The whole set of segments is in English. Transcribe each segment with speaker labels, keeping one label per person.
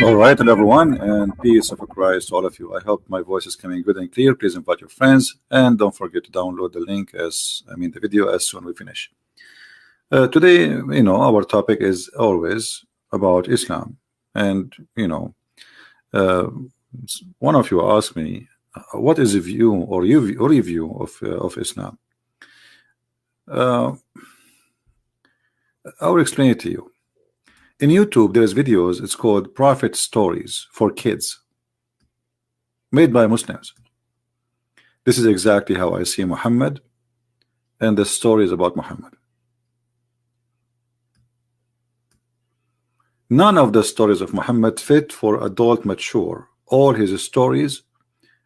Speaker 1: All right, hello everyone, and peace of Christ to all of you. I hope my voice is coming good and clear. Please invite your friends, and don't forget to download the link the video as soon as we finish. Today, our topic is always about Islam, and uh, one of you asked me, what is a view or review of Islam? I will explain it to you. In YouTube, there's videos. It's called Prophet Stories for Kids, made by Muslims. This is exactly how I see Muhammad and the stories about Muhammad. None of the stories of Muhammad fit for adult mature. All his stories,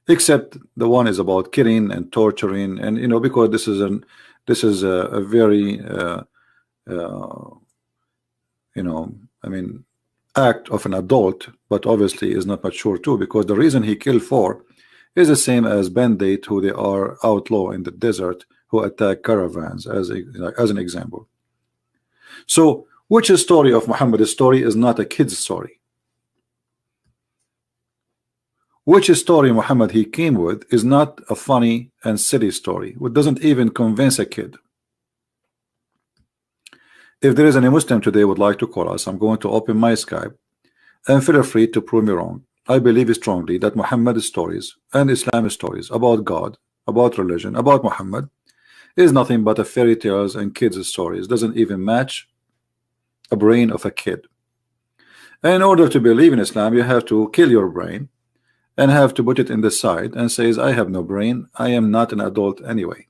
Speaker 1: except the one is about killing and torturing, and because this is a very act of an adult, but obviously is not mature too, because the reason he killed 4 is the same as Bandit, who they are outlaw in the desert, who attack caravans, as an example. So which story of Muhammad's story is not a kid's story? Which story Muhammad he came with is not a funny and silly story, which doesn't even convince a kid? If there is any Muslim today would like to call us, I'm going to open my Skype, and feel free to prove me wrong. I believe strongly that Muhammad's stories and Islam's stories about God, about religion, about Muhammad is nothing but a fairy tales and kids' stories. Doesn't even match a brain of a kid. And in order to believe in Islam, you have to kill your brain and have to put it in the side and says, I have no brain, I am not an adult anyway.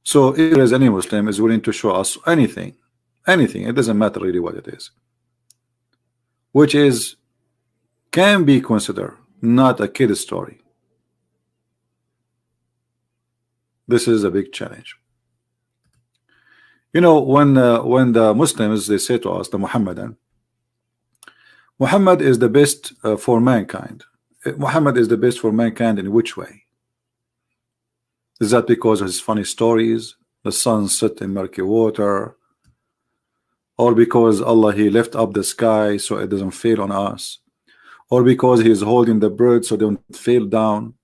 Speaker 1: So if there is any Muslim is willing to show us anything, it doesn't matter really what it is, which can be considered not a kid story. This is a big challenge. When the Muslims, they say to us, the Muhammadan, Muhammad is the best for mankind. Muhammad is the best for mankind in which way? Is that because of his funny stories, the sun set in murky water, or because Allah he left up the sky so it doesn't fail on us, or because he is holding the birds so they don't fail down,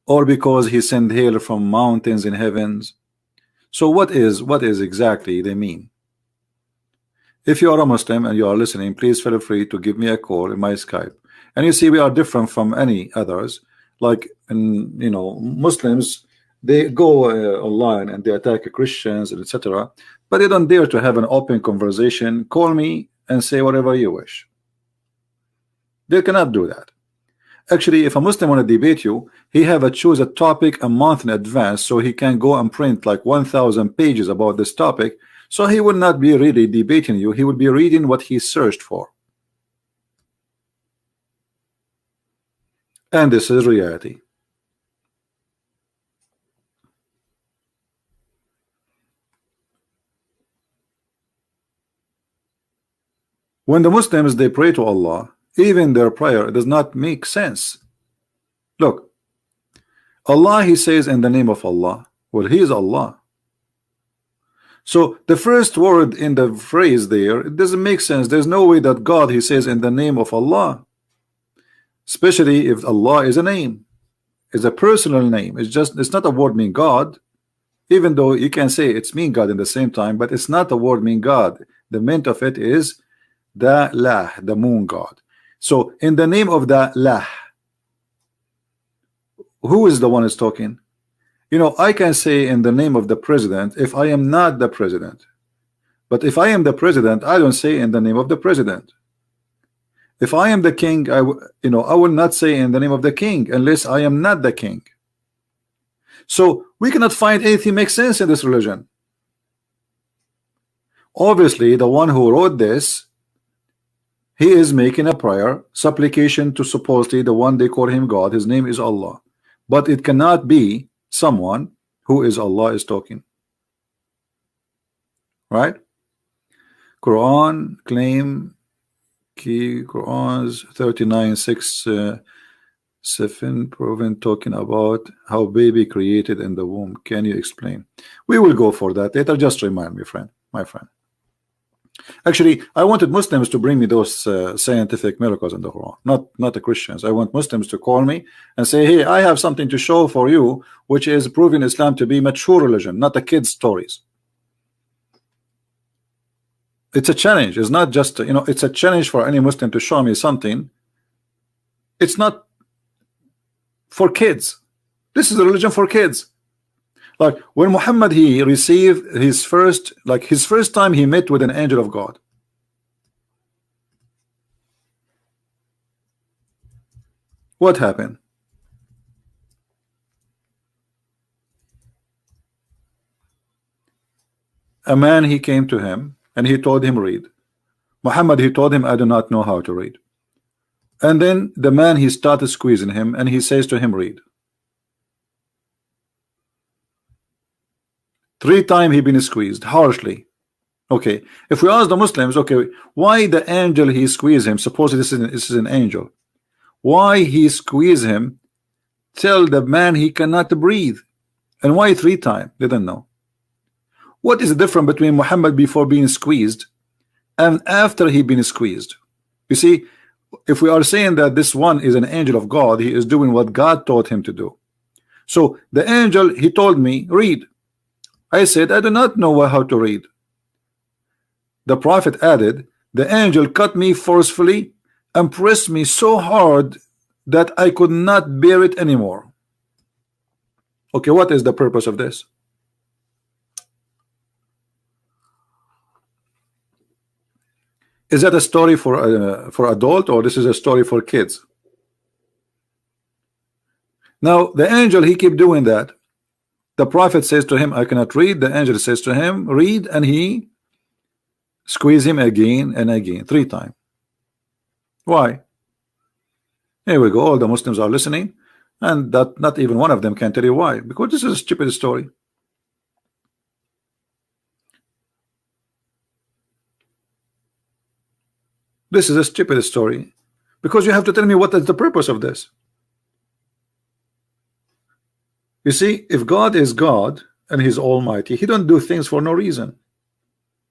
Speaker 1: or because he sent hail from mountains in heavens? So what is exactly they mean? If you are a Muslim and you are listening, please feel free to give me a call in my Skype. And you see, we are different from any others. Like Muslims, they go online and they attack Christians and etc., but they don't dare to have an open conversation. Call me and say whatever you wish. They cannot do that. Actually, if a Muslim want to debate you, he have to choose a topic a month in advance, so he can go and print like 1,000 pages about this topic. So he will not be really debating you, he will be reading what he searched for. And this is reality. When the Muslims they pray to Allah, even their prayer does not make sense. Look, Allah, he says in the name of Allah. Well, he is Allah. So the first word in the phrase there, it doesn't make sense. There's no way that God, he says in the name of Allah, especially if Allah is a name, is a personal name. It's not a word mean God, even though you can say it's mean God in the same time, but it's not a word mean God. The meaning of it is the Lah, the moon God. So in the name of the Lah, who is the one who's talking? I can say in the name of the president if I am not the president, but if I am the president, I don't say in the name of the president. If I am the king, I will not say in the name of the king unless I am not the king. So we cannot find anything makes sense in this religion. Obviously, the one who wrote this, he is making a prayer, supplication to supposedly the one they call him God. His name is Allah, but it cannot be someone who is Allah is talking, right? Quran claim key Quran's 39:6-7 proven talking about how baby created in the womb. Can you explain? We will go for that later. Just remind me, my friend. Actually, I wanted Muslims to bring me those scientific miracles in the Quran, not the Christians. I want Muslims to call me and say, hey, I have something to show for you, which is proving Islam to be mature religion, not the kids' stories. It's a challenge. It's not just, you know, it's a challenge for any Muslim to show me something. It's not for kids. This is a religion for kids. Like when Muhammad, he received his first time he met with an angel of God. What happened? A man, he came to him and he told him read. Muhammad, he told him, I do not know how to read. And then the man, he started squeezing him and he says to him read. 3 times he been squeezed harshly. Okay, if we ask the Muslims, okay, why the angel he squeezed him? Suppose this is an angel. Why he squeeze him? Tell the man he cannot breathe. And why 3 times? They don't know. What is the difference between Muhammad before being squeezed and after he been squeezed? You see, if we are saying that this one is an angel of God, he is doing what God taught him to do. So the angel, he told me read. I said, I do not know how to read. The prophet added, the angel cut me forcefully and pressed me so hard that I could not bear it anymore. Okay, what is the purpose of this? Is that a story for adult, or this is a story for kids? Now the angel, he keep doing that. The prophet says to him, I cannot read. The angel says to him, read, and he squeeze him again and again, 3 times. Why? Here we go. All the Muslims are listening, and that not even one of them can tell you why, because this is a stupid story. This is a stupid story, because you have to tell me what is the purpose of this. You see, if God is God and he's almighty, he don't do things for no reason.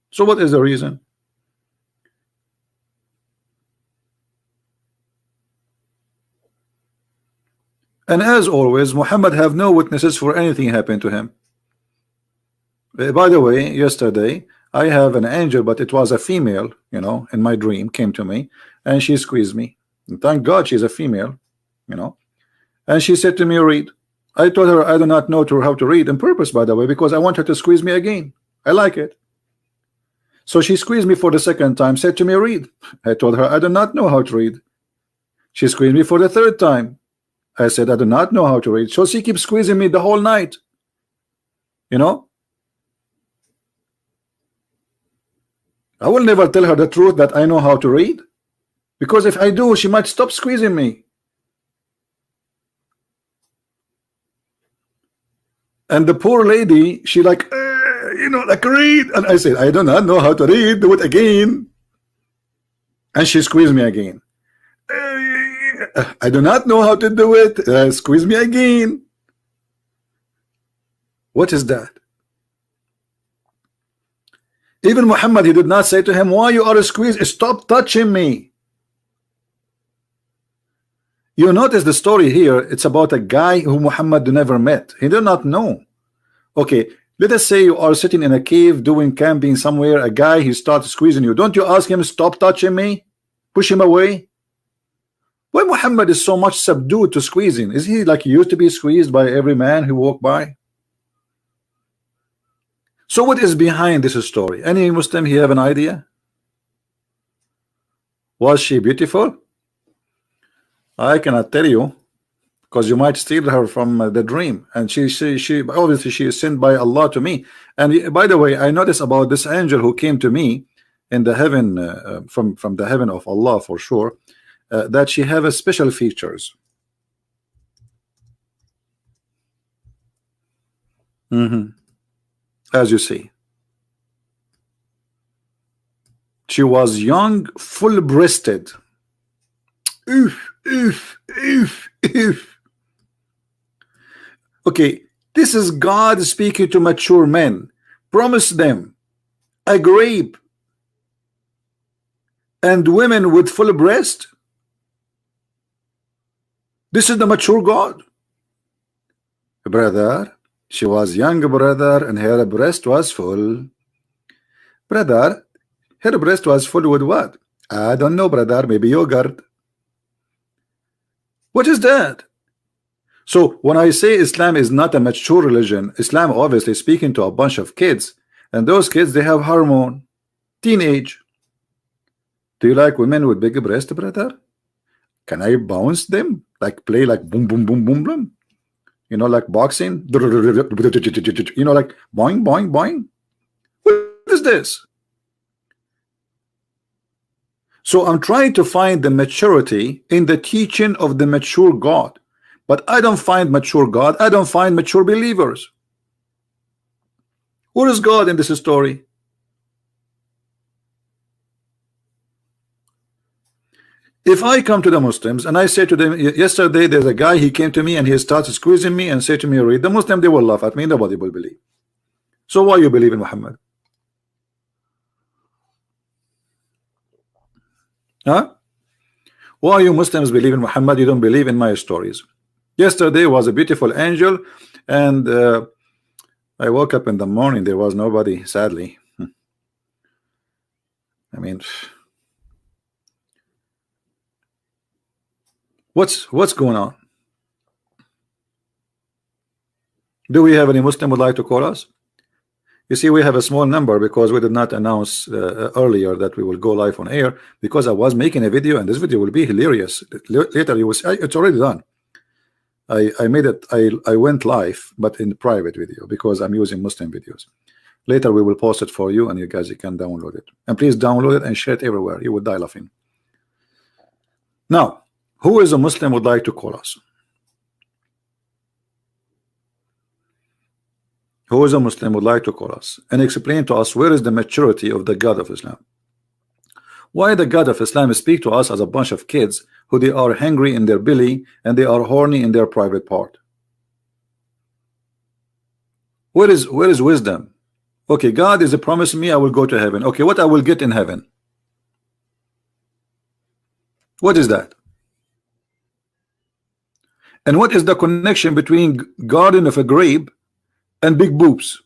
Speaker 1: So what is the reason? And as always, Muhammad have no witnesses for anything happened to him. By the way, yesterday I have an angel, but it was a female, you know, in my dream, came to me and she squeezed me. And thank God she's a female, you know. And she said to me, read. I told her I do not know how to read, on purpose, by the way, because I want her to squeeze me again. I like it. So she squeezed me for the 2nd time, said to me, read. I told her I do not know how to read. She squeezed me for the 3rd time. I said I do not know how to read. So she keeps squeezing me the whole night. You know, I will never tell her the truth that I know how to read, because if I do, she might stop squeezing me. And the poor lady, she like, you know, like read. And I said, I do not know how to read. Do it again. And she squeezed me again. I do not know how to do it. Squeeze me again. What is that? Even Muhammad, he did not say to him, why you are squeezed? Stop touching me. You notice the story here, it's about a guy who Muhammad never met. He did not know. Okay, let us say you are sitting in a cave doing camping somewhere, a guy, he starts squeezing you. Don't you ask him, stop touching me? Push him away? Why Muhammad is so much subdued to squeezing? Is he like he used to be squeezed by every man who walked by? So what is behind this story? Any Muslim here have an idea? Was she beautiful? I cannot tell you, because you might steal her from the dream. And she obviously she is sent by Allah to me. And by the way, I noticed about this angel who came to me in the heaven, from the heaven of Allah for sure, that she have a special features. As you see, she was young, full-breasted. Okay, this is God speaking to mature men. Promise them a grape and women with full breast. This is the mature God, brother. She was young, brother, and her breast was full. Brother, her breast was full with what? I don't know, brother. Maybe yogurt. What is that? So when I say Islam is not a mature religion, Islam obviously speaking to a bunch of kids, and those kids, they have hormone, teenage. Do you like women with big breast, brother? Can I bounce them? Like play like boom, boom, boom, boom, boom? You know, like boxing? You know, like boing, boing, boing? What is this? So I'm trying to find the maturity in the teaching of the mature God. But I don't find mature God. I don't find mature believers. Where is God in this story? If I come to the Muslims and I say to them, yesterday there's a guy, he came to me and he started squeezing me and say to me, read the Muslim, they will laugh at me, nobody will believe. So why you believe in Muhammad? Huh? Why you Muslims believe in Muhammad? You don't believe in my stories. Yesterday was a beautiful angel, and I woke up in the morning, there was nobody, sadly. I mean, what's going on? Do we have any Muslim would like to call us? You see, we have a small number because we did not announce earlier that we will go live on air, because I was making a video and this video will be hilarious. Later you will see, it's already done. I made it, I went live, but in private video because I'm using Muslim videos. Later we will post it for you and you guys, you can download it. And please download it and share it everywhere. You will die laughing. Now, who is a Muslim would like to call us? Who is a Muslim would like to call us and explain to us where is the maturity of the God of Islam? Why the God of Islam speak to us as a bunch of kids who they are hungry in their belly and they are horny in their private part? Where is wisdom? Okay, God is promising me I will go to heaven. Okay, what I will get in heaven? What is that? And what is the connection between garden of a grape and big boobs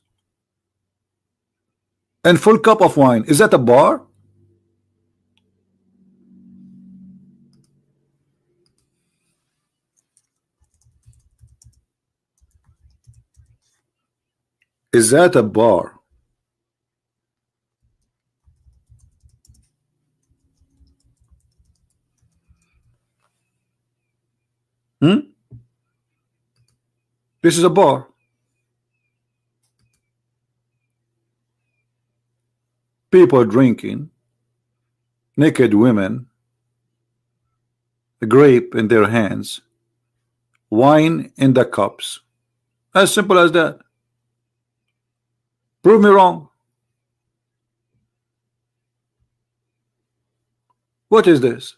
Speaker 1: and full cup of wine? Is that a bar? Is that a bar? This is a bar. People drinking, naked women, a grape in their hands, wine in the cups. As simple as that. Prove me wrong. What is this?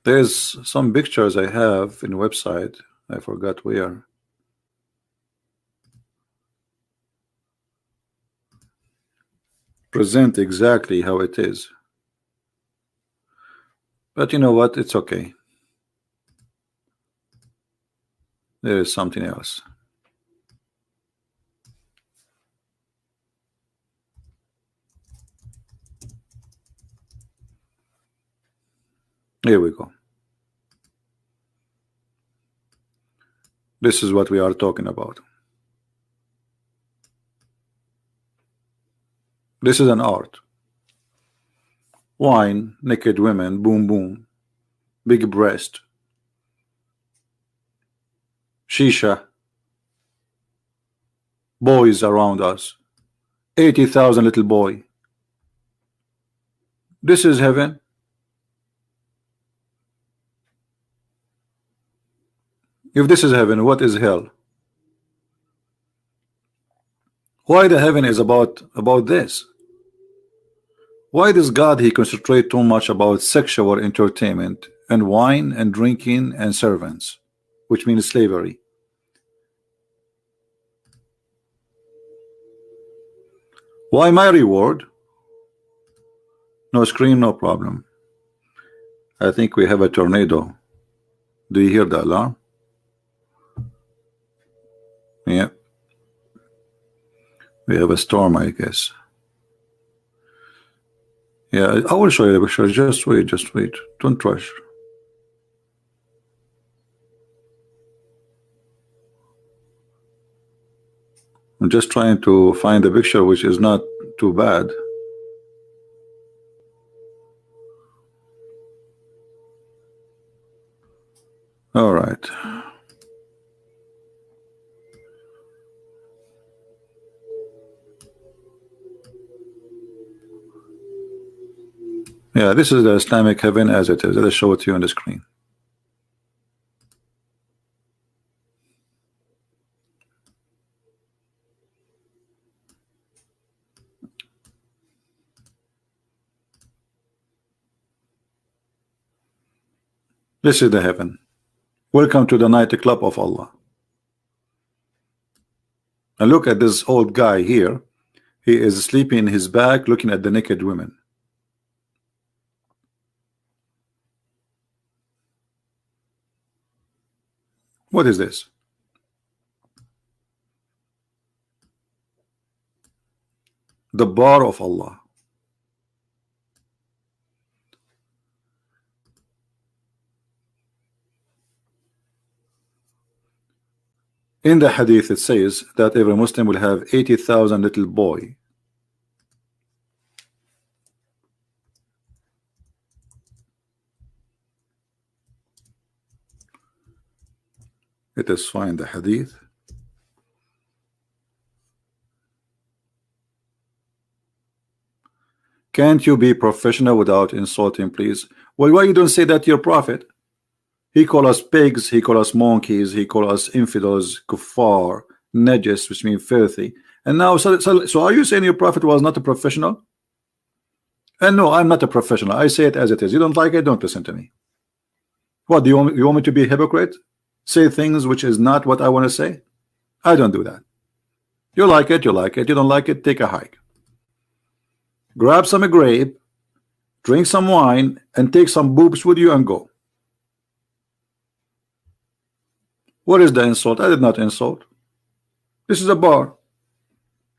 Speaker 1: There's some pictures I have in the website. I forgot where. Present exactly how it is. But you know what? It's okay. There is something else. Here we go. This is what we are talking about. This is an art. Wine, naked women, boom boom, big breast, shisha, boys around us, 80,000 little boy. This is heaven. If this is heaven, what is hell? Why the heaven is about this? Why does God he concentrate too much about sexual entertainment and wine and drinking and servants, which means slavery? Why my reward? No screen, no problem. I think we have a tornado. Do you hear the alarm? Yeah. We have a storm, I guess. Yeah, I will show you the picture. Just wait, just wait. Don't rush. I'm just trying to find a picture which is not too bad. All right. Yeah, this is the Islamic heaven as it is. Let us show it to you on the screen. This is the heaven. Welcome to the nightclub of Allah. And look at this old guy here. He is sleeping in his back looking at the naked women. What is this? The bar of Allah. In the hadith it says that every Muslim will have 80,000 little boy. Let us find the hadith. Can't you be professional without insulting, please? Well, why you don't say that to your prophet? He call us pigs, he call us monkeys, he call us infidels, kuffar, najis, which means filthy. And now, so are you saying your prophet was not a professional? And no, I'm not a professional. I say it as it is. You don't like it, don't listen to me. What, do you want me to be a hypocrite? Say things which is not what I want to say? I don't do that. You like it, you like it. You don't like it, take a hike. Grab some grape, drink some wine, and take some boobs with you and go. What is the insult? I did not insult. This is a bar.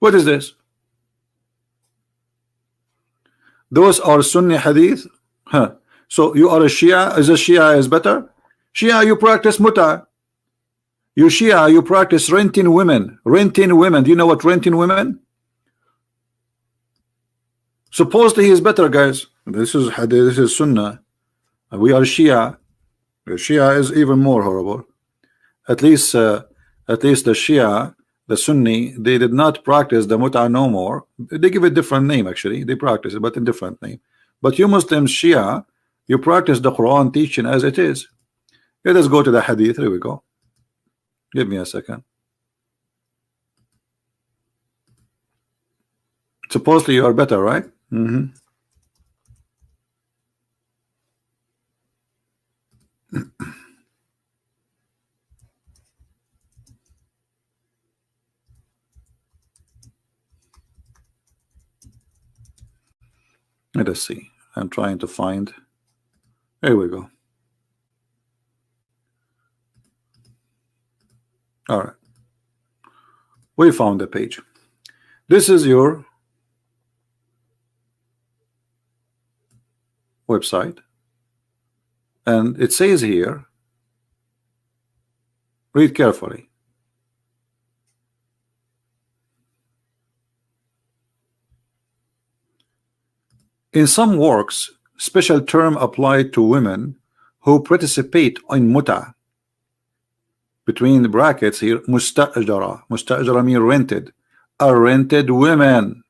Speaker 1: What is this? Those are Sunni hadith. Huh. So you are a Shia. Is a Shia is better? Shia, you practice muta. You Shia, you practice renting women. Renting women. Do you know what renting women? Supposedly he is better, guys. This is hadith. This is Sunnah. We are Shia. The Shia is even more horrible. At least the Shia, the Sunni, they did not practice the muta no more. They give it a different name actually. They practice it, but in different name. But you Muslims, Shia, you practice the Quran teaching as it is. Let us go to the hadith. Here we go. Give me a second. Supposedly you are better, right? Mm-hmm. Let us see. I'm trying to find. Here we go. All right. We found the page. This is your website. And it says here, read carefully. In some works, special term applied to women who participate in muta. Between the brackets here, mustajara. Mustajara means rented. Are rented women.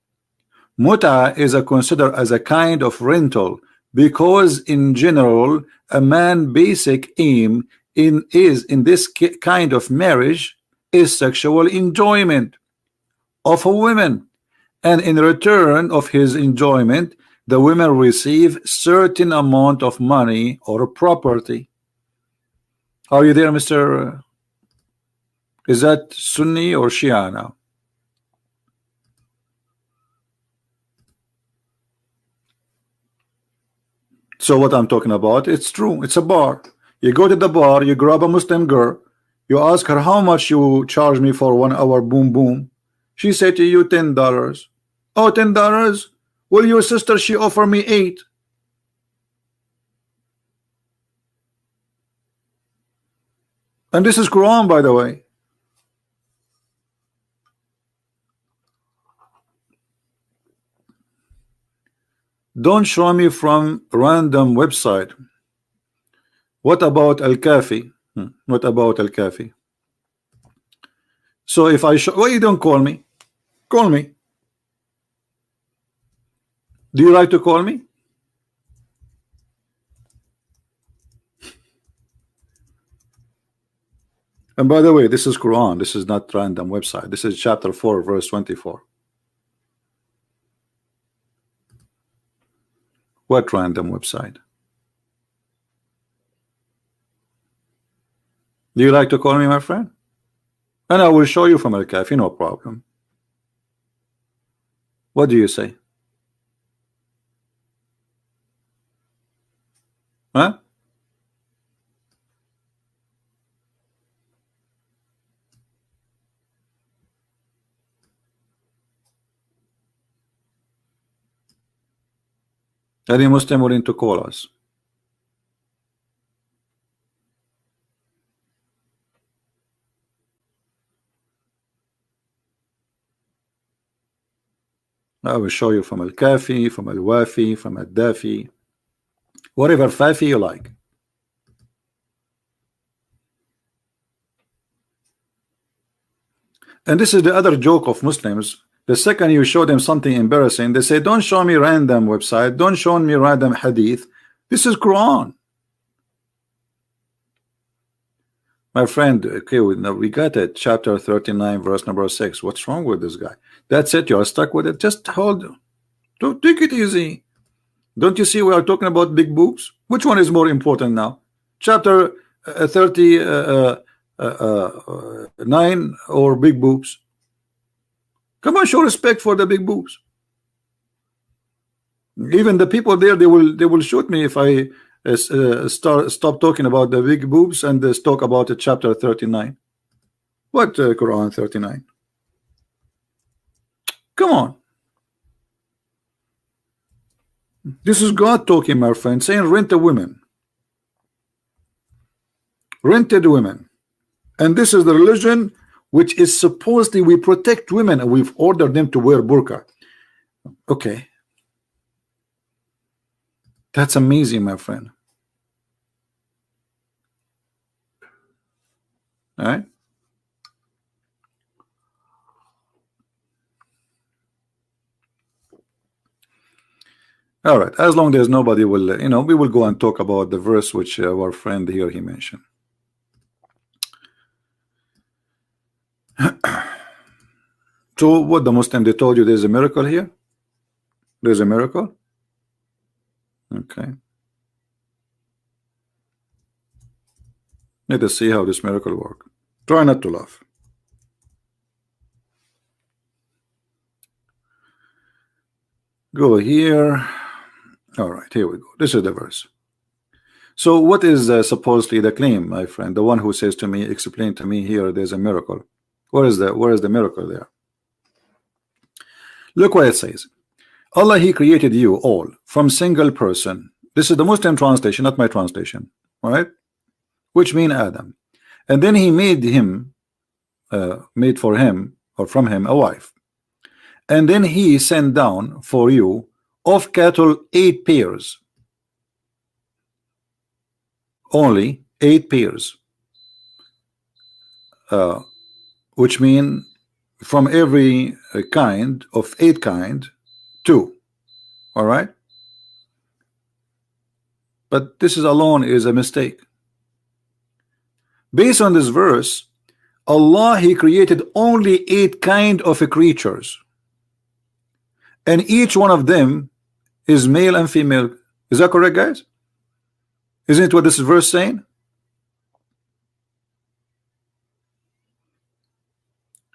Speaker 1: Muta is considered as a kind of rental because in general a man basic aim in this kind of marriage is sexual enjoyment of a woman, and in return of his enjoyment the women receive certain amount of money or property. Are you there, Mr.? Is that Sunni or Shia now? So what I'm talking about, it's true. It's a bar. You go to the bar, you grab a Muslim girl, you ask her how much you charge me for 1 hour, boom boom. She said to you $10. Oh, $10? Well, your sister, she offered me 8. And this is Quran, by the way. Don't show me from random website. What about Al-Kafi? What about Al-Kafi? So if I show, why you don't call me? Call me. Do you like to call me? And by the way, this is Quran. This is not random website. This is chapter 4, verse 24. What random website? Do you like to call me, my friend? And I will show you from Al-Kafi, no problem. What do you say? Huh? Any Muslim willing to call us? I will show you from Al-Kafi, from Al-Wafi, from Al-Dafi, whatever Fafi you like. And this is the other joke of Muslims. The second you show them something embarrassing, they say, don't show me random website, don't show me random hadith. This is Quran. My friend, okay, we got it. Chapter 39, verse number 6. What's wrong with this guy? That's it. You're stuck with it. Just hold. Don't take it easy. Don't you see we are talking about big boobs? Which one is more important now? Chapter 39 or big boobs? Come on, show respect for the big boobs. Even the people there, they will shoot me if I stop talking about the big boobs and talk about the chapter 39. What Quran 39? Come on. This is God talking, my friend, saying rent a women. Rented women. And this is the religion which is supposedly we protect women and we've ordered them to wear burqa. Okay. That's amazing, my friend. All right. All right. As long as nobody will, we will go and talk about the verse which our friend here he mentioned. So what the Muslim, they told you there's a miracle here? There's a miracle? Okay. Let us see how this miracle works. Try not to laugh. Go here. All right, here we go. This is the verse. So what is supposedly the claim, my friend? The one who says to me, explain to me here, there's a miracle. Where is the miracle there? Look what it says. Allah, he created you all from single person. This is the Muslim translation, not my translation. All right? Which mean Adam. And then he made him, made for him or from him a wife. And then he sent down for you of cattle 8 pairs. Only 8 pairs. Which mean from every kind of 8 kind 2. All right, but this is alone is a mistake. Based on this verse, Allah, he created only 8 kind of creatures, and each one of them is male and female. Is that correct, guys? Isn't it what this verse saying?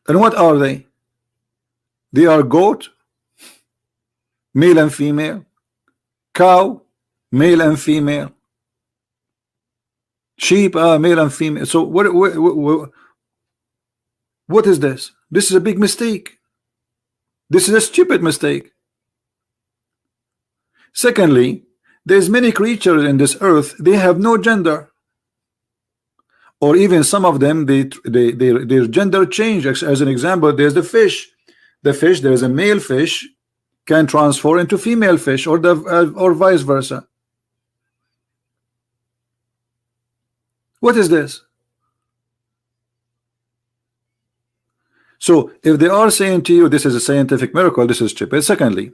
Speaker 1: And what are they? They are goat, male and female, cow, male and female, sheep, male and female. So what is this? This is a big mistake. This is a stupid mistake. Secondly, there's many creatures in this earth, they have no gender, or even some of them their gender change. As an example, there's the fish. The fish, there is a male fish can transform into female fish, or or vice versa. What is this? So if they are saying to you this is a scientific miracle, this is stupid. Secondly,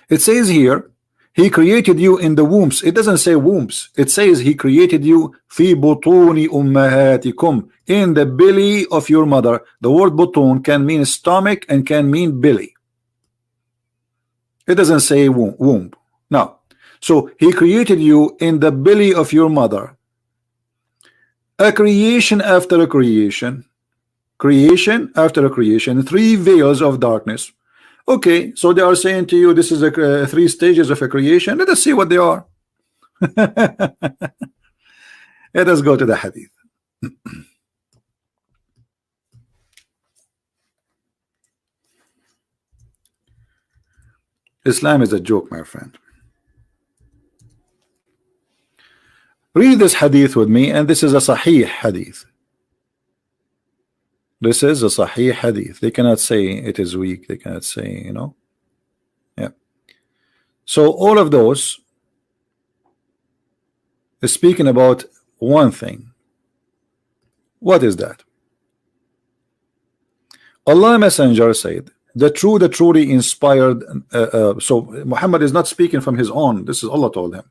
Speaker 1: it says here he created you in the wombs. It doesn't say wombs. It says he created you fi butuni ummahatikum, in the belly of your mother. The word butun can mean stomach and can mean belly. It doesn't say womb. Now, so he created you in the belly of your mother. A creation after a creation, creation after a creation, 3 veils of darkness. Okay, so they are saying to you this is a 3 stages of a creation. Let us see what they are. Let us go to the hadith. Islam is a joke, my friend. Read this hadith with me, and this is a sahih hadith. This is a sahih hadith. They cannot say it is weak. They cannot say, you know. Yeah. So all of those is speaking about one thing. What is that? Allah Messenger said, the truly inspired. So Muhammad is not speaking from his own. This is Allah told him.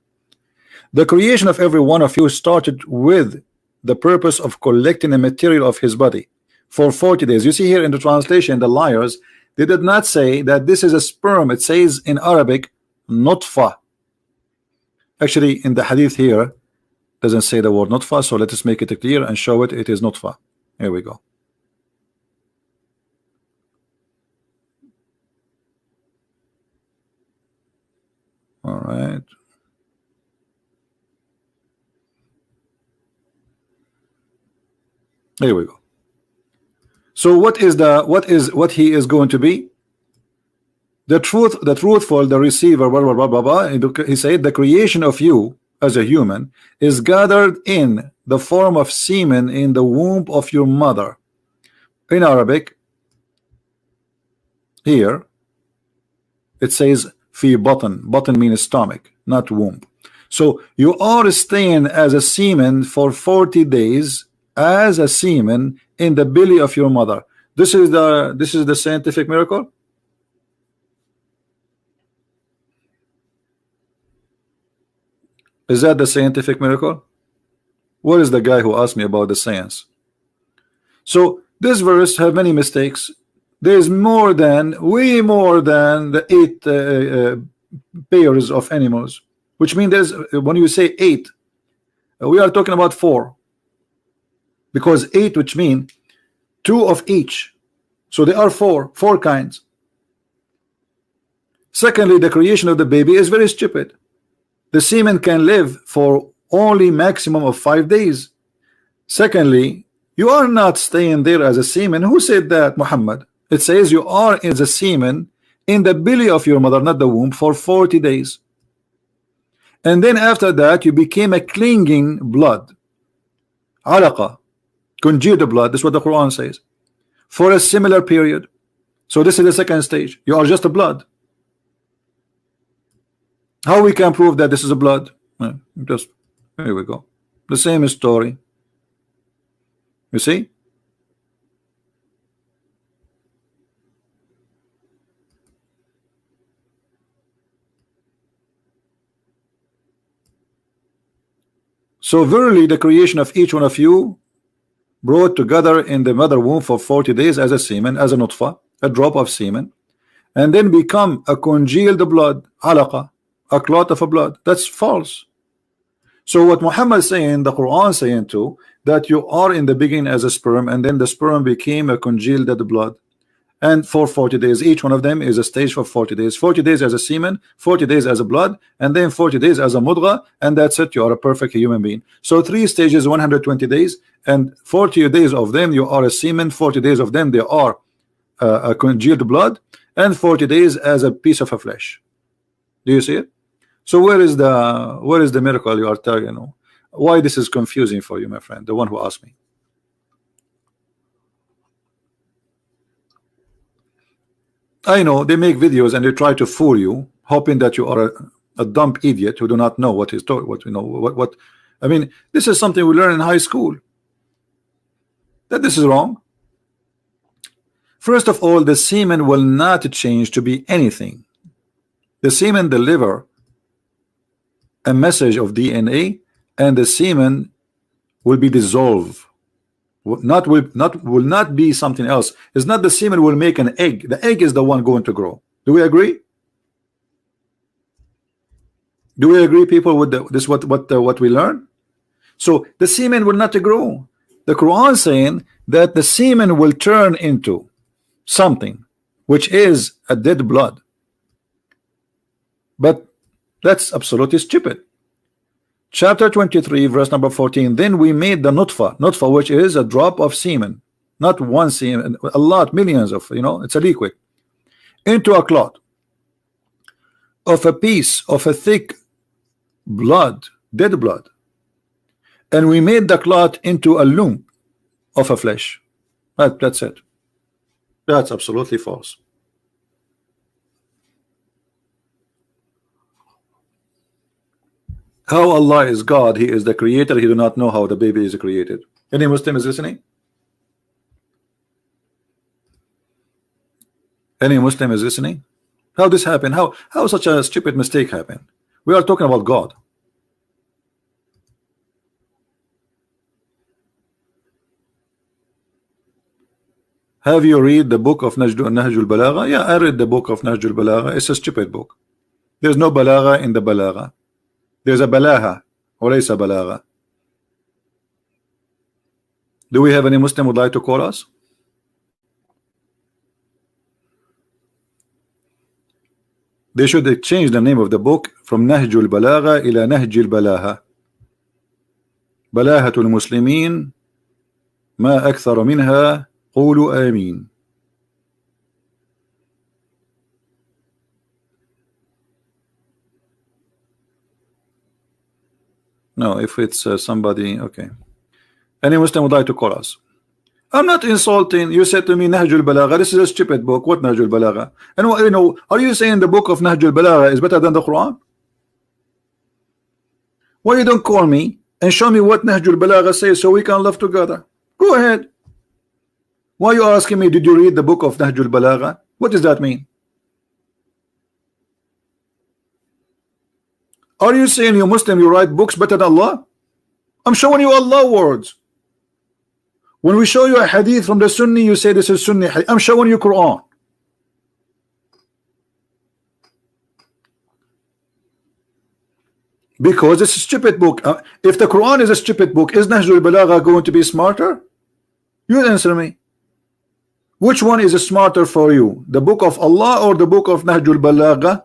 Speaker 1: The creation of every one of you started with the purpose of collecting the material of his body for 40 days. You see here in the translation, the liars, they did not say that this is a sperm. It says in Arabic, nutfa. Actually, in the hadith here, doesn't say the word nutfa. So let us make it clear and show it. It is nutfa. Here we go. All right. Here we go. So what he is going to be? The truthful, the receiver, blah, blah, blah, blah, blah. He said the creation of you as a human is gathered in the form of semen in the womb of your mother. In Arabic, here it says fi button. Button means stomach, not womb. So you are staying as a semen for 40 days as a semen in the belly of your mother. This is the scientific miracle. Is that the scientific miracle? What is the guy who asked me about the science? So this verse have many mistakes. There's more than, way more than the 8 pairs of animals, which means there's, when you say 8, we are talking about 4, because 8, which mean 2 of each. So there are 4 kinds. Secondly, the creation of the baby is very stupid. The semen can live for only maximum of 5 days. Secondly, you are not staying there as a semen. Who said that, Muhammad? It says you are as a semen in the belly of your mother, not the womb, for 40 days. And then after that, you became a clinging blood. Alaqa, congealed blood. That's what the Quran says. For a similar period. So this is the second stage. You are just a blood. How we can prove that this is a blood? Just here we go. The same story. You see? So verily the creation of each one of you brought together in the mother womb for 40 days as a semen, as a nutfa, a drop of semen, and then become a congealed blood, alaqa, a clot of a blood. That's false. So what Muhammad is saying, the Quran saying too, that you are in the beginning as a sperm, and then the sperm became a congealed blood, and for 40 days, each one of them is a stage for 40 days. 40 days as a semen, 40 days as a blood, and then 40 days as a mudgha, and that's it, you are a perfect human being. So 3 stages, 120 days, and 40 days of them you are a semen, 40 days of them they are a congealed blood, and 40 days as a piece of a flesh. Do you see it? So where is the miracle you are telling? Why this is confusing for you, my friend, the one who asked me? I know they make videos and they try to fool you, hoping that you are a dumb idiot who do not know what is what I mean. This is something we learn in high school, that this is wrong. First of all, the semen will not change to be anything. The semen deliver a message of DNA, and the semen will be dissolved. Will not be something else. It's not the semen will make an egg. The egg is the one going to grow. Do we agree? Do we agree, people, with this? What we learn? So the semen will not grow. The Quran saying that the semen will turn into something which is a dead blood. But that's absolutely stupid. Chapter 23, verse number 14. Then we made the nutfa, which is a drop of semen, not one semen, a lot, millions of, it's a liquid, into a clot of a piece of a thick blood, dead blood, and we made the clot into a lump of a flesh. That's it. That's absolutely false. How Allah is God, He is the creator, He do not know how the baby is created. Any Muslim is listening? Any Muslim is listening? How this happened? How such a stupid mistake happened? We are talking about God. Have you read the book of Nahjul Balagha? Yeah, I read the book of Nahjul Balagha. It's a stupid book. There's no balagha in the balagha. There's a balaha, walaysa balagha. Do we have any Muslim who would like to call us? They should change the name of the book from Nahjul Balagha ila Nahjil Balaha. Balahatul Muslimin ma akthara minha qulu amin. No, if it's somebody, okay. Any Muslim would like to call us? I'm not insulting. You said to me Nahjul Balagha. This is a stupid book. What Nahjul Balagha? And are you saying the book of Nahjul Balagha is better than the Quran? Why you don't call me and show me what Nahjul Balagha says so we can live together? Go ahead. Why are you asking me, did you read the book of Nahjul Balagha? What does that mean? Are you saying you Muslim, you write books better than Allah? I'm showing you Allah words. When we show you a hadith from the Sunni, you say this is Sunni hadith. I'm showing you Quran. Because it's a stupid book. If the Quran is a stupid book, is Nahjul Balagha going to be smarter? You answer me. Which one is smarter for you? The book of Allah or the book of Nahjul Balagha?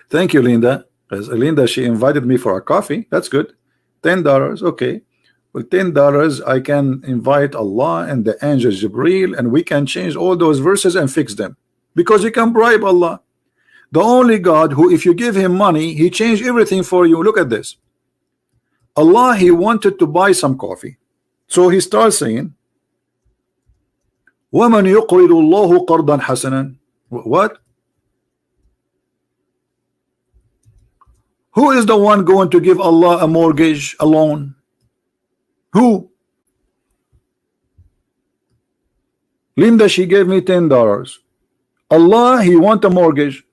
Speaker 1: Thank you, Linda. Because Linda, she invited me for a coffee. That's good. $10. Okay. Well, $10 I can invite Allah and the angel Jibreel, and we can change all those verses and fix them. Because you can bribe Allah. The only God who, if you give him money, he changed everything for you. Look at this. Allah, he wanted to buy some coffee. So he starts saying, وَمَنْ يُقْرِضُ اللَّهُ قَرْضًا حَسَنًا. What? Who is the one going to give Allah a mortgage, a loan? Who? Linda, she gave me $10. Allah, he want a mortgage.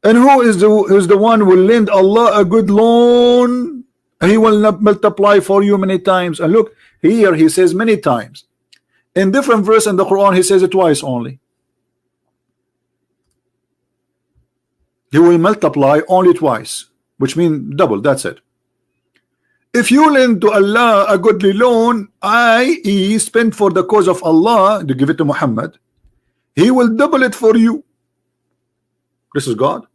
Speaker 1: And who is the one who will lend Allah a good loan? He will not multiply for you many times. And look, here he says many times, In different verse in the Quran, he says it twice only. He will multiply only twice, which means double. That's it. If you lend to Allah a goodly loan, i.e. spend for the cause of Allah, to give it to Muhammad, he will double it for you. This is God.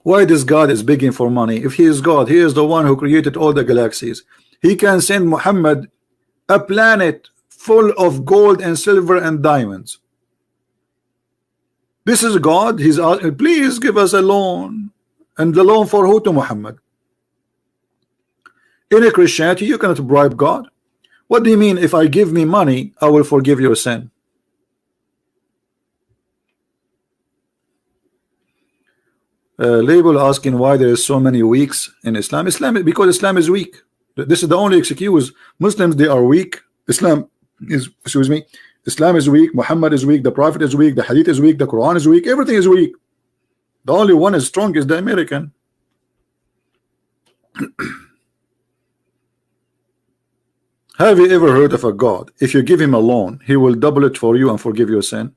Speaker 1: Why this God is begging for money? If he is God, he is the one who created all the galaxies. He can send Muhammad a planet full of gold and silver and diamonds. This is God. He's asking, please give us a loan. And the loan for who? To Muhammad. In a Christianity, you cannot bribe God. What do you mean? If I give me money, I will forgive your sin? Label asking why there is so many weeks in Islam. Because Islam is weak. This is the only excuse. Muslims, they are weak. Islam is, excuse me, Islam is weak. Muhammad is weak. The Prophet is weak. The Hadith is weak. The Quran is weak. Everything is weak. The only one is strong is the American. Have you ever heard of a God? If you give him a loan, he will double it for you and forgive your sin.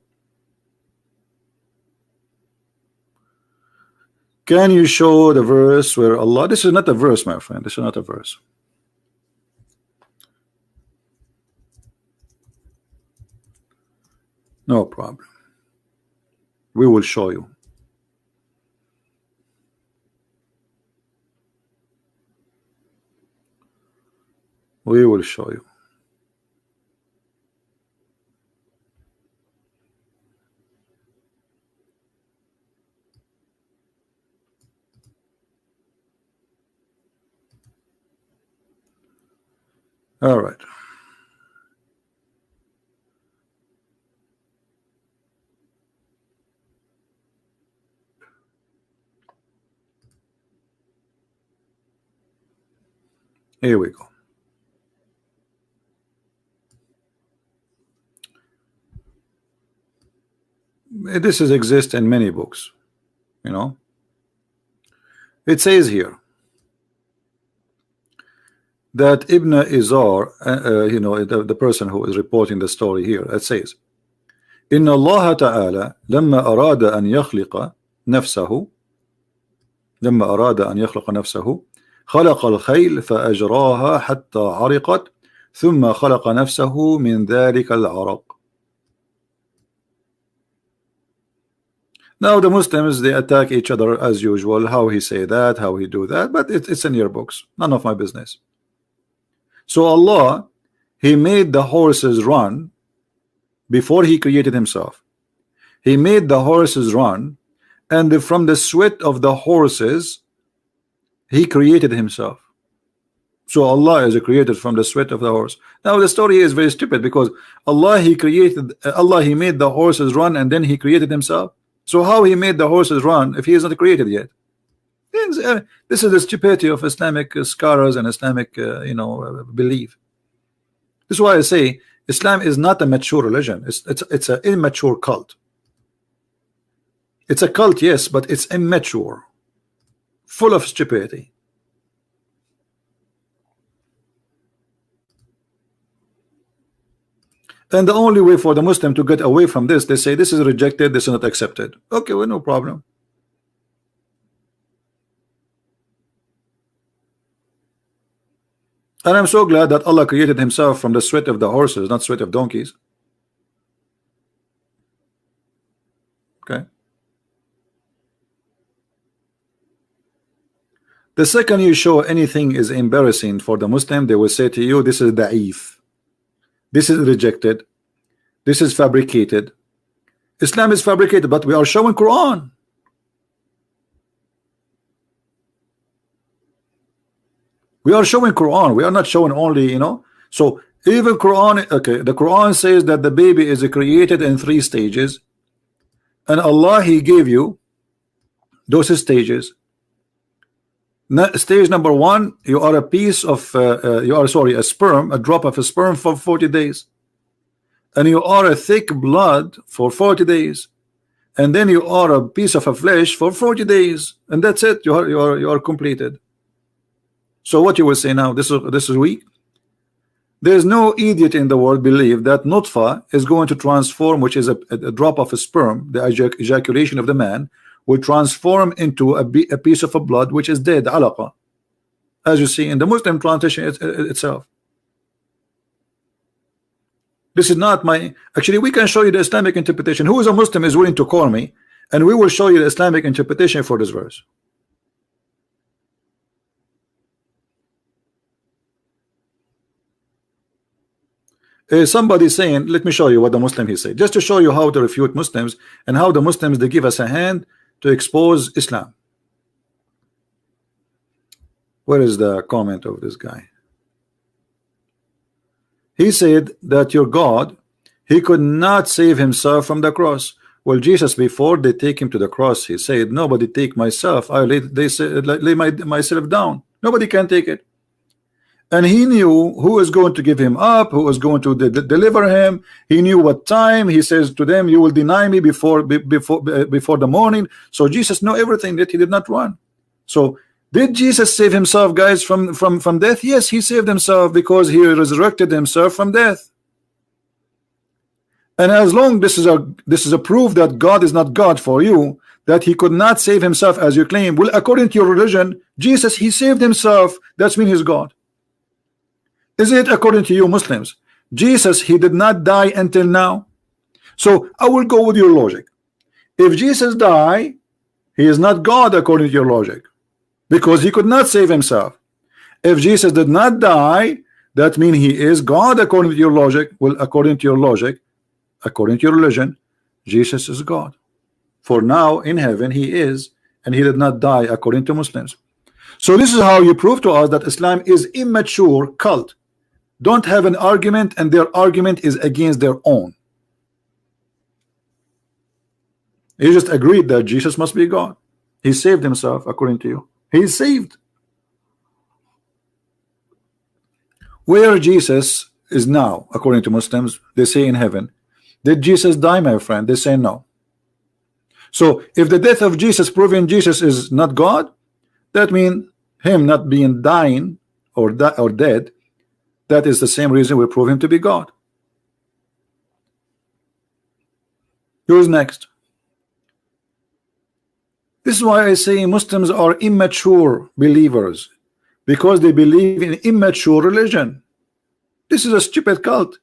Speaker 1: Can you show the verse where Allah? This is not a verse, my friend. This is not a verse. No problem. We will show you. We will show you. All right. Here we go. This is exist in many books, you know. It says here that Ibn Izar, you know, the person who is reporting the story here, it says, إن الله تعالى لما أراد أن يخلق نفسه خلق الخيل فأجراها حتى عرقت ثم خلق نفسه من ذلك العرق. Now the Muslims, they attack each other as usual. How he say that, how he do that, but it's in your books. None of my business. So Allah, he made the horses run before he created himself. He made the horses run, and from the sweat of the horses he created himself. So Allah is created from the sweat of the horse. Now the story is very stupid, because Allah, he made the horses run and then he created himself. So how he made the horses run if he is not created yet? This is the stupidity of Islamic scholars and Islamic you know, belief. This is why I say Islam is not a mature religion. It's an immature cult. It's a cult, yes, but it's immature, full of stupidity. And the only way for the Muslim to get away from this, they say this is rejected, this is not accepted. Okay, well, no problem. And I'm so glad that Allah created himself from the sweat of the horses, not sweat of donkeys. Okay. The second you show anything is embarrassing for the Muslim, they will say to you, this is da'if. This is rejected. This is fabricated. Islam is fabricated, but we are showing Quran. We are showing Quran. We are not showing only, you know. So even Quran, okay, the Quran says that the baby is created in 3 stages, and Allah, he gave you those stages. Stage number 1, you are a piece of a sperm, a drop of a sperm for 40 days, and you are a thick blood for 40 days, and then you are a piece of a flesh for 40 days, and that's it. You are completed. So what you will say now, this is weak. There's no idiot in the world believe that nutfa is going to transform, which is a drop of a sperm, the ejaculation of the man will transform into a piece of a blood which is dead, alaqa, as you see in the Muslim translation itself. This is not my, actually we can show you the Islamic interpretation. Who is a Muslim is willing to call me and we will show you the Islamic interpretation for this verse. Somebody saying, let me show you what the Muslim he said, just to show you how to refute Muslims and how the Muslims they give us a hand to expose Islam. Where is the comment of this guy? He said that your God, he could not save himself from the cross. Well, Jesus, before they take him to the cross, he said, nobody take myself, I lay myself down, nobody can take it. And he knew who is going to give him up, who is going to deliver him. He knew what time. He says to them, you will deny me before the morning. So Jesus knew everything, that he did not run. So did Jesus save himself, guys, from death? Yes, he saved himself because he resurrected himself from death. And as long this is a proof that God is not God for you, that he could not save himself as you claim. Well, according to your religion, Jesus, he saved himself. That's mean he's God. Isn't it according to you Muslims? Jesus, he did not die until now. So I will go with your logic. If Jesus died, he is not God according to your logic, because he could not save himself. If Jesus did not die, that means he is God according to your logic. Well, according to your logic, according to your religion, Jesus is God. For now in heaven he is, and he did not die according to Muslims. So this is how you prove to us that Islam is immature cult. Don't have an argument, and their argument is against their own. He just agreed that Jesus must be God. He saved himself according to you. He is saved. Where Jesus is now, according to Muslims, they say in heaven. Did Jesus die, my friend? They say no. So if the death of Jesus proving Jesus is not God, that means him not being dying or dead, that is the same reason we prove him to be God. Who's next? This is why I say Muslims are immature believers, because they believe in immature religion. This is a stupid cult.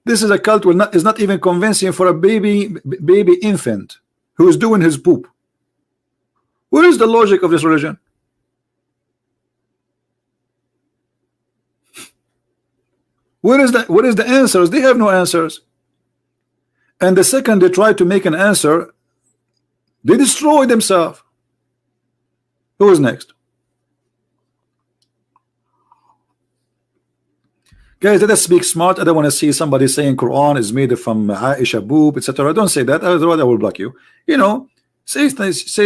Speaker 1: This is a cult that is not even convincing for a baby infant who is doing his poop. Where is the logic of this religion? What is the answers? They have no answers. And the second they try to make an answer, they destroy themselves. Who is next? Guys, let us speak smart. I don't want to see somebody saying Quran is made from Aisha boob, etc. Don't say that. Otherwise I will block you. You know, say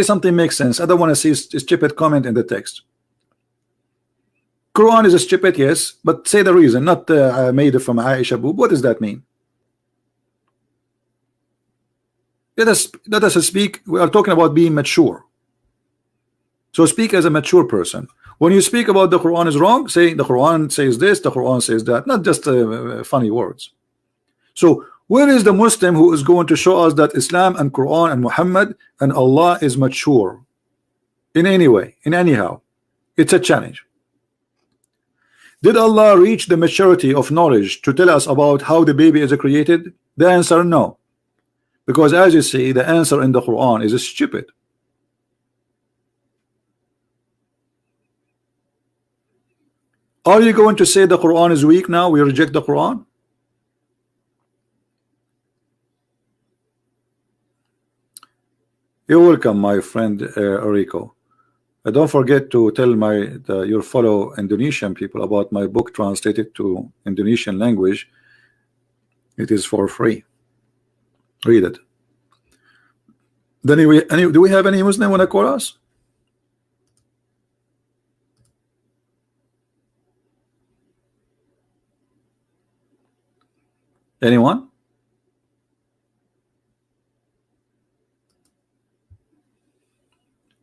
Speaker 1: something makes sense. I don't want to see a stupid comment in the text. Quran is a stupid, yes, but say the reason, not made from Aisha boob. What does that mean? Let us speak. We are talking about being mature. So speak as a mature person. When you speak about the Quran is wrong, say the Quran says this, the Quran says that, not just funny words. So where is the Muslim who is going to show us that Islam and Quran and Muhammad and Allah is mature in any way, in anyhow? It's a challenge. Did Allah reach the maturity of knowledge to tell us about how the baby is created? The answer, no. Because as you see, the answer in the Quran is stupid. Are you going to say the Quran is weak now? We reject the Quran? You're welcome, my friend Rico. Don't forget to tell your fellow Indonesian people about my book translated to Indonesian language. It is for free. Read it. Then do we have any Muslim want to call us? Anyone?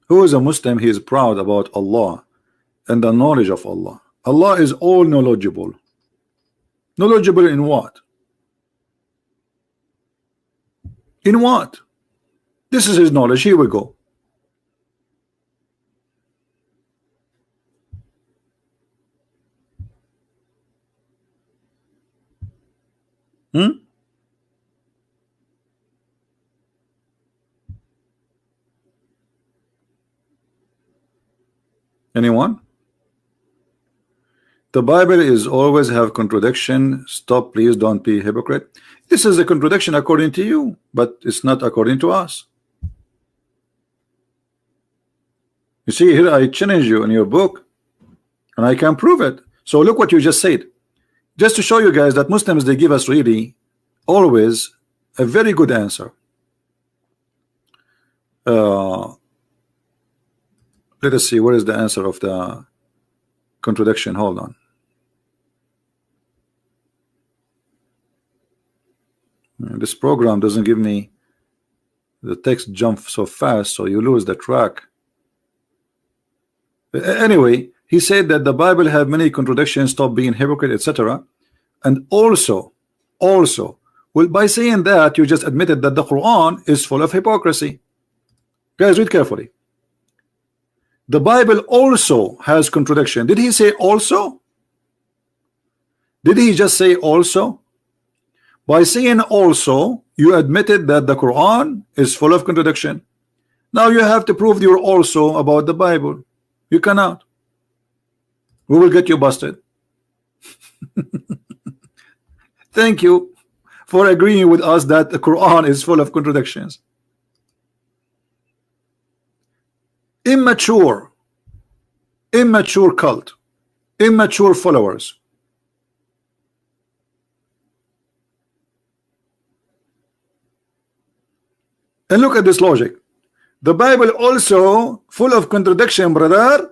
Speaker 1: Who is a Muslim? He is proud about Allah and the knowledge of Allah. Allah is all knowledgeable. Knowledgeable in what? In what? This is his knowledge. Here we go. Anyone? The Bible is always have contradiction. Stop, please, don't be a hypocrite. This is a contradiction according to you, but it's not according to us. You see here, I challenge you in your book, and I can prove it. So look what you just said. Just to show you guys that Muslims, they give us really always a very good answer. Let us see, what is the answer of the contradiction? Hold on. This program doesn't give me the text jump so fast, so you lose the track. Anyway, he said that the Bible have many contradictions, stop being hypocrite, etc. And also, well, by saying that, you just admitted that the Quran is full of hypocrisy. Guys, read carefully. The Bible also has contradiction. Did he say also? Did he just say also? By saying also, you admitted that the Quran is full of contradiction. Now you have to prove your also about the Bible. You cannot. We will get you busted. Thank you for agreeing with us that the Quran is full of contradictions. Immature cult, immature followers. And look at this logic. The Bible also full of contradiction, brother.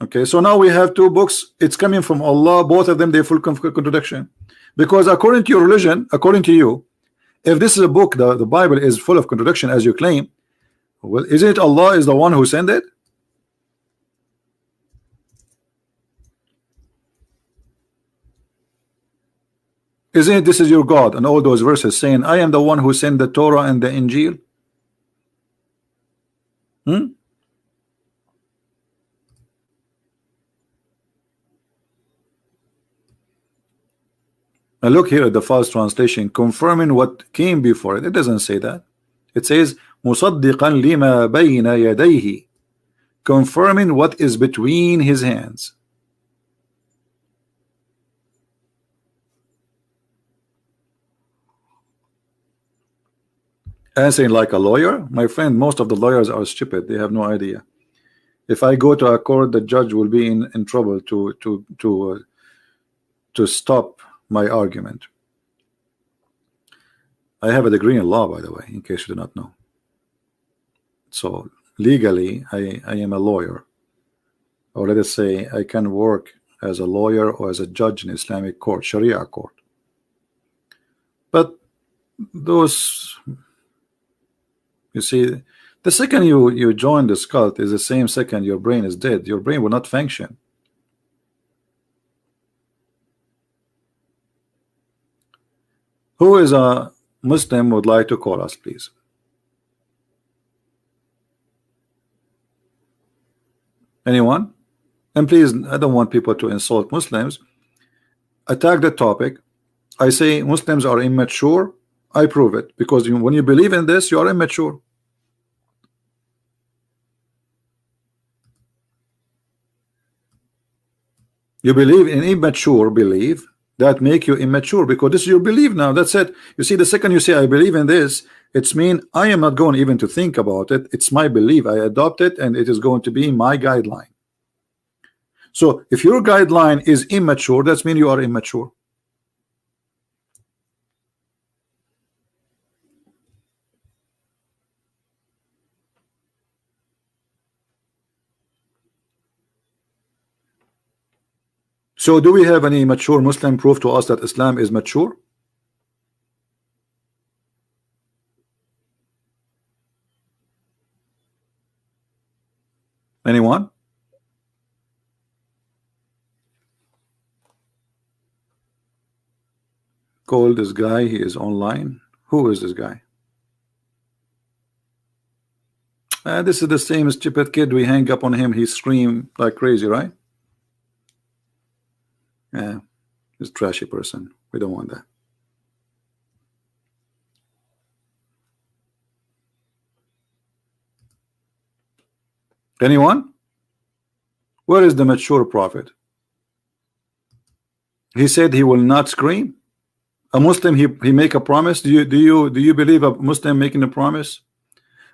Speaker 1: Okay, so now we have two books. It's coming from Allah. Both of them, they're full of contradiction. Because according to your religion, according to you, if this is a book, the Bible is full of contradiction as you claim, well, isn't it Allah is the one who sent it? Isn't it this is your God? And all those verses saying, I am the one who sent the Torah and the Injil. And look here at the false translation, confirming what came before it. It doesn't say that. It says مُصَدِّقًا لِمَا بَيْنَ يَدَيْهِ, confirming what is between his hands. Answering like a lawyer, my friend. Most of the lawyers are stupid. They have no idea. If I go to a court, the judge will be in trouble to stop my argument. I have a degree in law, by the way, in case you do not know. So legally, I am a lawyer, or let us say I can work as a lawyer or as a judge in Islamic court, Sharia court. But those, you see, the second you join this cult is the same second your brain is dead. Your brain will not function. Who is a Muslim would like to call us, please? Anyone? And please, I don't want people to insult Muslims. Attack the topic. I say Muslims are immature. I prove it, because when you believe in this, you are immature. You believe in immature belief that make you immature, because this is your belief now. That's it. You see, the second you say I believe in this, it's mean I am not going even to think about it. It's my belief. I adopt it, and it is going to be my guideline. So if your guideline is immature, that's mean you are immature. So do we have any mature Muslim prove to us that Islam is mature? Anyone? Call this guy, he is online. Who is this guy? This is the same stupid kid. We hang up on him, he scream like crazy, right? Yeah, he's a trashy person. We don't want that. Anyone? Where is the mature prophet? He said he will not scream. A Muslim, he make a promise. Do you believe a Muslim making a promise?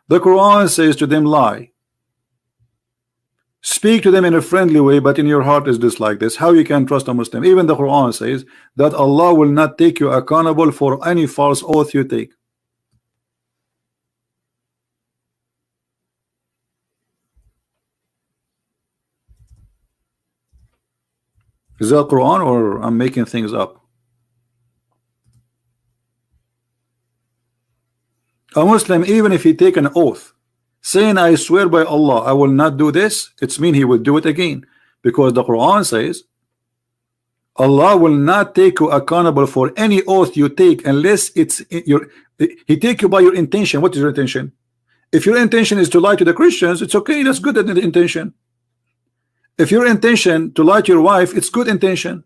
Speaker 1: The Quran says to them, lie. Speak to them in a friendly way, but in your heart is this like this. How you can trust a Muslim? Even the Quran says that Allah will not take you accountable for any false oath you take. Is that Quran or I'm making things up? A Muslim, even if he take an oath saying I swear by Allah I will not do this, it's mean he will do it again, because the Quran says Allah will not take you accountable for any oath you take unless it's your, he take you by your intention. What is your intention? If your intention is to lie to the Christians, it's okay, that's good intention. If your intention to lie to your wife, it's good intention.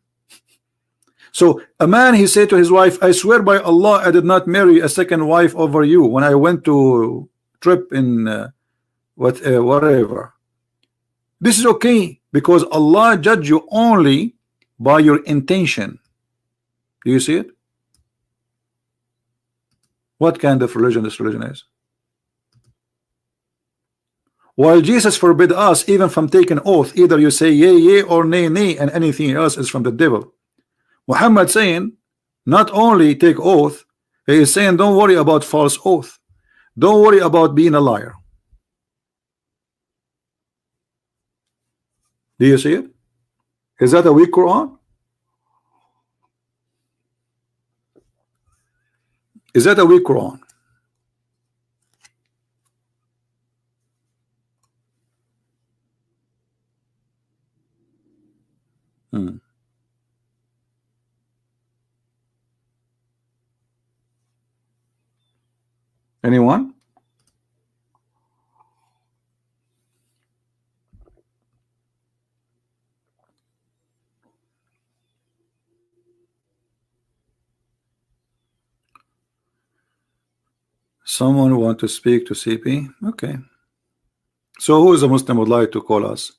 Speaker 1: So a man, he said to his wife, I swear by Allah I did not marry a second wife over you when I went to trip in whatever. This is okay because Allah judge you only by your intention. Do you see it? What kind of religion this religion is? While Jesus forbid us even from taking oath, either you say yea, yea, or nay, nay, and anything else is from the devil. Muhammad saying not only take oath, he is saying don't worry about false oath, don't worry about being a liar. Do you see it? Is that a weak Quran? Is that a weak Quran? Anyone? Someone want to speak to CP? Okay. So who is a Muslim would like to call us?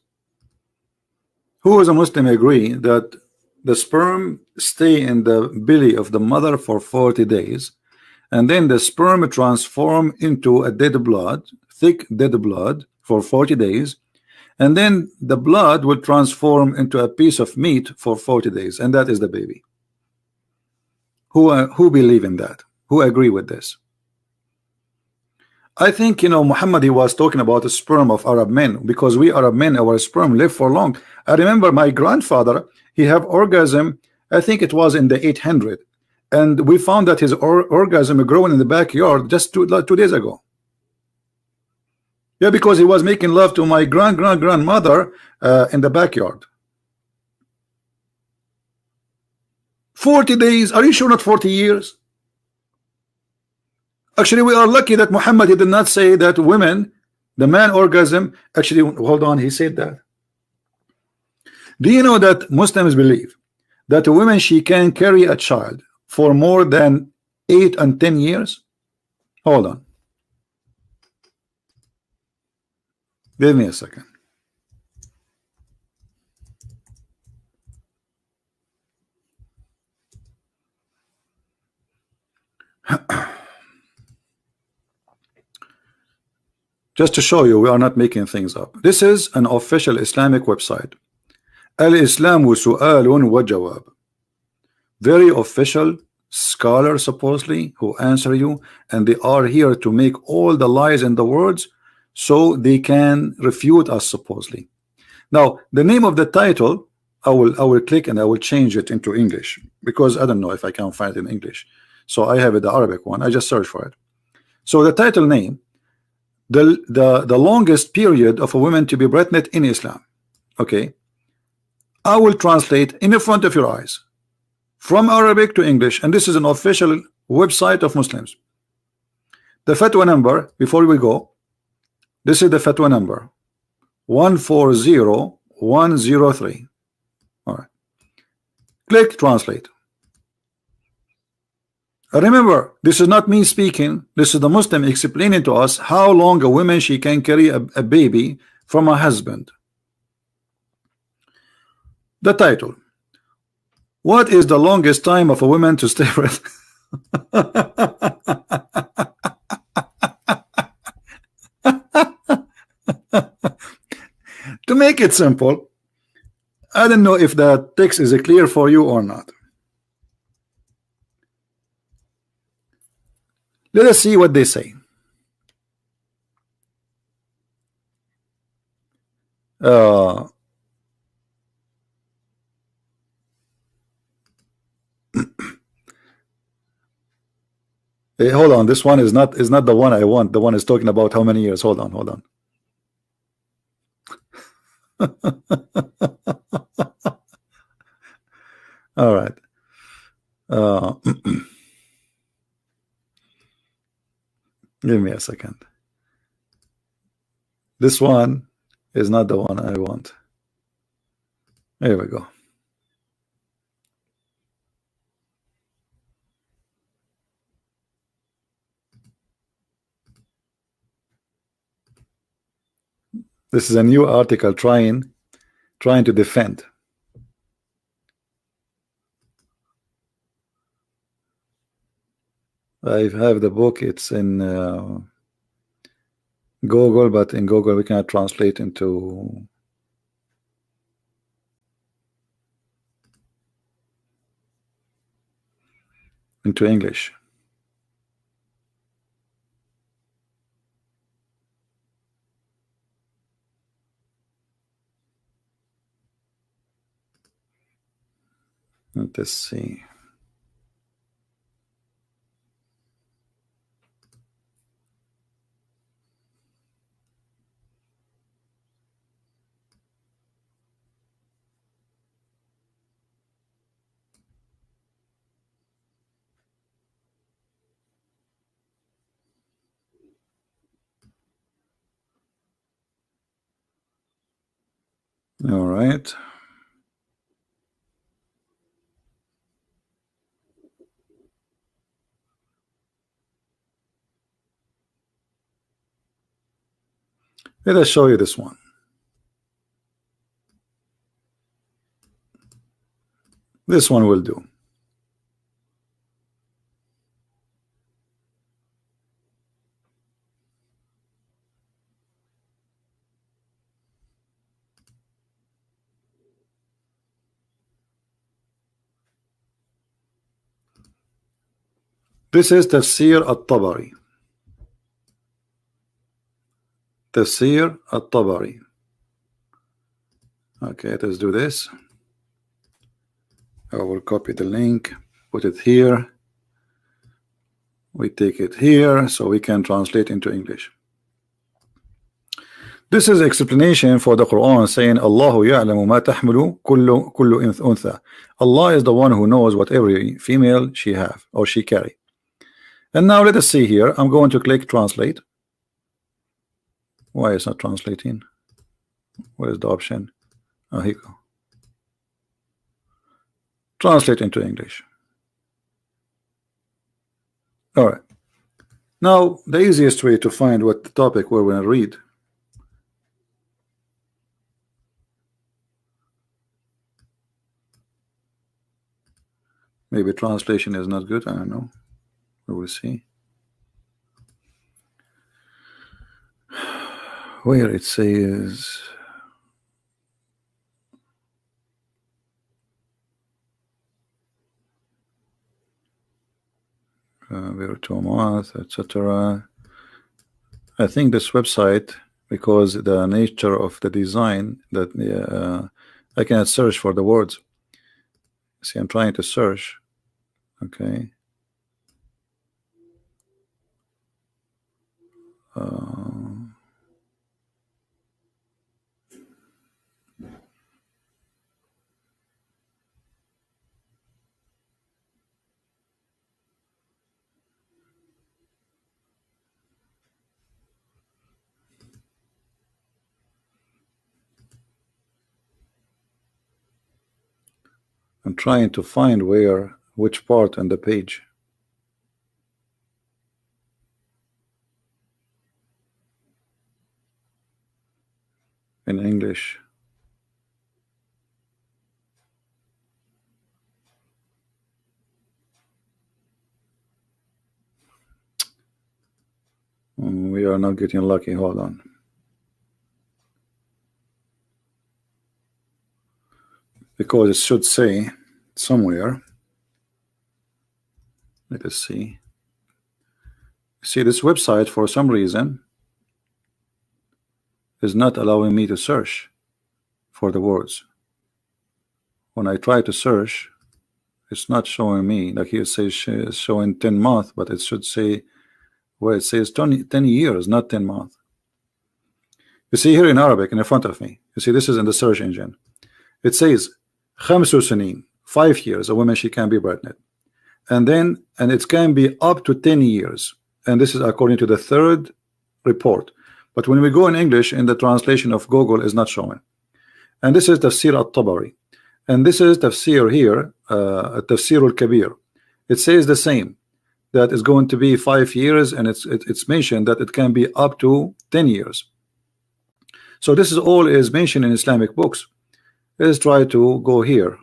Speaker 1: Who is a Muslim agree that the sperm stay in the belly of the mother for 40 days and then the sperm transform into a dead blood, thick dead blood for 40 days, and then the blood will transform into a piece of meat for 40 days, and that is the baby? Who believe in that? Who agree with this? I think, you know, Muhammad, he was talking about the sperm of Arab men, because we Arab men, our sperm live for long. I remember my grandfather, he have orgasm, I think it was in the 800, and we found that his orgasm growing in the backyard just two days ago. Yeah, because he was making love to my grandmother in the backyard. 40 days, are you sure not 40 years? Actually, we are lucky that Muhammad, he did not say that women, the man orgasm, actually, hold on, he said that. Do you know that Muslims believe that a woman, she can carry a child for more than 8 and 10 years? Hold on. Give me a second. Just to show you we are not making things up. This is an official Islamic website. Al-Islamu Su'alun wa Jawab. Very official scholar supposedly who answer you, and they are here to make all the lies in the words so they can refute us supposedly. Now the name of the title, I will click and I will change it into English, because I don't know if I can find it in English, so I have it, the Arabic one. I just searched for it. So the title name, the longest period of a woman to be pregnant in Islam. Okay, I will translate in the front of your eyes. from Arabic to English, and this is an official website of Muslims. The fatwa number, before we go, this is the fatwa number 140103. All right, click translate. Remember, this is not me speaking, this is the Muslim explaining to us how long a woman she can carry a baby from a husband. The title: what is the longest time of a woman to stay with? To make it simple, I don't know if the text is clear for you or not. Let us see what they say. Hey, hold on, this one is not the one I want. The one is talking about how many years. Hold on, hold on. All right. Give me a second. This one is not the one I want. There we go. This is a new article trying to defend. I have the book. It's in Google, but in Google we cannot translate into English. Let's see. All right. Let us show you this one. This one will do. This is Tafsir al-Tabari. Tafsir al-Tabari. Okay, let's do this. I will copy the link, put it here. We take it here so we can translate into English. This is explanation for the Quran saying Allahu ya'lamu ma tahmilu kullu untha. Allah is the one who knows what every female she have or she carry. And now let us see here. I'm going to click translate. Why is not translating? Where is the option? Oh, here you go. Translate into English. All right. Now the easiest way to find what the topic we're going to read. Maybe translation is not good. I don't know. We will see. Where it says virtual etc. I think this website, because the nature of the design that I cannot search for the words. See, I'm trying to search. Okay. I'm trying to find which part on the page. In English. We are not getting lucky. Hold on. Because it should say somewhere. Let us see. See, this website for some reason is not allowing me to search for the words. When I try to search, it's not showing me. Like here it says showing 10 months, but it should say, well, it says 10 years, not 10 months. You see here in Arabic in front of me, you see this is in the search engine. It says 5 سنين, 5 years a woman she can be pregnant, and it can be up to 10 years, and this is according to the third report. But when we go in English, in the translation of Google is not showing. And this is Tafsir al-Tabari, and this is Tafsir here, Tafsir al-Kabir. It says the same, that is going to be 5 years, and it's mentioned that it can be up to 10 years. So this is all is mentioned in Islamic books. Let's try to go here.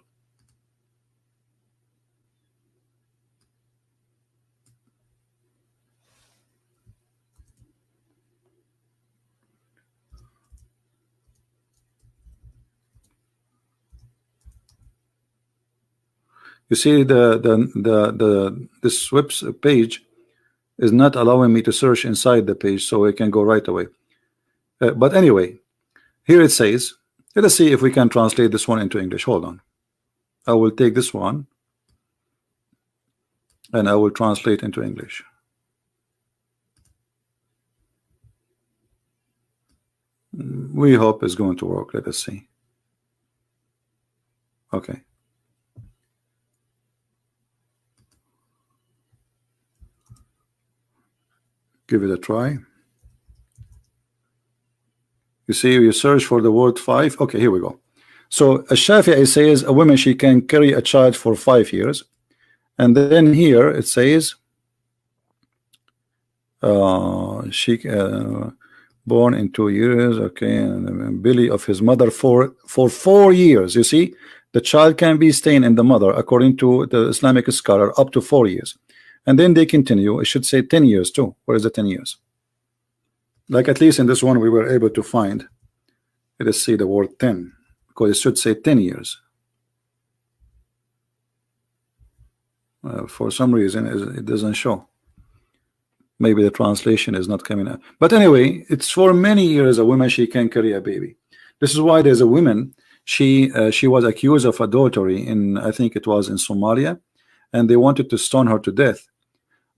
Speaker 1: You see this web page is not allowing me to search inside the page, so I can go right away. But anyway, here it says, let us see if we can translate this one into English. Hold on. I will take this one and I will translate into English. We hope it's going to work. Let us see. Okay. Give it a try. You see, you search for the word 5. Okay, here we go. So Shafi'i says a woman she can carry a child for 5 years, and then here it says she born in 2 years. Okay, and belly of his mother for 4 years. You see, the child can be staying in the mother according to the Islamic scholar up to 4 years, and then they continue. It should say 10 years too. Where is the 10 years? Like at least in this one we were able to find. Let us see the word 10, because it should say 10 years. For some reason it doesn't show. Maybe the translation is not coming out. But anyway, it's for many years a woman she can carry a baby. This is why there's a woman, she was accused of adultery in, I think it was in Somalia, and they wanted to stone her to death.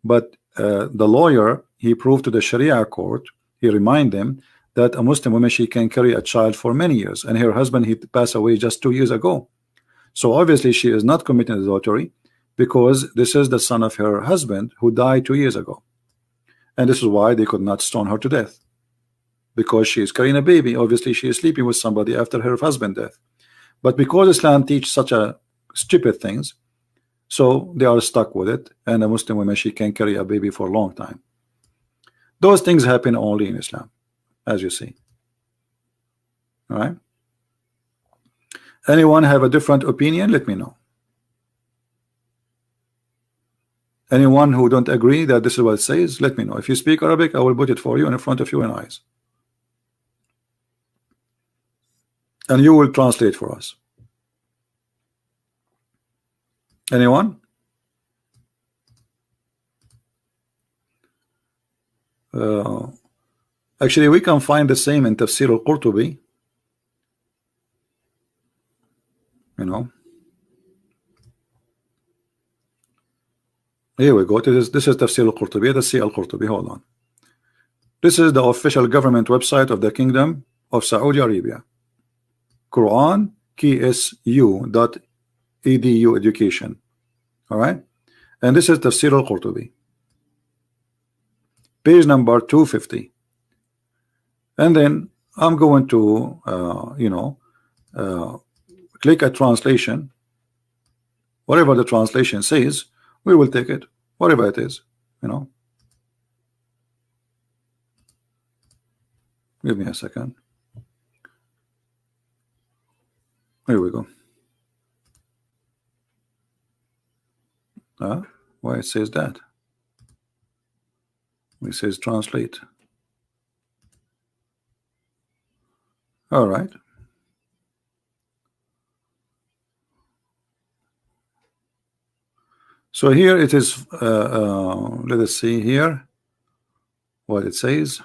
Speaker 1: But the lawyer, he proved to the Sharia court, he reminded them that a Muslim woman she can carry a child for many years, and her husband he passed away just 2 years ago. So obviously she is not committing adultery, because this is the son of her husband who died 2 years ago, and this is why they could not stone her to death, because she is carrying a baby. Obviously she is sleeping with somebody after her husband's death. But because Islam teaches such a stupid things, so they are stuck with it, and a Muslim woman she can carry a baby for a long time. Those things happen only in Islam, as you see. All right. Anyone have a different opinion? Let me know. Anyone who don't agree that this is what it says, let me know. If you speak Arabic, I will put it for you in front of you in eyes, and you will translate for us. Anyone? Actually, we can find the same in Tafsir al-Qurtubi. You know, here we go. This is Tafsir al-Qurtubi. Let's see al-Qurtubi. Hold on. This is the official government website of the Kingdom of Saudi Arabia. Quran KSU.edu education. All right, and this is Tafsir al-Qurtubi, page number 250. And then I'm going to click a translation, Whatever the translation says, we will take it, whatever it is, you know. Give me a second. Here we go. Why it says that? It says translate. All right. So here it is. Let us see here what it says.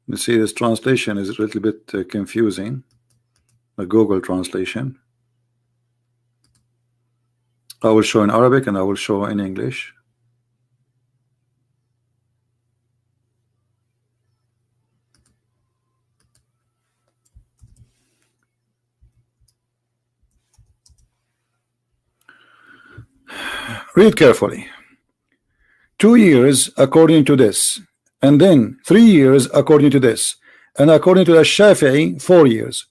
Speaker 1: You see, this translation is a little bit confusing. The Google translation. I will show in Arabic and I will show in English. Read carefully. 2 years according to this, and then 3 years according to this, and according to the Shafi'i 4 years,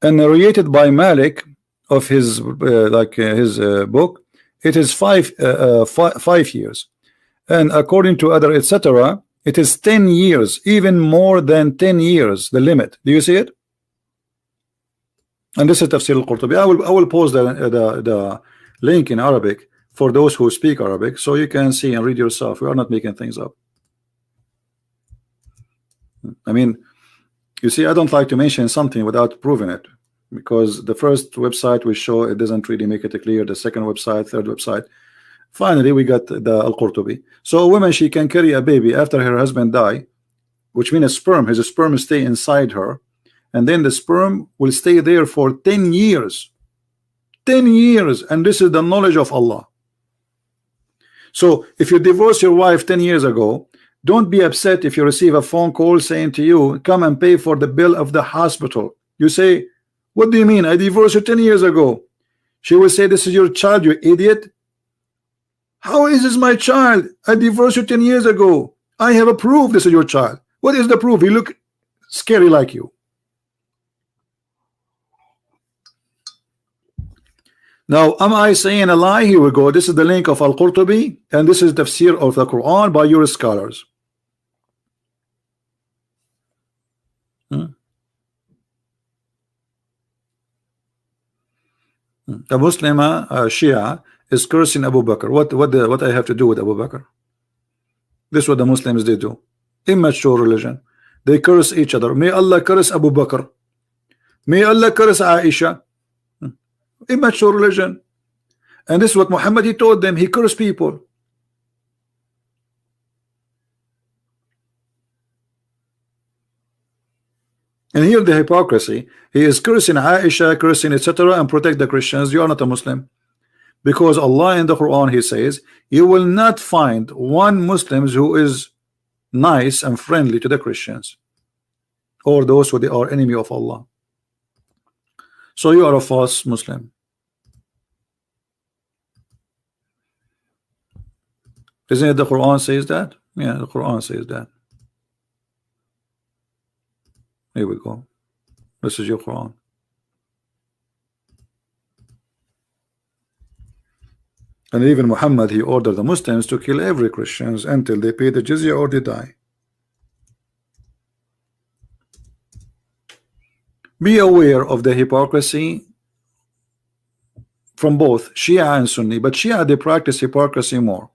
Speaker 1: and narrated by Malik of his book, it is 5 years, and according to other etc. it is 10 years, even more than 10 years, the limit. Do you see it? And this is Tafsir al-Qurtubi. I will post the link in Arabic for those who speak Arabic, so you can see and read yourself. We are not making things up. I mean, you see, I don't like to mention something without proving it, because the first website we show, it doesn't really make it clear. The second website, third website, finally we got the Al-Qurtubi. So a woman, she can carry a baby after her husband die, which means a sperm, his sperm stay inside her, and then the sperm will stay there for 10 years. 10 years, and this is the knowledge of Allah. So if you divorce your wife 10 years ago, don't be upset if you receive a phone call saying to you, come and pay for the bill of the hospital. You say, what do you mean? I divorced you 10 years ago. She will say, this is your child, you idiot. How is this my child? I divorced you 10 years ago. I have a proof this is your child. What is the proof? You look scary like you. Now, am I saying a lie? Here we go. This is the link of Al-Qurtubi, and this is the tafsir of the Quran by your scholars. The Muslim Shia is cursing Abu Bakr. What I have to do with Abu Bakr? This is what the Muslims they do. Immature religion. They curse each other. May Allah curse Abu Bakr. May Allah curse Aisha. Immature religion. And this is what Muhammad, he told them. He cursed people. And here the hypocrisy. He is cursing Aisha, cursing etc. and protect the Christians. You are not a Muslim. Because Allah in the Quran, he says, you will not find one Muslim who is nice and friendly to the Christians or those who they are enemy of Allah. So you are a false Muslim. Isn't it the Quran says that? Yeah, the Quran says that. Here we go. This is your Quran. And even Muhammad, he ordered the Muslims to kill every Christians until they pay the jizya or they die. Be aware of the hypocrisy from both Shia and Sunni, but Shia, they practice hypocrisy more.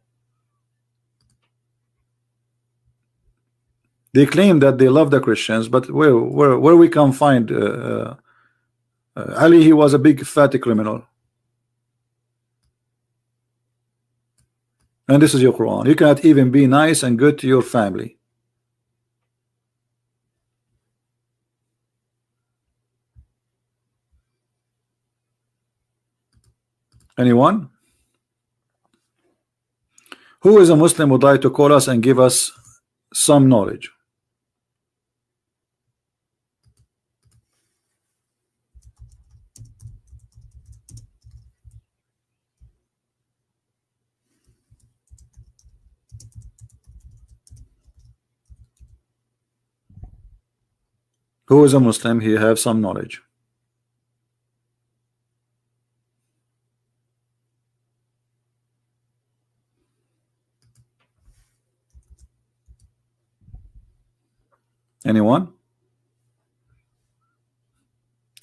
Speaker 1: They claim that they love the Christians, but where we can find Ali, he was a big fatty criminal. And this is your Quran. You cannot even be nice and good to your family. Anyone? Who is a Muslim would like to call us and give us some knowledge? Who is a Muslim? He have some knowledge. Anyone?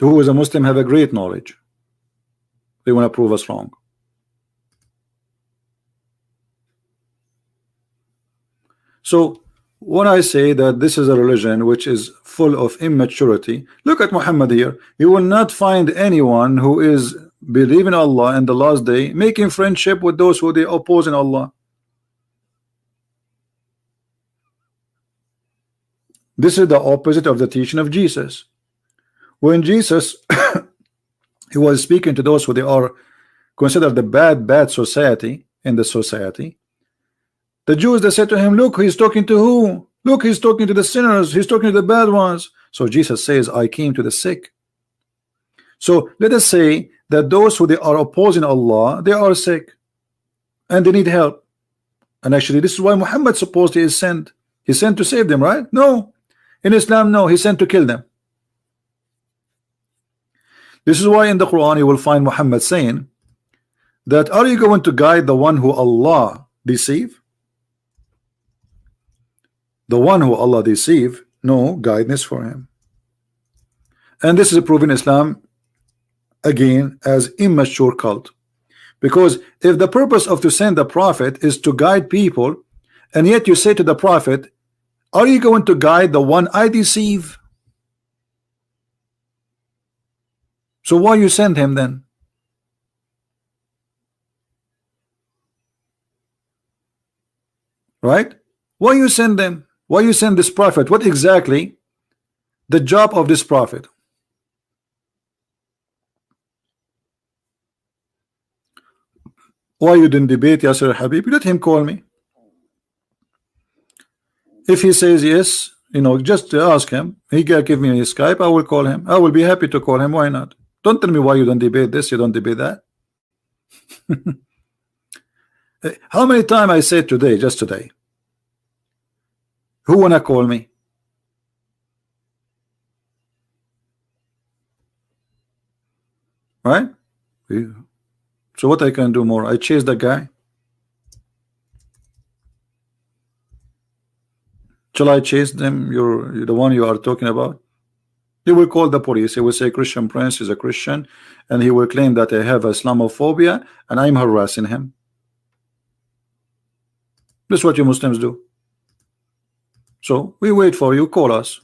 Speaker 1: Who is a Muslim have a great knowledge? They want to prove us wrong. So when I say that this is a religion which is full of immaturity, look at Muhammad here. You will not find anyone who is believing Allah and the last day making friendship with those who they oppose in Allah. This is the opposite of the teaching of Jesus. When Jesus he was speaking to those who they are considered the bad society in the society, the Jews, they said to him, look, he's talking to who? Look, he's talking to the sinners, he's talking to the bad ones. So Jesus says, I came to the sick. So let us say that those who they are opposing Allah, they are sick and they need help. And actually this is why Muhammad supposedly is sent. He's sent to save them, right? No. In Islam, no, he's sent to kill them. This is why in the Quran you will find Muhammad saying that, are you going to guide the one who Allah deceive? The one who Allah deceive, no guidance for him. And this is proven Islam again as immature cult. Because if the purpose of to send the prophet is to guide people, and yet you say to the prophet, are you going to guide the one I deceive? So why you send him then? Right? Why you send them? Why you send this prophet? What exactly the job of this prophet? Why you didn't debate Yasser Habib? Let him call me. If he says yes, you know, just ask him. He can give me his Skype. I will call him. I will be happy to call him. Why not? Don't tell me why you don't debate this, you don't debate that. How many times I said today, just today, who wanna call me? Right? So what I can do more? I chase the guy. Shall I chase them? You're the one you are talking about. He will call the police. He will say Christian Prince is a Christian, and he will claim that I have Islamophobia and I'm harassing him. This is what you Muslims do. So we wait for you. Call us.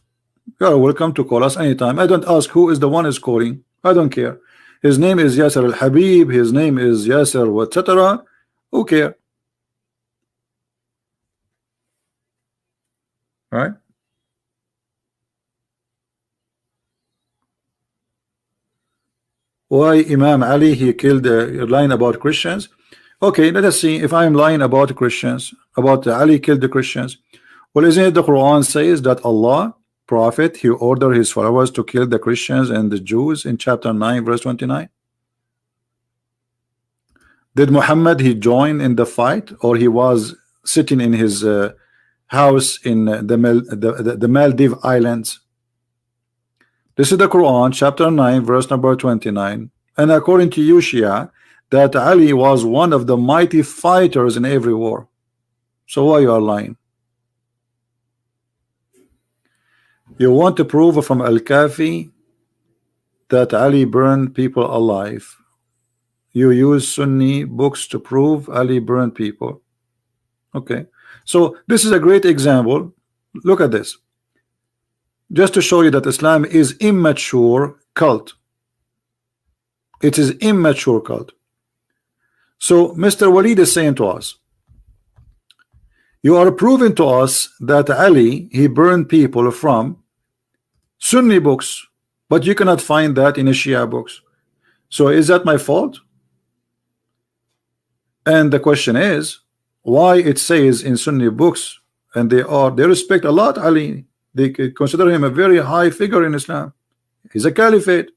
Speaker 1: You are welcome to call us anytime. I don't ask who is the one is calling. I don't care. His name is Yasser Al Habib. His name is Yasser, etc. Who care? Right? Why Imam Ali he killed a line about Christians? Okay, let us see if I am lying about Christians, about Ali killed the Christians. Well, isn't it the Quran says that Allah, Prophet, he ordered his followers to kill the Christians and the Jews in chapter 9 verse 29? Did Muhammad he join in the fight, or he was sitting in his house in the Maldives Islands? This is the Quran chapter 9 verse number 29, and according to you Shia, that Ali was one of the mighty fighters in every war. So why you are lying? You want to prove from Al-Kafi that Ali burned people alive. You use Sunni books to prove Ali burned people. Okay, so this is a great example. Look at this, just to show you that Islam is immature cult. It is immature cult. So Mr. Walid is saying to us, you are proving to us that Ali he burned people from Sunni books, but you cannot find that in the Shia books. So is that my fault? And the question is, why it says in Sunni books, and they respect a lot Ali, they consider him a very high figure in Islam. He's a caliphate,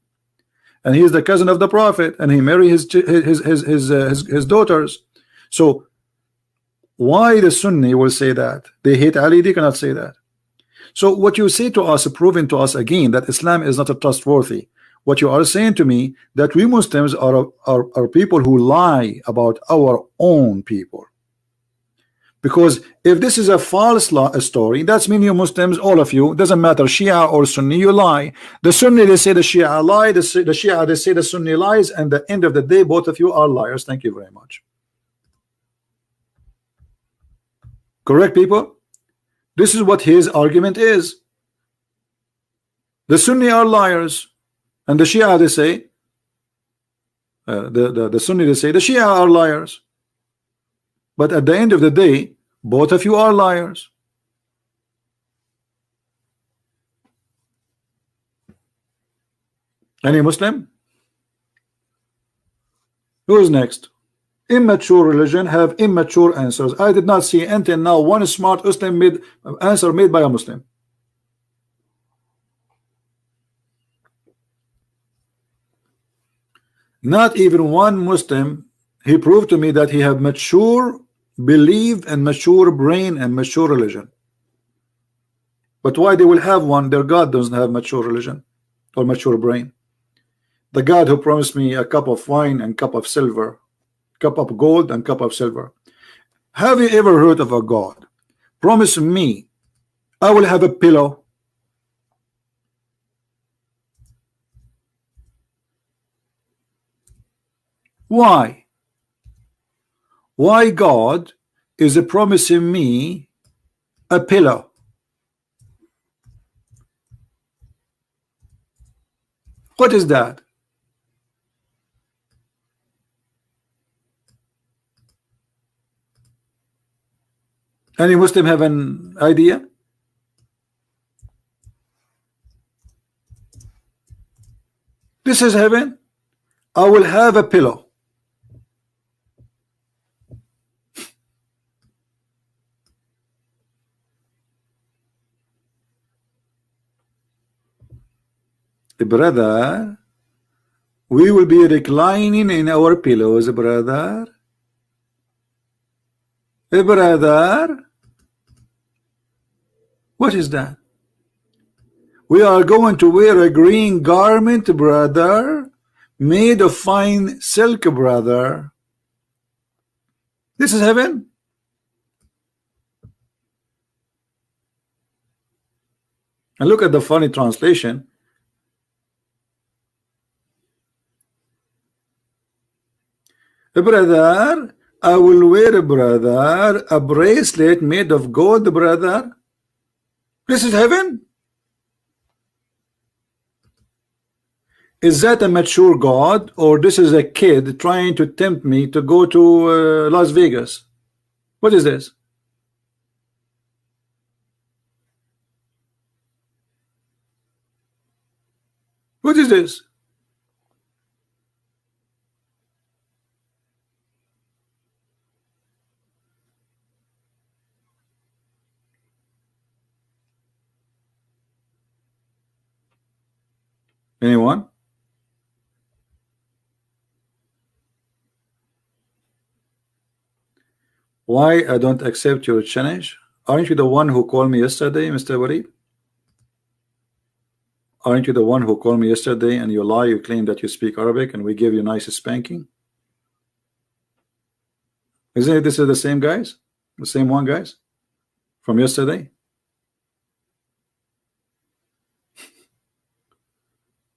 Speaker 1: and he is the cousin of the Prophet, and he married his daughters. So why the Sunni will say that they hate Ali? They cannot say that. So what you say to us, proving to us again that Islam is not a trustworthy. What you are saying to me that we Muslims are people who lie about our own people. Because if this is a false story, that's mean you Muslims, all of you, doesn't matter Shia or Sunni, you lie. The Sunni they say the Shia lie, the Shia they say the Sunni lies, and at the end of the day both of you are liars. Thank you very much. Correct, people? This is what his argument is. The Sunni are liars, and the Shia they say the Sunni they say the Shia are liars. But at the end of the day, both of you are liars. Any Muslim? Who is next? Immature religion have immature answers. I did not see until now one smart Muslim answer made by a Muslim. Not even one Muslim. He proved to me that he have mature belief and mature brain and mature religion. But why they will have one? Their God doesn't have mature religion or mature brain. The God who promised me a cup of wine and cup of silver, cup of gold and cup of silver. Have you ever heard of a God promise me I will have a pillow? Why? Why God is promising me a pillow? What is that? Any Muslim have an idea? This is heaven. I will have a pillow. Brother, we will be reclining in our pillows, brother. Brother, what is that? We are going to wear a green garment, brother, made of fine silk, brother. This is heaven. And look at the funny translation. Brother, I will wear, brother, a bracelet made of gold, brother. This is heaven. Is that a mature God, or this is a kid trying to tempt me to go to Las Vegas? What is this? What is this? Anyone? Why I don't accept your challenge? Aren't you the one who called me yesterday, Mr. Wari? Aren't you the one who called me yesterday and you lie, you claim that you speak Arabic and we gave you a nice spanking? Isn't it this is the same guys? The same one guys? From yesterday?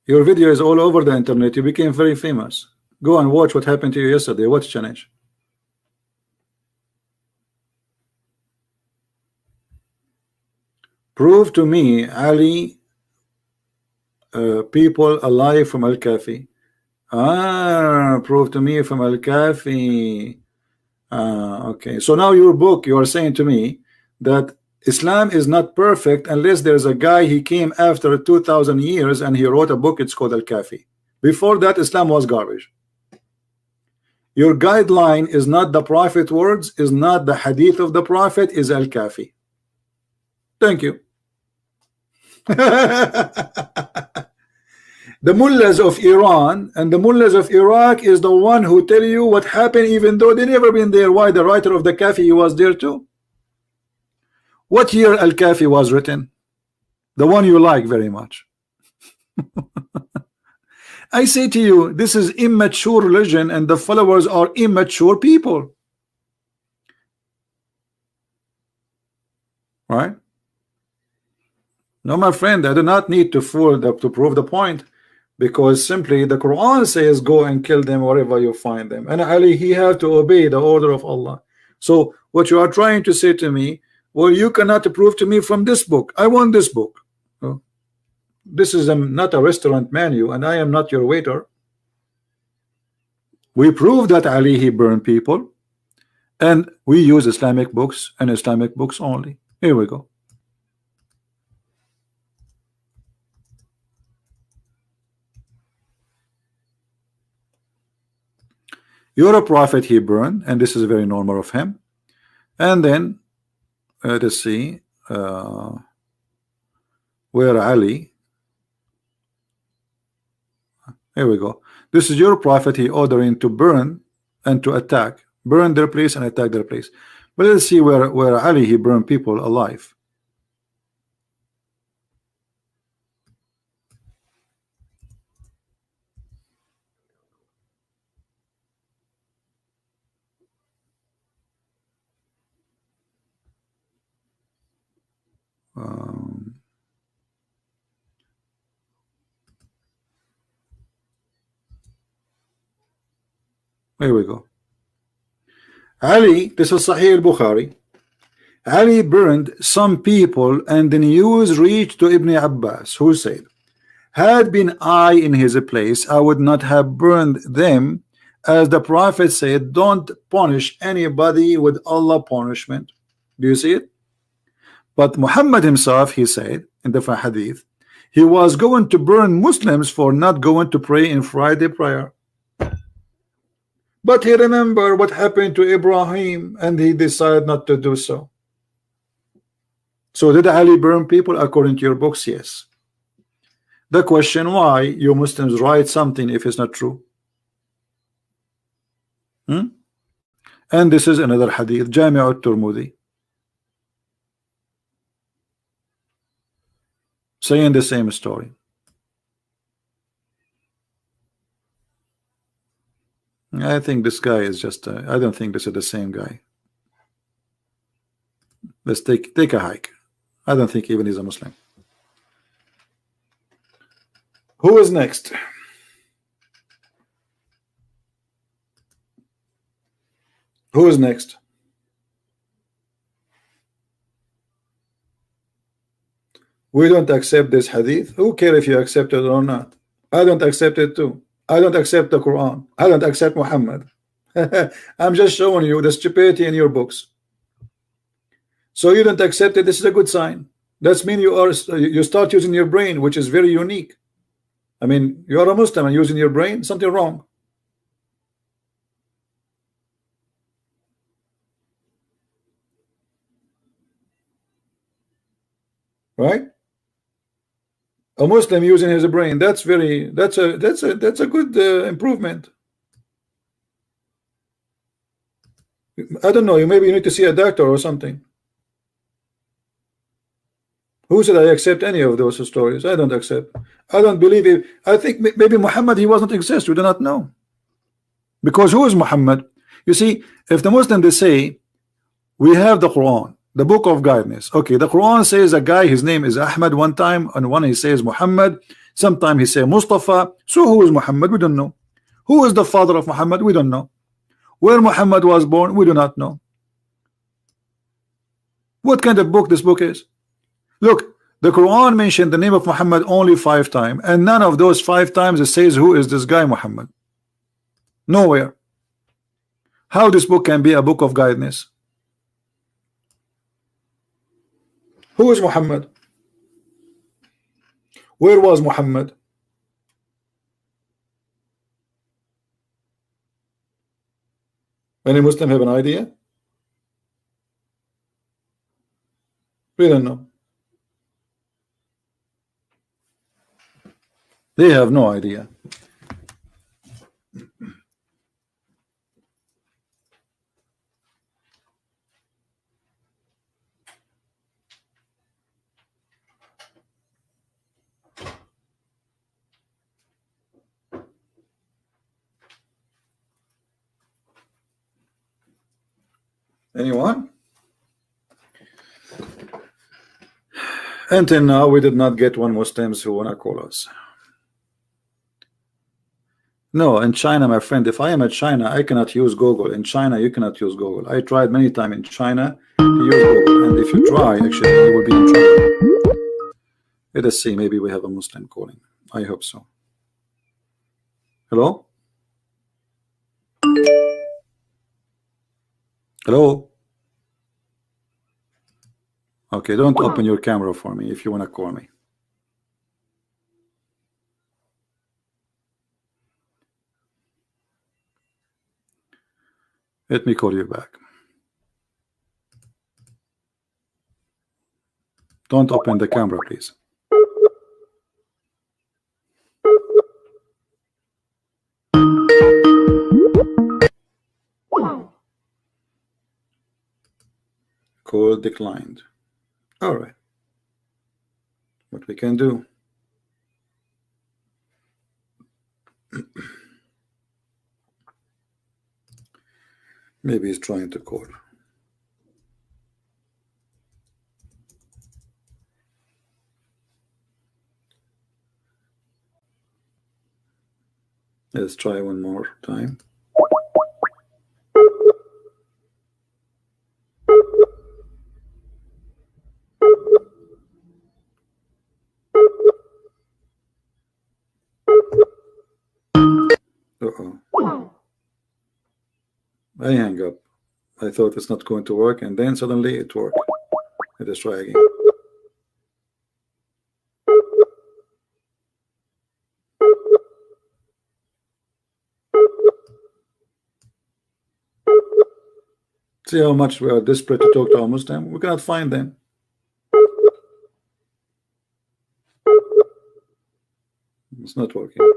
Speaker 1: Your video is all over the internet. You became very famous. Go and watch what happened to you yesterday. What challenge? Prove to me, Ali, people alive from Al-Kafi. Prove to me from Al-Kafi. Okay, so now your book, you are saying to me that Islam is not perfect unless there's a guy he came after 2,000 years and he wrote a book. It's called Al-Kafi. Before that, Islam was garbage. Your guideline is not the Prophet words, is not the hadith of the Prophet, is Al-Kafi. Thank you. The mullahs of Iran and the mullahs of Iraq is the one who tell you what happened even though they never been there. Why? The writer of the Kafi, he was there too. What year Al-Kafi was written? the one you like very much. I say to you, this is immature religion, and the followers are immature people, right? No, my friend, I do not need to prove the point, because simply the Quran says go and kill them wherever you find them, and Ali, he had to obey the order of Allah. So what you are trying to say to me, well, you cannot prove to me from this book. I want this book. Oh, this is not a restaurant menu, and I am not your waiter. We prove that Ali, he burned people, and we use Islamic books and Islamic books only. Here we go. You're a prophet, he burned, and this is very normal of him. And then let's see where Ali. Here we go. This is your prophet, he ordering to burn and to attack, burn their place and attack their place. But let's see where Ali, he burned people alive. Here we go. Ali, this is Sahih al-Bukhari. Ali burned some people, and the news reached to Ibn Abbas, who said, had been I in his place, I would not have burned them, as the Prophet said, don't punish anybody with Allah punishment. Do you see it? But Muhammad himself, he said in the hadith, he was going to burn Muslims for not going to pray in Friday prayer. But he remembered what happened to Ibrahim, and he decided not to do so. So did Ali burn people according to your books? Yes. The question, why you Muslims write something if it's not true? And this is another hadith, Jami' al-Tirmidhi, saying the same story. I think this guy is just I don't think this is the same guy. Let's take a hike. I don't think even he's a Muslim. Who is next? Who is next? We don't accept this hadith. Who cares if you accept it or not? I don't accept it too. I don't accept the Quran. I don't accept Muhammad. I'm just showing you the stupidity in your books. So you don't accept it. This is a good sign. That's mean you start using your brain, which is very unique. I mean, you are a Muslim and using your brain, something wrong. Right? A Muslim using his brain, that's a good improvement. I don't know, maybe you need to see a doctor or something. Who said I accept any of those stories? I don't accept. I don't believe it. I think maybe Muhammad, he wasn't exist. We do not know. Because who is Muhammad? You see, if the Muslim, they say we have the Quran, the book of guidance. Okay, the Quran says a guy, his name is Ahmad one time, and one he says Muhammad. Sometime he say Mustafa. So who is Muhammad? We don't know. Who is the father of Muhammad? We don't know. Where Muhammad was born? We do not know. What kind of book this book is? Look, the Quran mentioned the name of Muhammad only 5 times, and none of those 5 times it says who is this guy Muhammad. Nowhere. How this book can be a book of guidance? Who is Muhammad? Where was Muhammad? Any Muslim have an idea? We don't know. They have no idea. Anyone? Until now, we did not get one Muslims who wanna call us. No, in China, my friend, if I am at China, I cannot use Google. In China, you cannot use Google. I tried many times in China to use Google, and if you try, actually, you will be in trouble. Let us see, maybe we have a Muslim calling. I hope so. Hello? Hello? Okay, don't open your camera for me if you want to call me. Let me call you back. Don't open the camera, please. Call declined. All right. What we can do? Maybe he's trying to call. Let's try one more time. Uh-oh. I hang up. I thought it's not going to work, and then suddenly it worked. Let us try again. See how much we are desperate to talk to our Muslim. We cannot find them. It's not working.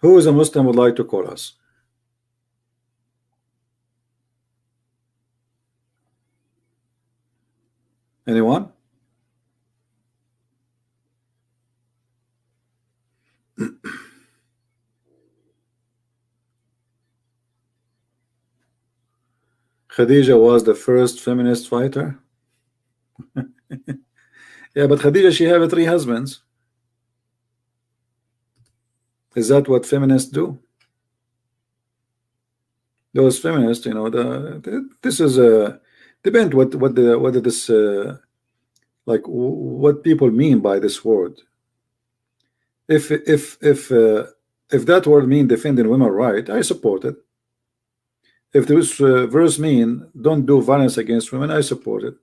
Speaker 1: Who is a Muslim would like to call us? Anyone? Khadija was the first feminist fighter. Yeah, but Khadija, she had 3 husbands. Is that what feminists do? Those feminists, you know, this is a depend whether this like what people mean by this word. If that word mean defending women's right, I support it. If this verse mean don't do violence against women, I support it.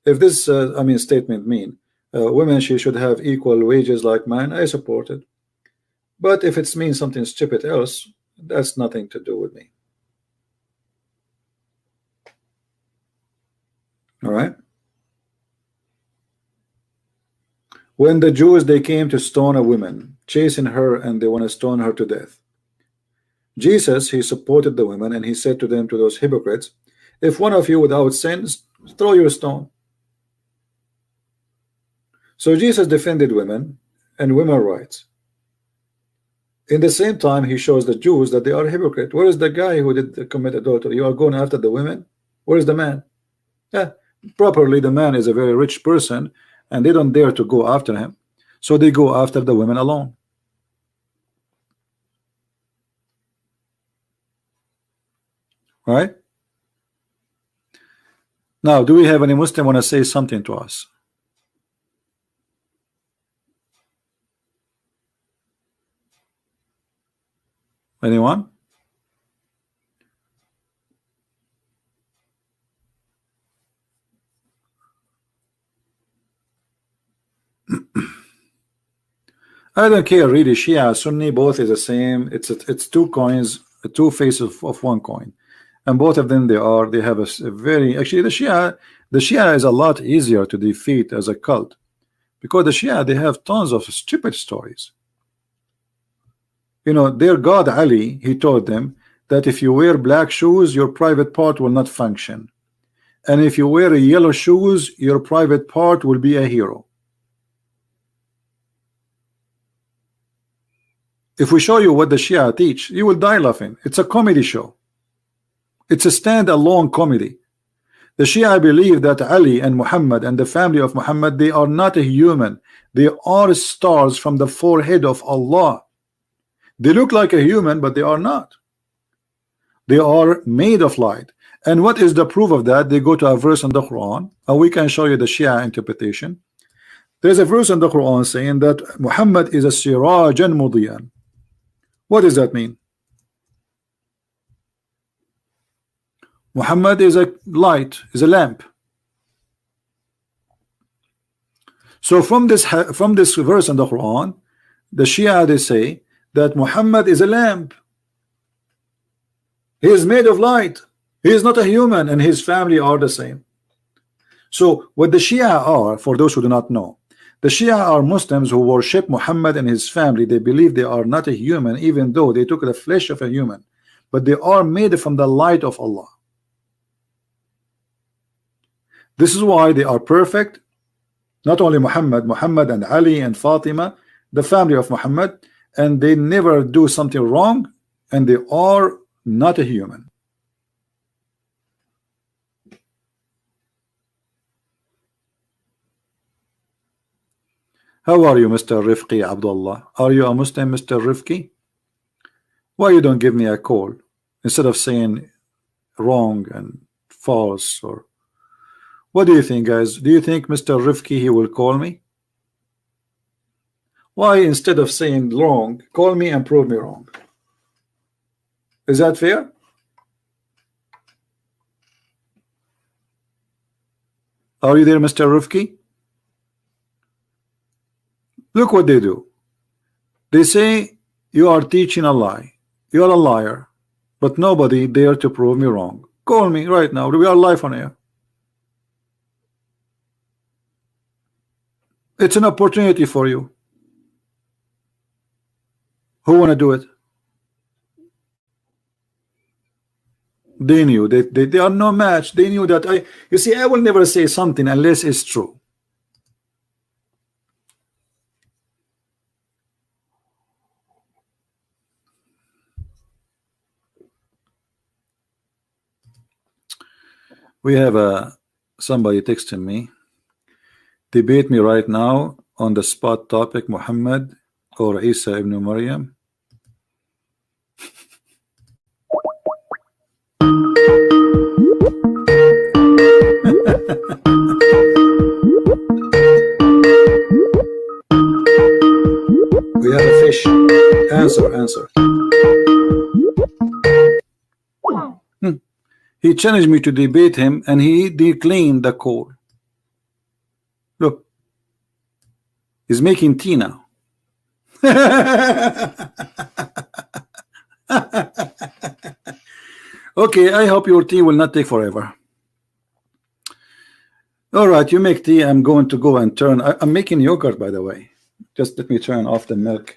Speaker 1: If this I mean statement mean women she should have equal wages like men, I support it. But if it means something stupid else, that's nothing to do with me. All right. When the Jews they came to stone a woman, chasing her, and they want to stone her to death, Jesus he supported the women, and he said to them, to those hypocrites, if one of you without sins, throw your stone. So Jesus defended women and women's rights. In the same time, he shows the Jews that they are hypocrite. Where is the guy who did commit adultery? You are going after the women. Where is the man? Yeah, properly the man is a very rich person, and they don't dare to go after him, so they go after the women alone. All right. Now, do we have any Muslim want to say something to us? Anyone? I don't care really. Shia, Sunni, both is the same. It's 2 coins, 2 faces of 1 coin, and both of them they have a very actually the Shia is a lot easier to defeat as a cult, because the Shia they have tons of stupid stories. You know, their God Ali, he told them that if you wear black shoes, your private part will not function, and if you wear yellow shoes, your private part will be a hero. If we show you what the Shia teach, you will die laughing. It's a comedy show. It's a stand-alone comedy. The Shia believe that Ali and Muhammad and the family of Muhammad, they are not a human. They are stars from the forehead of Allah. They look like a human, but they are not. They are made of light. And what is the proof of that? They go to a verse in the Quran, and we can show you the Shia interpretation. There's a verse in the Quran saying that Muhammad is a sirajan mudiyan. What does that mean? Muhammad is a light, is a lamp. So from this verse in the Quran, the Shia, they say that Muhammad is a lamp. He is made of light. He is not a human, and his family are the same. So what the Shia are, for those who do not know, the Shia are Muslims who worship Muhammad and his family. They believe they are not a human, even though they took the flesh of a human, but they are made from the light of Allah. This is why they are perfect. Not only Muhammad and Ali and Fatima, the family of Muhammad, and they never do something wrong, and they are not a human. How are you, Mr. Rifqi Abdullah? Are you a Muslim, Mr. Rifqi? Why you don't give me a call instead of saying wrong and false? Or what do you think, guys? Do you think Mr. Rifqi, he will call me? Why instead of saying wrong, call me and prove me wrong? Is that fair? Are you there, Mr. Rifqi? Look what they do. They say you are teaching a lie. You are a liar, but nobody dare to prove me wrong. Call me right now. We are live on air. It's an opportunity for you. Who want to do it? They knew they are no match. They knew that you see, I will never say something unless it's true. We have somebody texting me. Debate me right now on the spot topic, Muhammad or Isa ibn Maryam. We have a fish. Answer. He challenged me to debate him, and he declined the call. Look, he's making tea now. Okay, I hope your tea will not take forever. All right, you make tea. I'm going to go and turn. I'm making yogurt, by the way. Just let me turn off the milk.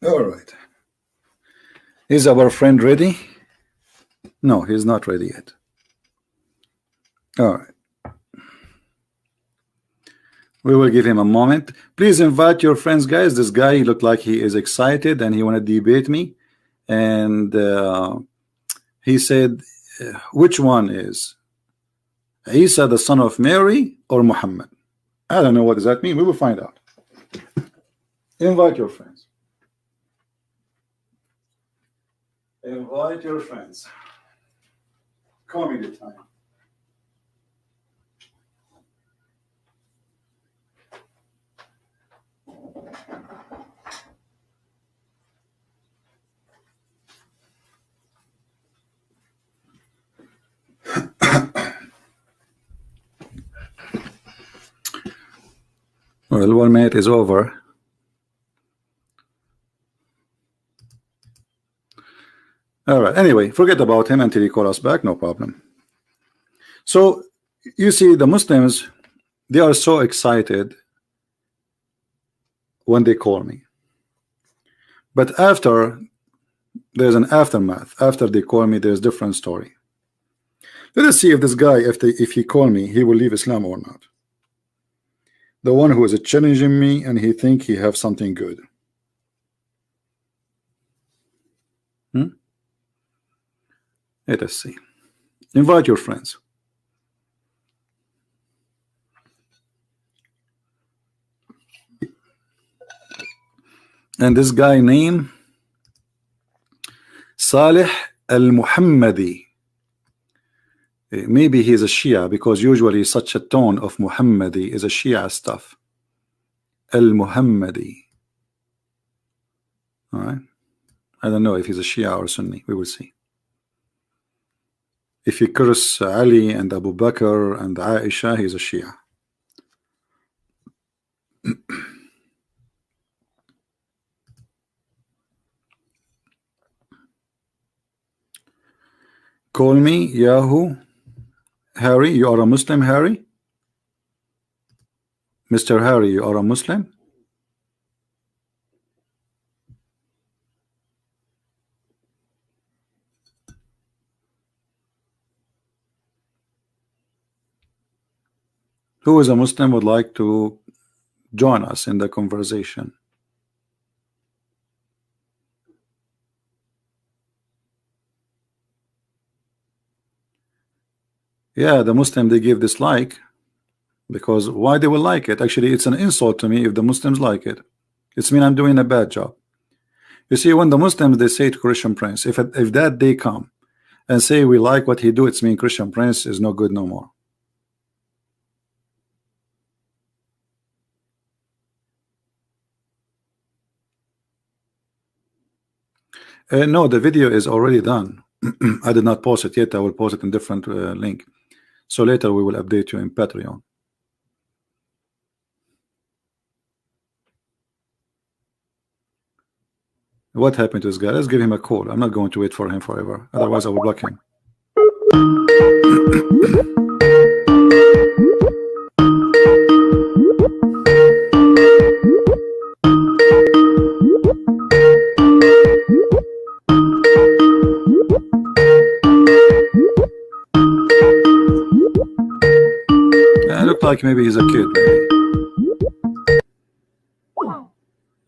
Speaker 1: All right. Is our friend ready? No, he's not ready yet. All right. We will give him a moment. Please invite your friends, guys. This guy, he looked like he is excited and he want to debate me. And he said, which one is Isa, the son of Mary, or Muhammad? I don't know what does that mean. We will find out. Invite your friends. Invite your friends. Comedy time. Well, 1 minute is over. All right. Anyway, forget about him until he call us back. No problem. So you see, the Muslims, they are so excited when they call me. But after, there's an aftermath. After they call me, there's a different story. Let us see if this guy, if he call me, he will leave Islam or not. The one who is challenging me and he think he have something good. Let us see. Invite your friends. And this guy name Salih al-Muhammadi. Maybe he is a Shia, because usually such a tone of Muhammadi is a Shia stuff. Al-Muhammadi. All right. I don't know if he's a Shia or Sunni. We will see. If he curse Ali and Abu Bakr and Aisha, he's a Shia. Call me Yahoo. Harry, you are a Muslim, Harry? Mr. Harry, you are a Muslim? Who is a Muslim would like to join us in the conversation? Yeah, the Muslim, they give dislike, because why they will like it? Actually, it's an insult to me if the Muslims like it. It's mean I'm doing a bad job. You see, when the Muslims, they say to Christian Prince, if that day come and say we like what he do, it's mean Christian Prince is no good no more. No, the video is already done. I did not post it yet. I will post it in different link. So later we will update you in Patreon. What happened to this guy? Let's give him a call. I'm not going to wait for him forever. Otherwise I will block him. Look like maybe he's a kid, maybe.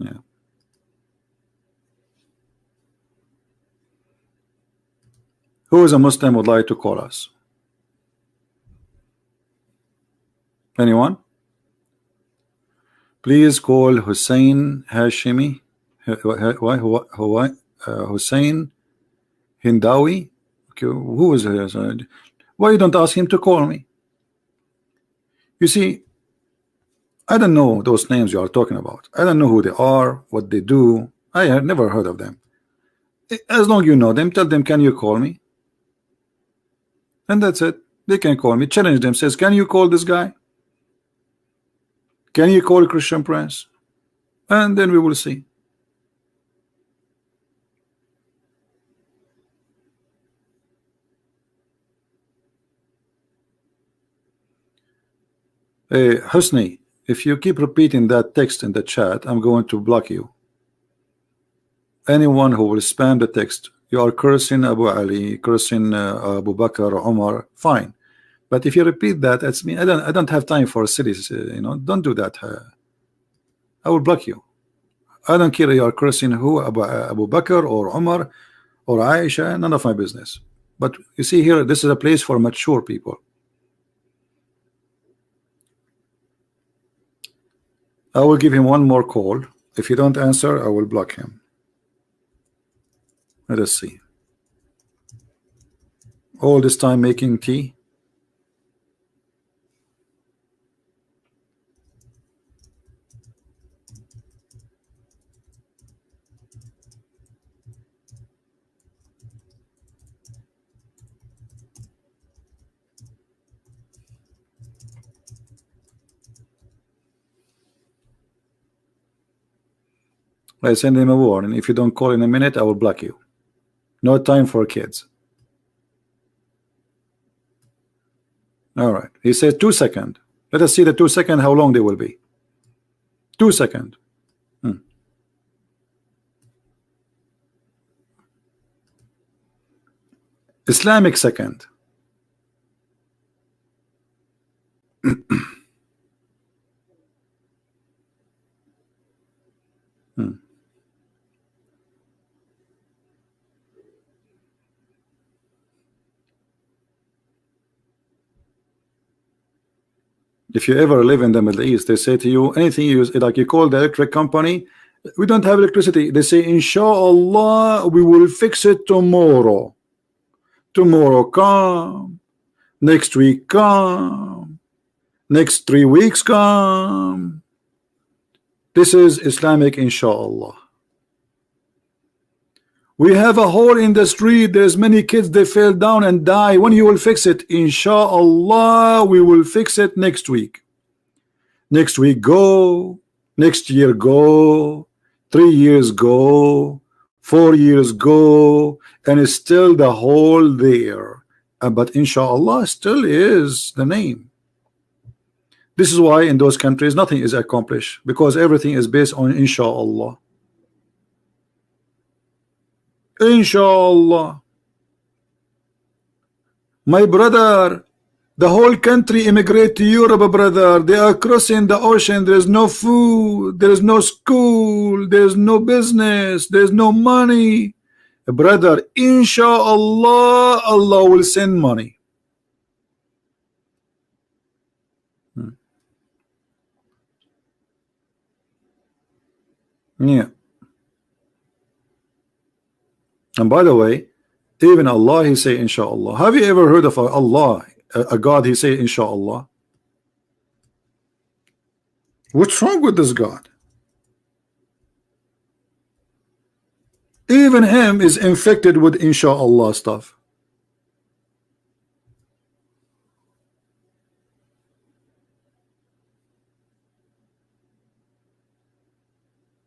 Speaker 1: Yeah. Who is a Muslim would like to call us? Anyone? Please call Hussein Hashimi. Hussein Hindawi. Okay, who is this? Why you don't ask him to call me? You see, I don't know those names you are talking about. I don't know who they are, what they do. I have never heard of them. As long as you know them, tell them, can you call me? And that's it. They can call me. Challenge them. Says, can you call this guy? Can you call Christian Prince? And then we will see. Husni, if you keep repeating that text in the chat, I'm going to block you. Anyone who will spam the text, you are cursing Abu Ali, cursing Abu Bakr, Umar, fine. But if you repeat that, that's me. I don't have time for cities. You know, don't do that. I will block you. I don't care you are cursing who, Abu Bakr or Umar or Aisha, none of my business. But you see here, this is a place for mature people. I will give him one more call. If you don't answer, I will block him. Let us see. All this time making tea. I send him a warning. If you don't call in a minute, I will block you. No time for kids. All right. He says 2 seconds. Let us see the 2 seconds, how long they will be. 2 seconds. Islamic second. If you ever live in the Middle East, they say to you, anything you use, like you call the electric company, we don't have electricity. They say, Inshallah, we will fix it tomorrow. Tomorrow come. Next week come. Next 3 weeks come. This is Islamic Inshallah. We have a hole in the street. There's many kids, they fell down and die. When you will fix it? Inshallah, we will fix it next week. Next week go. Next year go. 3 years go. 4 years go. And it's still the hole there. But Inshallah still is the name. This is why in those countries nothing is accomplished, because everything is based on Inshallah. Inshallah. My brother, the whole country immigrate to Europe, brother. They are crossing the ocean. There is no food. There is no school. There is no business. There is no money. Brother, Inshallah, Allah will send money. Yeah. And by the way, even Allah, he say Inshallah. Have you ever heard of Allah, a God, he say Inshallah? What's wrong with this God? Even him is infected with Inshallah stuff.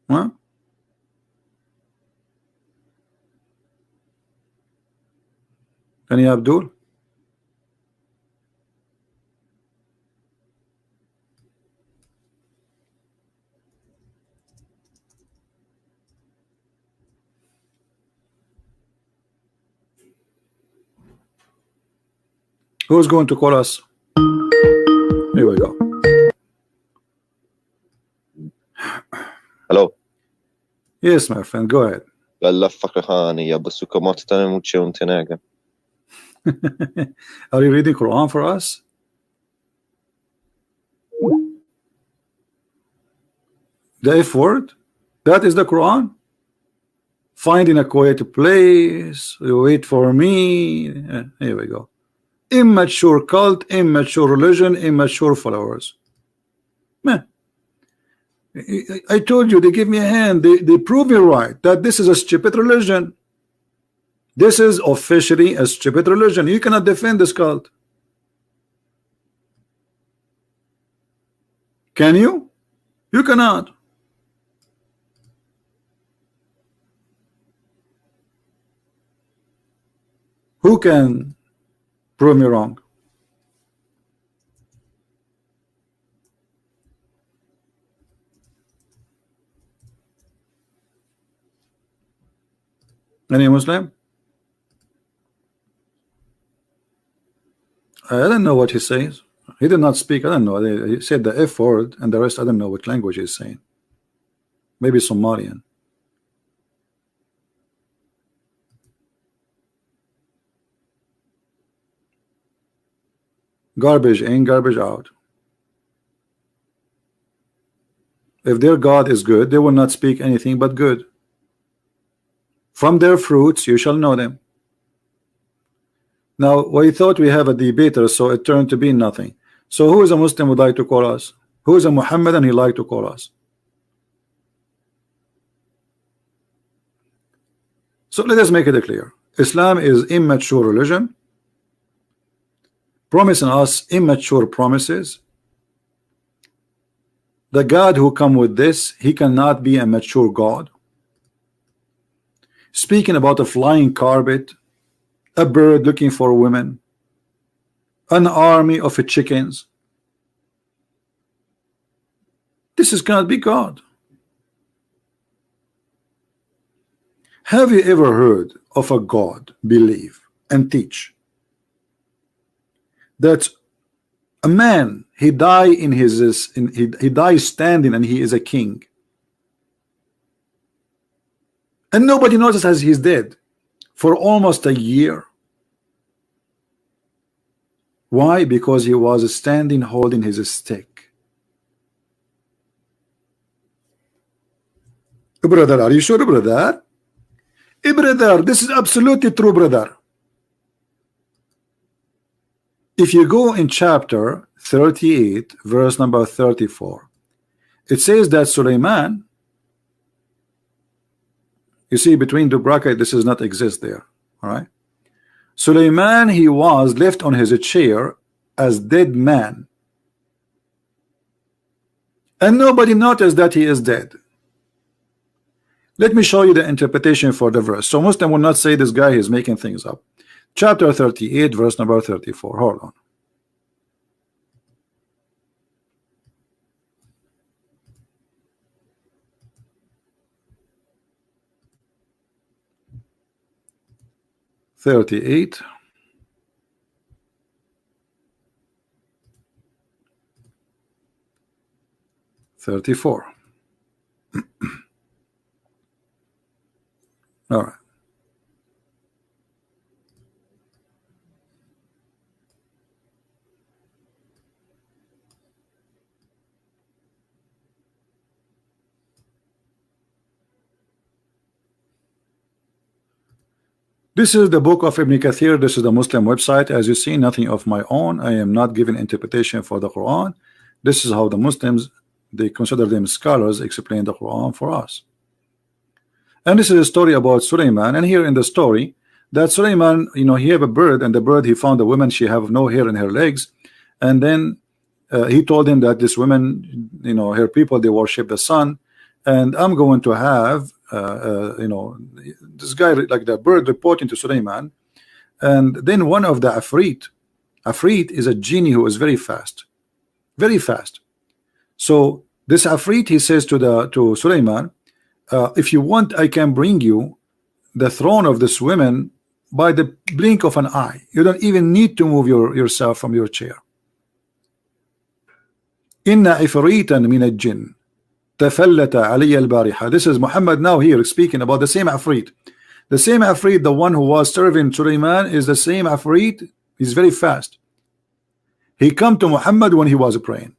Speaker 1: Huh? Any Abdul? Who's going to call us? Here we go.
Speaker 2: Hello.
Speaker 1: Yes, my friend, go ahead.
Speaker 2: قال فقر خانية بس كما تتنمو تشون تناقة.
Speaker 1: Are you reading Quran for us? The F word? That is the Quran? Finding a quiet place, wait for me. Here we go. Immature cult, immature religion, immature followers. Man, I told you, they give me a hand. They prove me right that this is a stupid religion. This is officially a stupid religion. You cannot defend this cult. Can you? You cannot. Who can prove me wrong? Any Muslim? I don't know what he says. He did not speak. I don't know. He said the F word and the rest. I don't know what language he's saying. Maybe Somalian. Garbage in, garbage out. If their God is good, they will not speak anything but good. From their fruits you shall know them. Now we thought we have a debater, so it turned to be nothing. So who is a Muslim would like to call us? Who is a Muhammadan he like to call us? So let us make it clear. Islam is immature religion, promising us immature promises. The God who come with this, he cannot be a mature God. Speaking about a flying carpet, a bird looking for women, an army of chickens. This is cannot be God. Have you ever heard of a God believe and teach that a man he dies in his he dies standing and he is a king, and nobody notices he's dead for almost a year? Why? Because he was standing holding his stick. Brother, are you sure, brother? Brother, this is absolutely true, brother. If you go in chapter 38 verse number 34, it says that Suleiman, you see between the bracket, this does not exist there. All right, Suleiman, he was left on his chair as dead man, and nobody noticed that he is dead. Let me show you the interpretation for the verse. So Muslim will not say this guy is making things up. Chapter 38 verse number 34. Hold on. (38) 34. All right. This is the book of Ibn Kathir. This is the Muslim website. As you see, nothing of my own. I am not giving interpretation for the Quran. This is how the Muslims, they consider them scholars, explain the Quran for us. And this is a story about Suleiman. And here in the story, that Suleiman, you know, he have a bird, and the bird, he found a woman, she have no hair in her legs, and then he told him that this woman, you know, her people, they worship the sun, and I'm going to have you know, this guy, like the bird, reporting to Suleiman. And then one of the Afrit is a genie who is very fast, very fast. So this Afrit, he says to Suleiman, if you want, I can bring you the throne of this woman by the blink of an eye. You don't even need to move yourself from your chair. Inna ifritan min al-jinn tafallata alayya al-bariha. This is Muhammad now here speaking about the same Afrit. The same Afrit, the one who was serving Suleiman, is the same Afrit. He's very fast. He come to Muhammad when he was praying,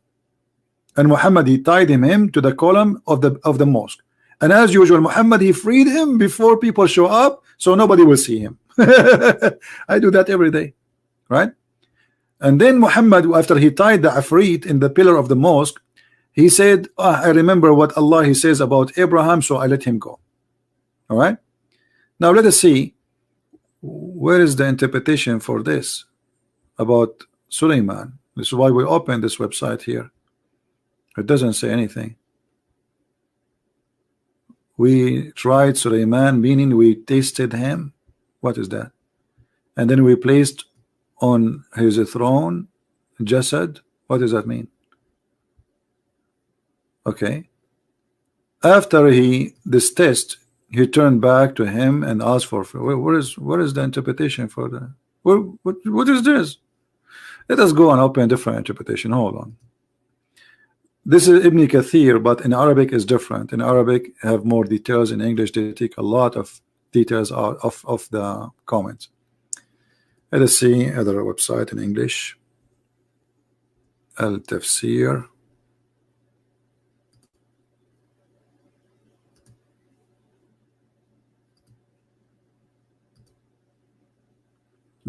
Speaker 1: and Muhammad, he tied him to the column of the mosque. And as usual, Muhammad, he freed him before people show up, so nobody will see him. I do that every day, right? And then Muhammad, after he tied the Afrit in the pillar of the mosque, he said, I remember what Allah, he says about Abraham, so I let him go. All right, now let us see where is the interpretation for this about Suleiman. This is why we open this website here. It doesn't say anything. We tried Suleiman, meaning we tasted him. What is that? And then we placed on his throne Jasad. What does that mean? Okay. After this test, he turned back to him and asked for what is the interpretation for the what is this? Let us go and open a different interpretation. Hold on. This is Ibn Kathir, but in Arabic is different. In Arabic have more details. In English they take a lot of details out of the comments. Let us see other website in English. Al Tafsir.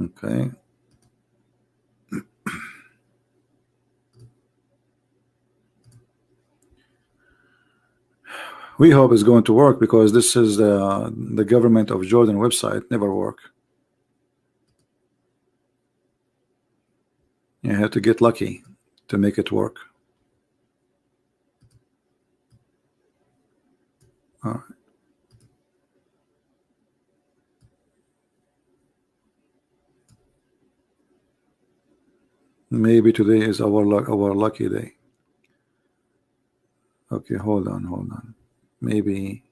Speaker 1: Okay. We hope it's going to work, because this is the government of Jordan website. Never work. You have to get lucky to make it work. All right. Maybe today is our lucky day. Okay, hold on. Maybe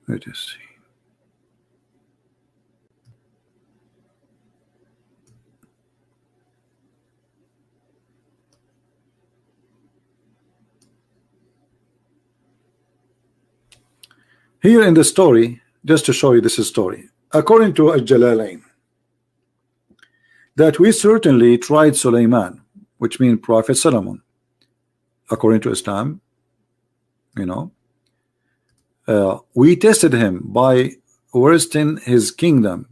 Speaker 1: let us see. Here in the story, just to show you this is story, according to Al-Jalalain, that we certainly tried Sulaiman, which means Prophet Solomon, according to Islam, you know, we tested him by wresting his kingdom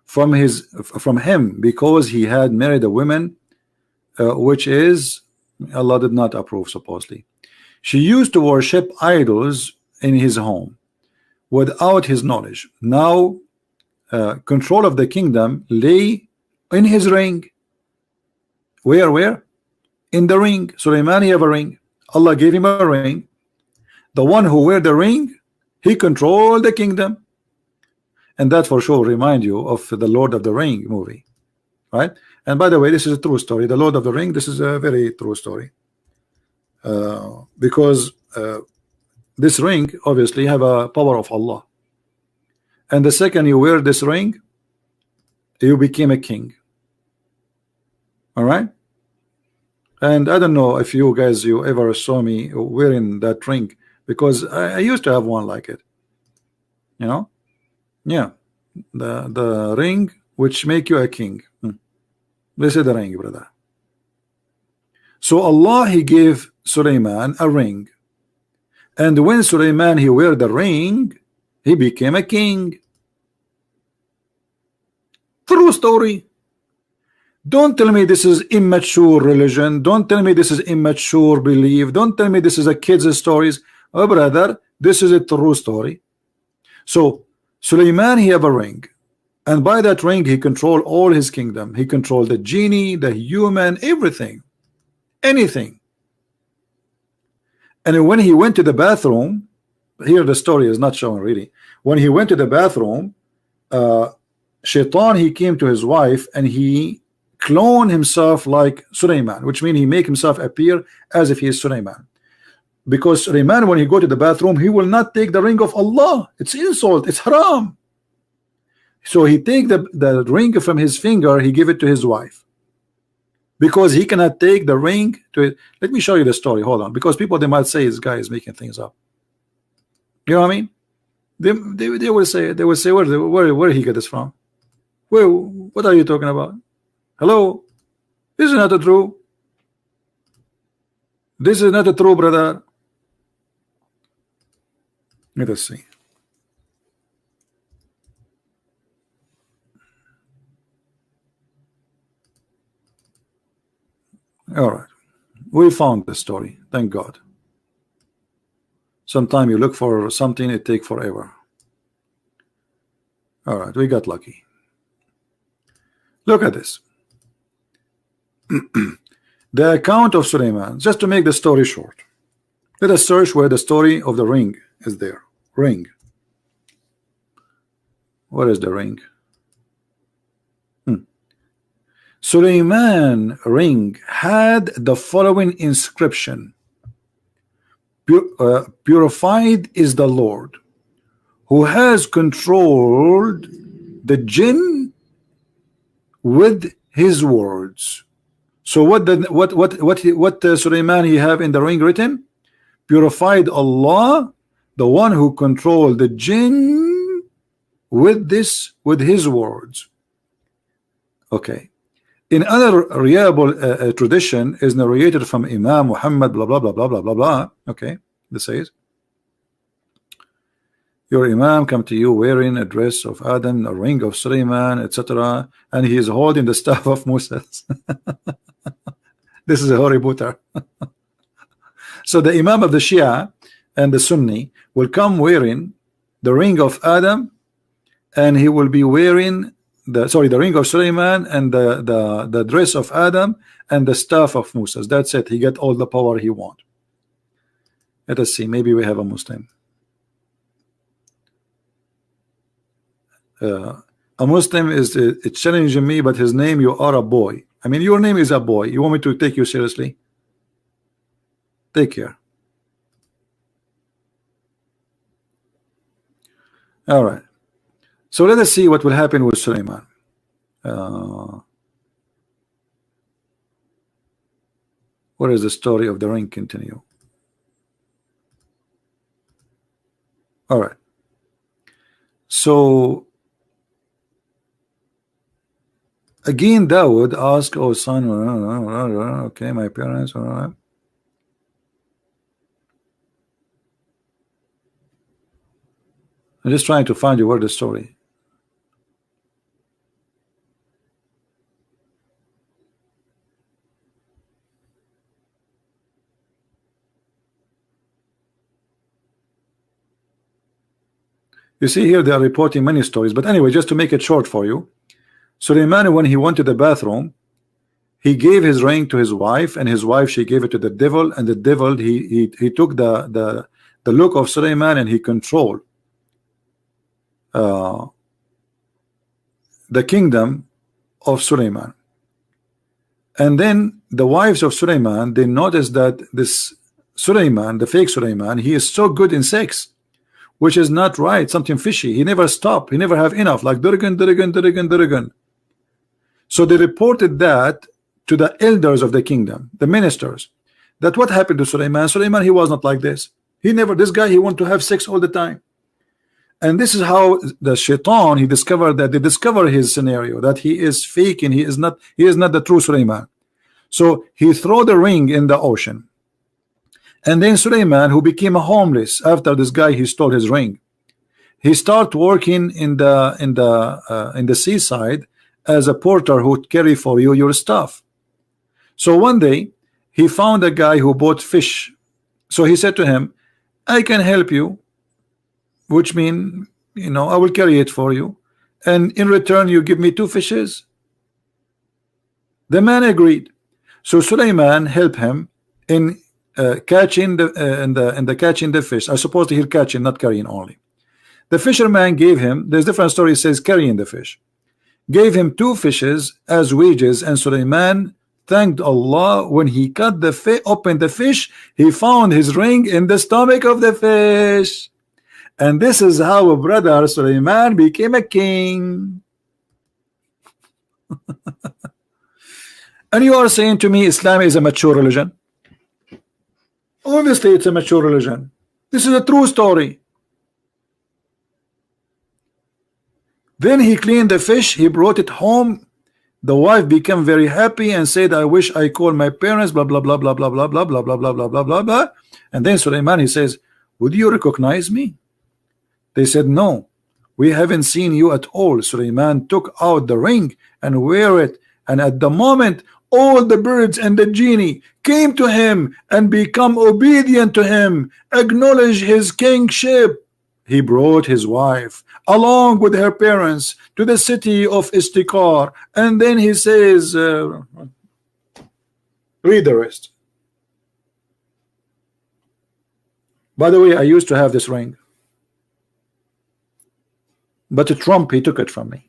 Speaker 1: from him, because he had married a woman which is Allah did not approve. Supposedly she used to worship idols in his home without his knowledge. Now control of the kingdom lay in his ring. Where? In the ring. Sulaiman, he have a ring. Allah gave him a ring. The one who wear the ring, he controlled the kingdom. And that for sure remind you of the Lord of the Ring movie, right? And by the way, this is a true story. The Lord of the Ring, this is a very true story, because this ring obviously have a power of Allah, and the second you wear this ring, you became a king. All right. And I don't know if you guys ever saw me wearing that ring, because I used to have one like it, you know. Yeah, the ring which make you a king. This is the ring, brother. So Allah, he gave Sulaiman a ring, and when Sulaiman he wear the ring, he became a king. True story. Don't tell me this is immature religion. Don't tell me this is immature belief. Don't tell me this is a kid's stories. Oh brother, this is a true story. So Sulaiman, he have a ring, and by that ring he controlled all his kingdom. He controlled the genie, the human, everything, anything. And when he went to the bathroom, here the story is not shown really. When he went to the bathroom, Shaitan, he came to his wife and he cloned himself like Sulaiman, which means he make himself appear as if he is Sulaiman. Because Sulaiman, when he go to the bathroom, he will not take the ring of Allah. It's insult, it's haram. So he take the ring from his finger, he give it to his wife, because he cannot take the ring to it. Let me show you the story. Hold on, because people, they might say this guy is making things up. You know what I mean? They will say where he get this from? What are you talking about? Hello, this is not a true. This is not a true, brother. Let us see. All right, we found the story. Thank God. Sometimes you look for something, it takes forever. All right, we got lucky. Look at this. The account of Sulaiman, just to make the story short. Let us search where the story of the ring is there. Ring. What is the ring? Suleiman ring had the following inscription: purified is the Lord who has controlled the jinn with his words. So what Suleiman he have in the ring written? Purified Allah, the one who controlled the jinn with his words. Okay. In other reliable tradition is narrated from Imam Muhammad blah blah blah blah blah blah blah. Okay, this says your Imam come to you wearing a dress of Adam, a ring of Suleiman, etc., and he is holding the staff of Moses. This is a Harry Potter. So the Imam of the Shia and the Sunni will come wearing the ring of Adam, and he will be wearing the ring of Suleiman and the dress of Adam and the staff of Moses. That's it. He get all the power he want. Let us see. Maybe we have a Muslim. A Muslim is challenging me, but his name, you are a boy. I mean, your name is a boy. You want me to take you seriously? Take care. All right. So let us see what will happen with Suleiman. Where is the story of the ring continue? All right. So again, Dawood asked, "Oh son, okay, my parents, all right." I'm just trying to find you where the story. You see here they are reporting many stories, but anyway, just to make it short for you, Suleiman, when he went to the bathroom, he gave his ring to his wife, and his wife, she gave it to the devil, and the devil he took the look of Suleiman and he controlled the kingdom of Suleiman. And then the wives of Suleiman, they noticed that this Suleiman, the fake Suleiman, he is so good in sex, which is not right, something fishy. He never stopped, he never have enough, like Durgan. So they reported that to the elders of the kingdom, the ministers, that what happened to Suleiman. Suleiman, he was not like this. He never, this guy, he want to have sex all the time. And this is how the shaitan, he discovered that they discover his scenario, that he is fake and he is not the true Suleiman. So he threw the ring in the ocean. And then Suleiman, who became homeless after this guy, he stole his ring, he started working in the seaside as a porter who would carry for you your stuff. So one day he found a guy who bought fish. So he said to him, "I can help you, which mean, you know, I will carry it for you, and in return you give me 2 fishes." The man agreed. So Suleiman helped him in catching the fish. I suppose he'll catching, not carrying only. The fisherman gave him, there's different stories, says carrying the fish, gave him 2 fishes as wages, and Suleiman thanked Allah. When he cut opened the fish, he found his ring in the stomach of the fish. And this is how brother Suleiman became a king. And you are saying to me Islam is a mature religion? Obviously it's a mature religion. This is a true story. Then he cleaned the fish, he brought it home. The wife became very happy and said, "I wish I called my parents, blah blah blah blah blah blah blah blah blah blah blah blah blah blah." And then Suleiman, he says, "Would you recognize me?" They said, "No, we haven't seen you at all." Suleiman took out the ring and wear it, and at the moment all the birds and the genie came to him and become obedient to him, acknowledge his kingship. He brought his wife along with her parents to the city of Istikar, and then he says, read the rest. By the way, I used to have this ring, but Trump, he took it from me.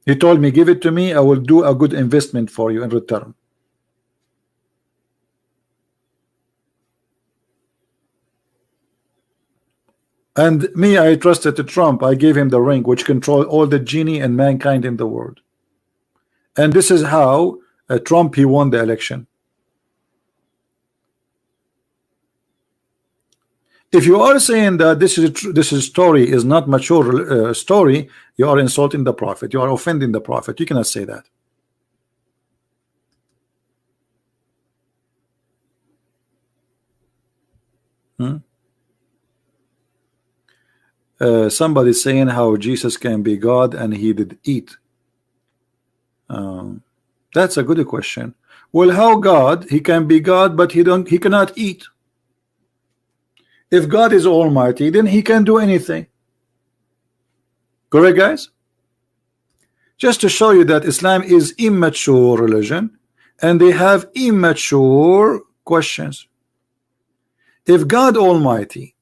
Speaker 1: He told me, give it to me, I will do a good investment for you in return. And me, I trusted to Trump. I gave him the ring which control all the genie and mankind in the world. And this is how Trump, he won the election. If you are saying that this story is not mature story, you are insulting the prophet. You are offending the prophet. You cannot say that. Somebody saying how Jesus can be God and he did eat. That's a good question. Well, how God? He can be God, but he cannot eat. If God is almighty, then he can do anything. Correct, guys? Just to show you that Islam is immature religion and they have immature questions. If God almighty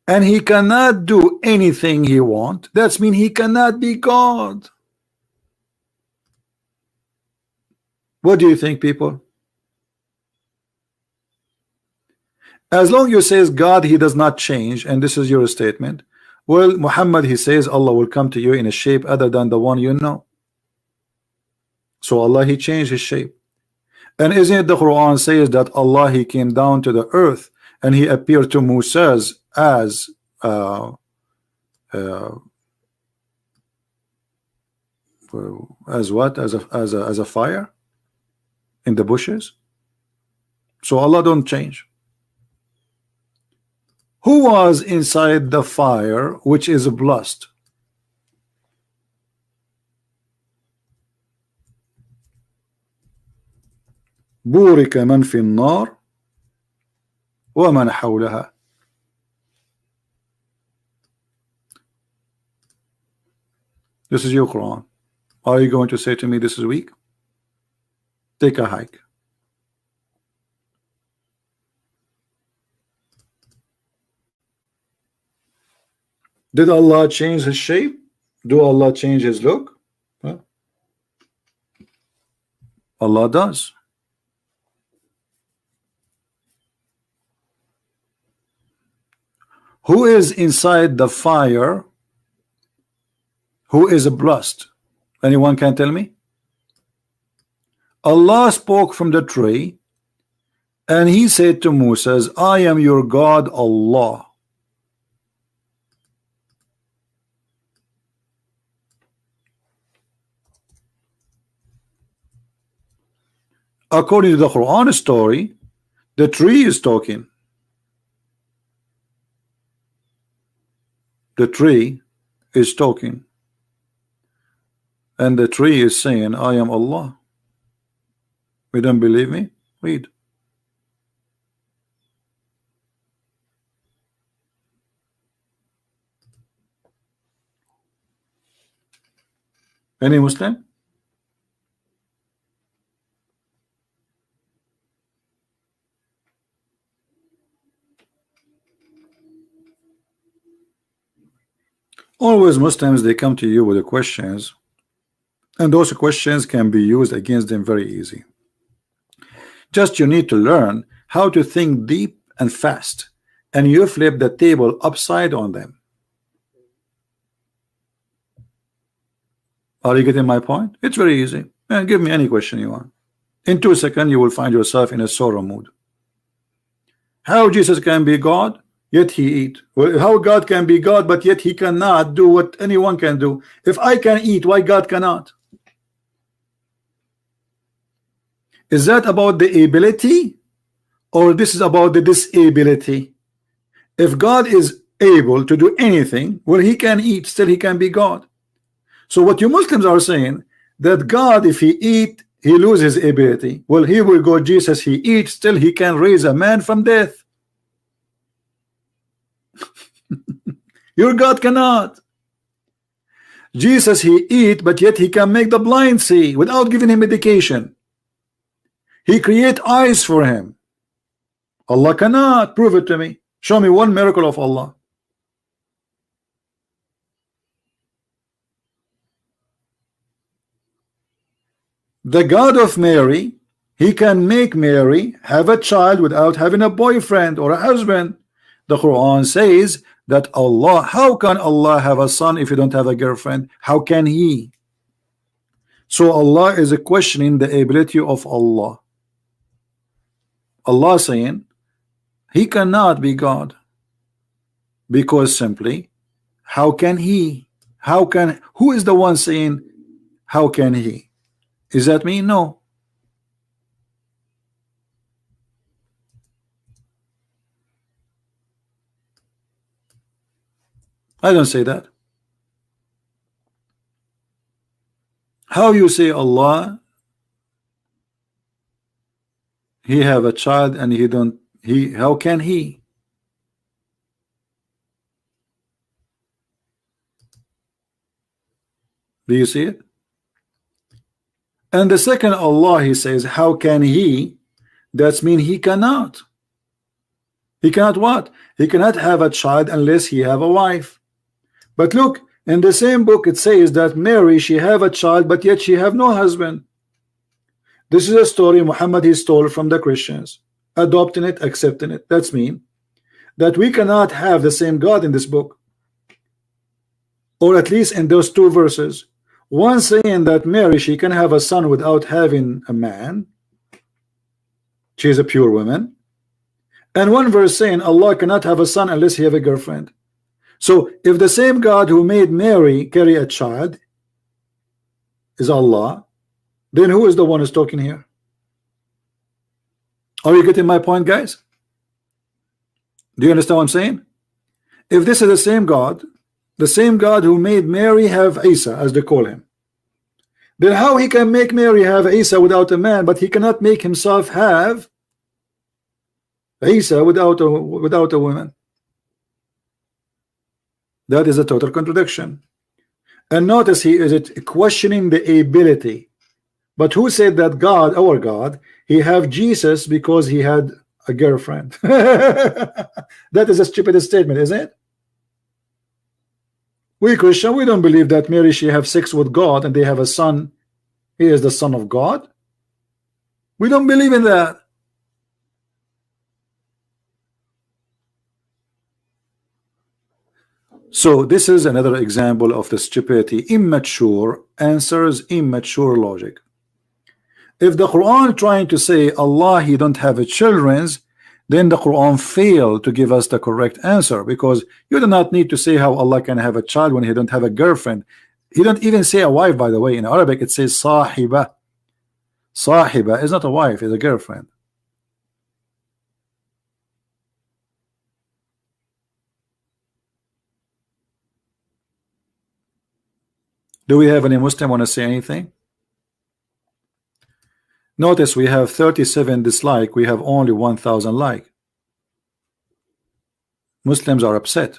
Speaker 1: and he cannot do anything he wants, that means he cannot be God. What do you think, people? As long as you says God, he does not change, and this is your statement, well, Muhammad, he says Allah will come to you in a shape other than the one you know. So Allah, he changed his shape. And isn't it the Quran says that Allah, he came down to the earth and he appeared to Moses as what? As a fire in the bushes. So Allah don't change. Who was inside the fire which is blessed? بورك من في النار ومن حولها. This is your Quran. Are you going to say to me this is weak? Take a hike. Did Allah change his shape? Do Allah change his look? Huh? Allah does. Who is inside the fire? Who is blessed? Anyone can tell me? Allah spoke from the tree and he said to Moses, I am your God, Allah. According to the Quran story, the tree is talking. The tree is talking. And the tree is saying, I am Allah. You don't believe me? Read. Any Muslim? Always Muslims, they come to you with the questions, and those questions can be used against them very easy. Just you need to learn how to think deep and fast, and you flip the table upside on them. Are you getting my point? It's very easy. And give me any question you want. In 2 seconds you will find yourself in a sorrow mood. How Jesus can be God, yet he eat? Well, how God can be God, but yet he cannot do what anyone can do? If I can eat, why God cannot? Is that about the ability, or this is about the disability? If God is able to do anything, well, he can eat, still he can be God. So what you Muslims are saying, that God, if he eat, he loses his ability. Well, here we go, Jesus, he eats, still he can raise a man from death. Your God cannot. Jesus, he eat, but yet he can make the blind see without giving him medication. He create eyes for him. Allah cannot. Prove it to me. Show me one miracle of Allah. The God of Mary, he can make Mary have a child without having a boyfriend or a husband. The Quran says that Allah, how can Allah have a son if you don't have a girlfriend? How can he? So Allah is questioning the ability of Allah. Allah saying he cannot be God, because simply, how can he? How can, who is the one saying how can he? Is that me? No. I don't say that. How you say Allah, he have a child and he don't, he, how can he? Do you see it? And the second Allah, he says, how can he? That's mean he cannot. He cannot what? He cannot have a child unless he have a wife. But look, in the same book it says that Mary, she have a child, but yet she have no husband. This is a story Muhammad he stole from the Christians, adopting it, accepting it. That's mean that we cannot have the same God in this book, or at least in those two verses. One saying that Mary, she can have a son without having a man, she is a pure woman, and one verse saying Allah cannot have a son unless he have a girlfriend. So if the same God who made Mary carry a child is Allah, then who is the one who's talking here? Are you getting my point, guys? Do you understand what I'm saying? If this is the same God who made Mary have Isa, as they call him, then how he can make Mary have Isa without a man, but he cannot make himself have Isa without a woman? That is a total contradiction. And notice he is questioning the ability. But who said that God, our God, he have Jesus because he had a girlfriend? That is a stupid statement, isn't it? We Christian, we don't believe that Mary, she have sex with God and they have a son. He is the son of God. We don't believe in that. So this is another example of the stupidity. Immature answers, immature logic. If the Quran trying to say Allah, he don't have a children's, then the Quran failed to give us the correct answer, because you do not need to say how Allah can have a child when he don't have a girlfriend. He don't even say a wife, by the way. In Arabic it says sahiba. Sahiba is not a wife, it's a girlfriend. Do we have any Muslim want to say anything? Notice we have 37 dislike, we have only 1,000 like. Muslims are upset,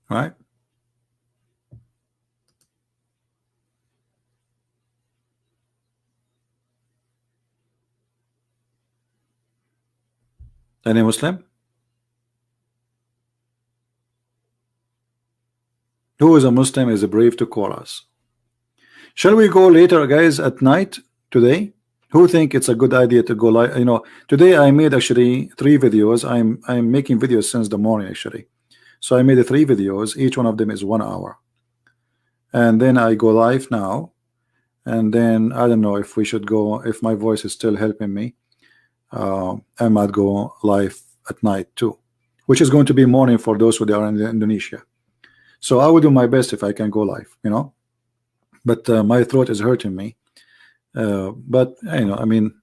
Speaker 1: right? Any Muslim? Who is a Muslim is brave to call us? Shall we go later, guys, at night today? Who think it's a good idea to go live? You know, today I made actually 3 videos. I'm making videos since the morning actually. So I made 3 videos. Each one of them is 1 hour. And then I go live now. And then I don't know if we should go, if my voice is still helping me. I might go live at night too, which is going to be morning for those who are in Indonesia. So I will do my best if I can go live, you know. But my throat is hurting me. But you know, I mean,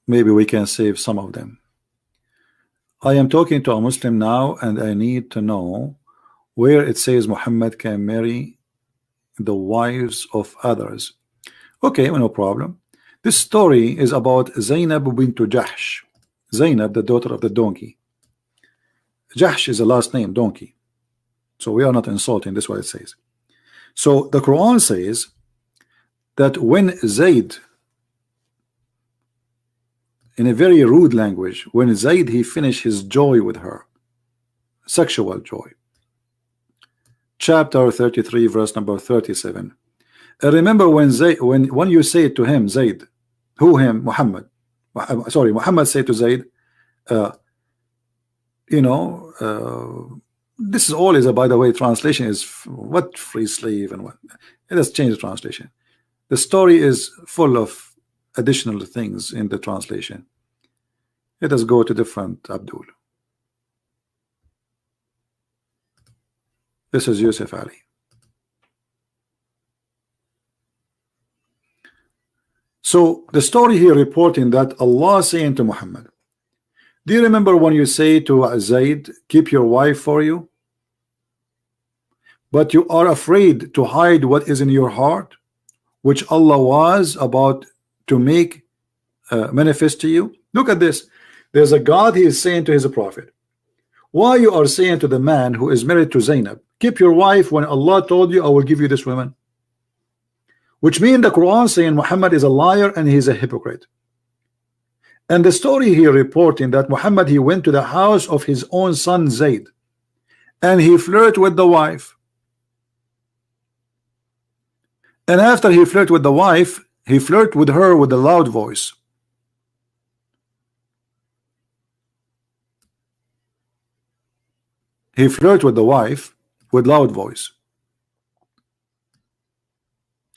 Speaker 1: maybe we can save some of them. I am talking to a Muslim now, and I need to know where it says Muhammad can marry the wives of others. Okay, no problem. This story is about Zainab bint Jahsh. Zainab, the daughter of the donkey. Jahsh is a last name, donkey. So we are not insulting, this is what it says. So the Quran says that when Zayd, in a very rude language, when Zayd he finished his joy with her, sexual joy, chapter 33, verse number 37. Remember when when you say to him, Zayd, who him? Muhammad. Sorry, Muhammad said to Zayd, you know, this is all is by the way, translation is what free slave and what. Let us change the translation. The story is full of additional things in the translation. Let us go to different Abdul. This is Yusuf Ali. So the story here reporting that Allah saying to Muhammad, do you remember when you say to Zayd, keep your wife for you, but you are afraid to hide what is in your heart, which Allah was about to make manifest to you? Look at this. There's a God, he is saying to his prophet, why you are saying to the man who is married to Zainab, keep your wife, when Allah told you I will give you this woman? Which means the Quran saying Muhammad is a liar and he is a hypocrite. And the story here reporting that Muhammad, he went to the house of his own son Zayd and he flirted with the wife. And after he flirted with the wife, he flirted with her with a loud voice. He flirted with the wife with loud voice.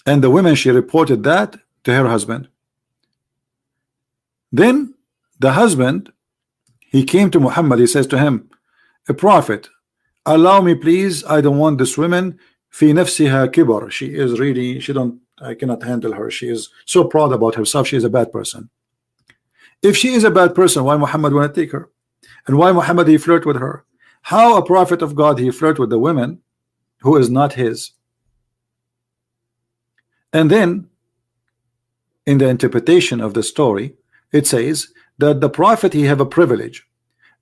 Speaker 1: And the woman, she reported that to her husband. Then the husband, he came to Muhammad, he says to him, a prophet, allow me please, I don't want this woman, fi nafsiha kibar, she is really, I cannot handle her, she is so proud about herself, she is a bad person. If she is a bad person, why Muhammad want to take her? And why Muhammad he flirt with her? How a prophet of God he flirt with the women who is not his? And then in the interpretation of the story, it says that the prophet he have a privilege,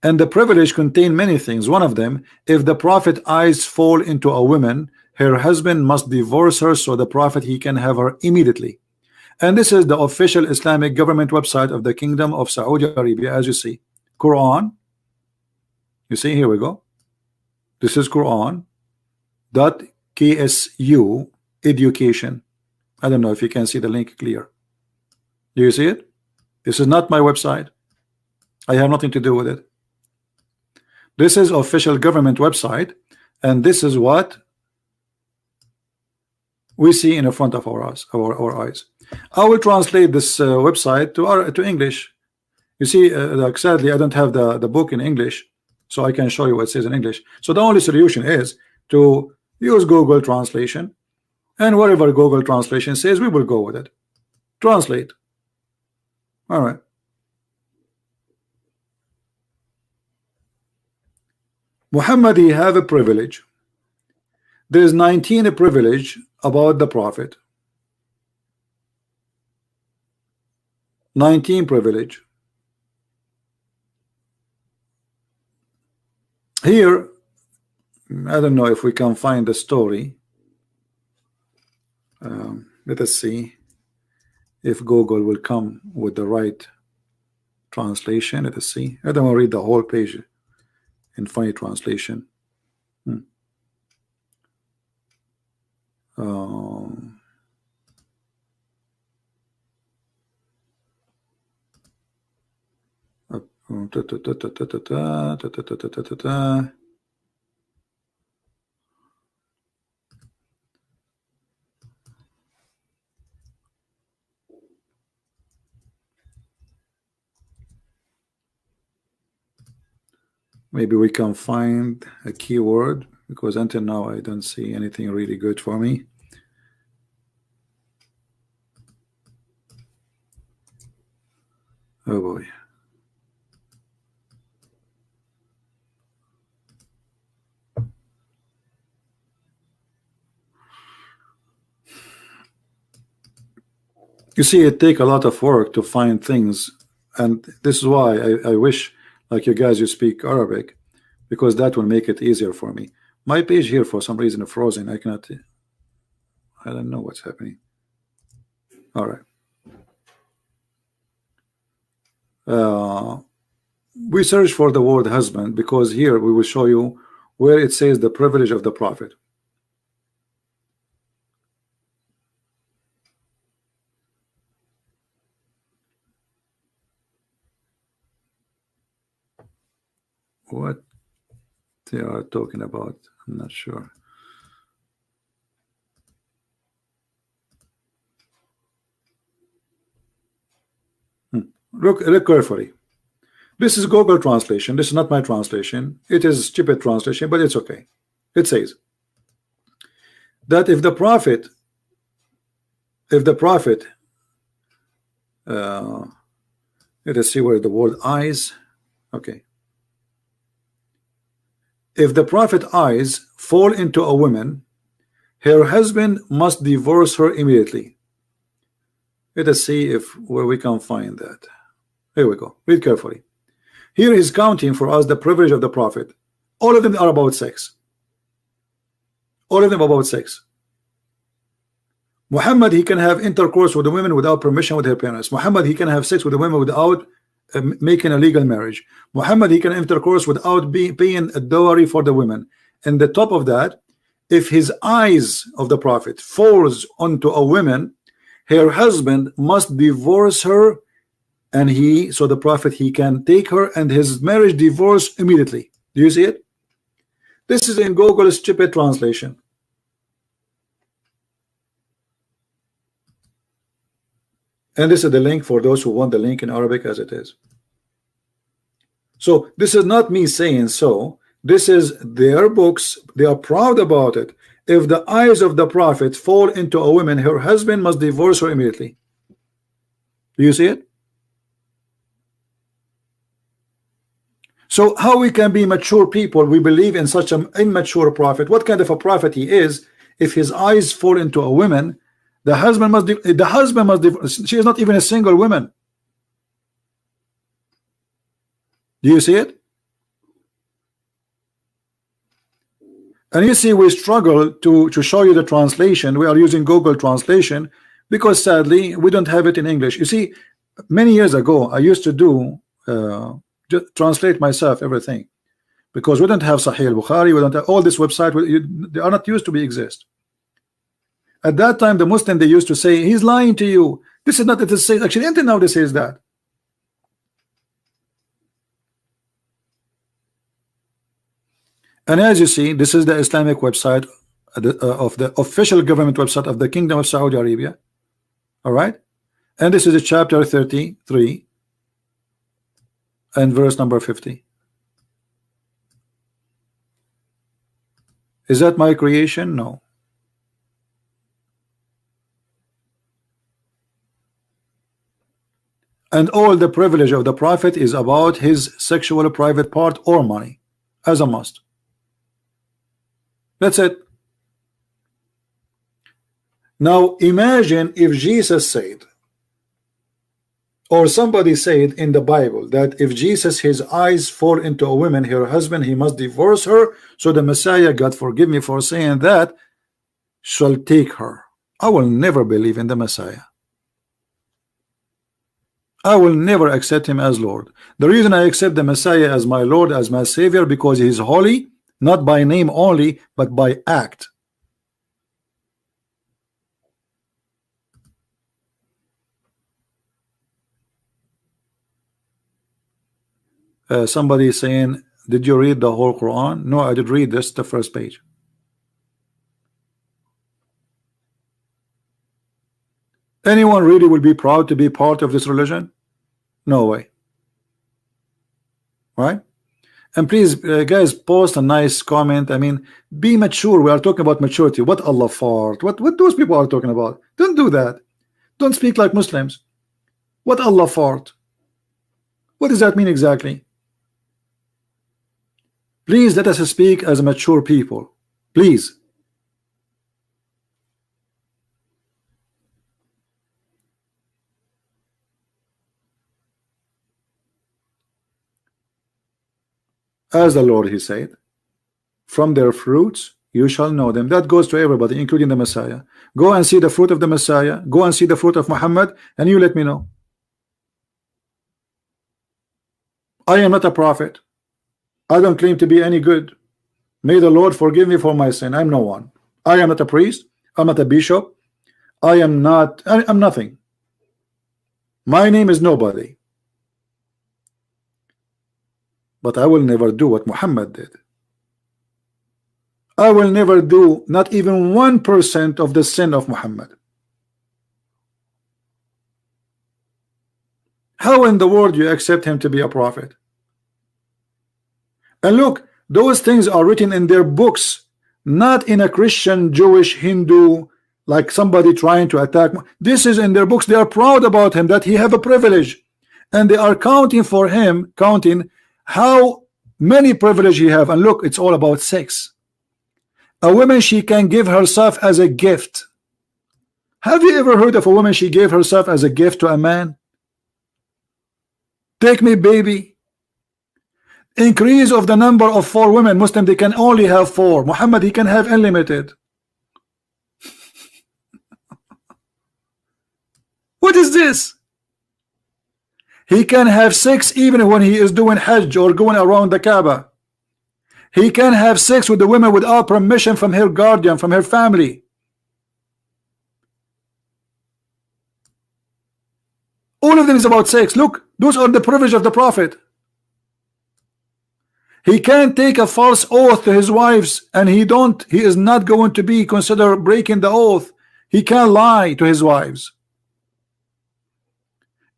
Speaker 1: and the privilege contain many things. One of them, if the prophet eyes fall into a woman, her husband must divorce her, so the prophet he can have her immediately. And this is the official Islamic government website of the Kingdom of Saudi Arabia, as you see. Quran, you see, here we go. This is Quran.ksu education. I don't know if you can see the link clear. Do you see it? This is not my website. I have nothing to do with it. This is official government website, and this is what we see in the front of our eyes. I will translate this website to English. You see, like sadly, I don't have the book in English, so I can show you what it says in English. So the only solution is to use Google translation, and whatever Google translation says, we will go with it. Translate. All right. Muhammad, he have a privilege. There is 19 privilege about the prophet. 19 privilege. Here, I don't know if we can find the story. Let us see if Google will come with the right translation. Let us see. I don't want to read the whole page in funny translation. Maybe we can find a keyword, because until now I don't see anything really good for me. Oh boy. You see, it takes a lot of work to find things, and this is why I wish, like you guys, you speak Arabic, because that will make it easier for me. My page here for some reason is frozen. I don't know what's happening. All right. We search for the word husband, because here we will show you where it says the privilege of the prophet. what they are talking about. I'm not sure. Look carefully. This is Google translation. This is not my translation. It is stupid translation, but it's okay. It says that if the prophet let us see where the word eyes. Okay. If the prophet eyes fall into a woman, her husband must divorce her immediately. Let us see if where we can find that. Here we go. Read carefully. Here is counting for us the privilege of the prophet. All of them are about sex. All of them about sex. Muhammad, he can have intercourse with the women without permission with her parents. Muhammad, he can have sex with the women without making a legal marriage. Muhammad, he can intercourse without paying a dowry for the women. And the top of that, if his eyes of the prophet falls onto a woman, her husband must divorce her, and so the prophet, he can take her and his marriage divorce immediately. Do you see it? This is in Google's stupid translation. And this is the link for those who want the link in Arabic as it is. So this is not me saying so. This is their books. They are proud about it. If the eyes of the prophet fall into a woman, her husband must divorce her immediately. Do you see it? So how we can be mature people? We believe in such an immature prophet. What kind of a prophet he is? If his eyes fall into a woman, the husband must divorce. She is not even a single woman. Do you see it? And you see, we struggle to show you the translation. We are using Google translation because sadly we don't have it in English. You see, many years ago I used to do just translate myself everything, because we don't have Sahih al-Bukhari, we don't have all this website. They are not used to be exist. At that time, the Muslim, they used to say he's lying to you. This is not it. Says actually, until now, this says that. And as you see, this is the Islamic website of the official government website of the Kingdom of Saudi Arabia. All right, and this is a chapter 33 and verse number 50. Is that my creation? No. And all the privilege of the prophet is about his sexual private part or money as a must. That's it. Now imagine if Jesus said, or somebody said in the Bible, that if Jesus, his eyes fall into a woman, her husband, he must divorce her, so the Messiah, God forgive me for saying that, shall take her. I will never believe in the Messiah. I will never accept him as Lord. The reason I accept the Messiah as my Lord, as my Savior, because he is holy, not by name only, but by act. Somebody is saying, did you read the whole Quran? No, I did read this, the first page. Anyone really will be proud to be part of this religion? No way. Right? And please, guys, post a nice comment. I mean, be mature. We are talking about maturity. What Allah fart? What those people are talking about? Don't do that. Don't speak like Muslims. What Allah fart? What does that mean exactly? Please let us speak as mature people. Please. As the Lord, he said, from their fruits you shall know them. That goes to everybody, including the Messiah. Go and see the fruit of the Messiah. Go and see the fruit of Muhammad, and you let me know. I am not a prophet. I don't claim to be any good. May the Lord forgive me for my sin. I'm no one. I am not a priest. I'm not a bishop. I'm nothing. My name is nobody. but I will never do what Muhammad did. I will never do not even 1% of the sin of Muhammad. How in the world you accept him to be a prophet? And look, those things are written in their books, not in a Christian, Jewish, Hindu, like somebody trying to attack. This is in their books. They are proud about him, that he have a privilege, and they are counting for him, counting how many privilege he have. And look, it's all about sex. A woman, she can give herself as a gift. Have you ever heard of a woman she gave herself as a gift to a man? Take me, baby. Increase of the number of 4 women. Muslim, they can only have 4. Muhammad, he can have unlimited. What is this? He can have 6 even when he is doing Hajj or going around the Kaaba. He can have 6 with the women without permission from her guardian, from her family. All of them is about sex. Look, those are the privilege of the Prophet. He can't take a false oath to his wives, and he is not going to be considered breaking the oath. He can't lie to his wives.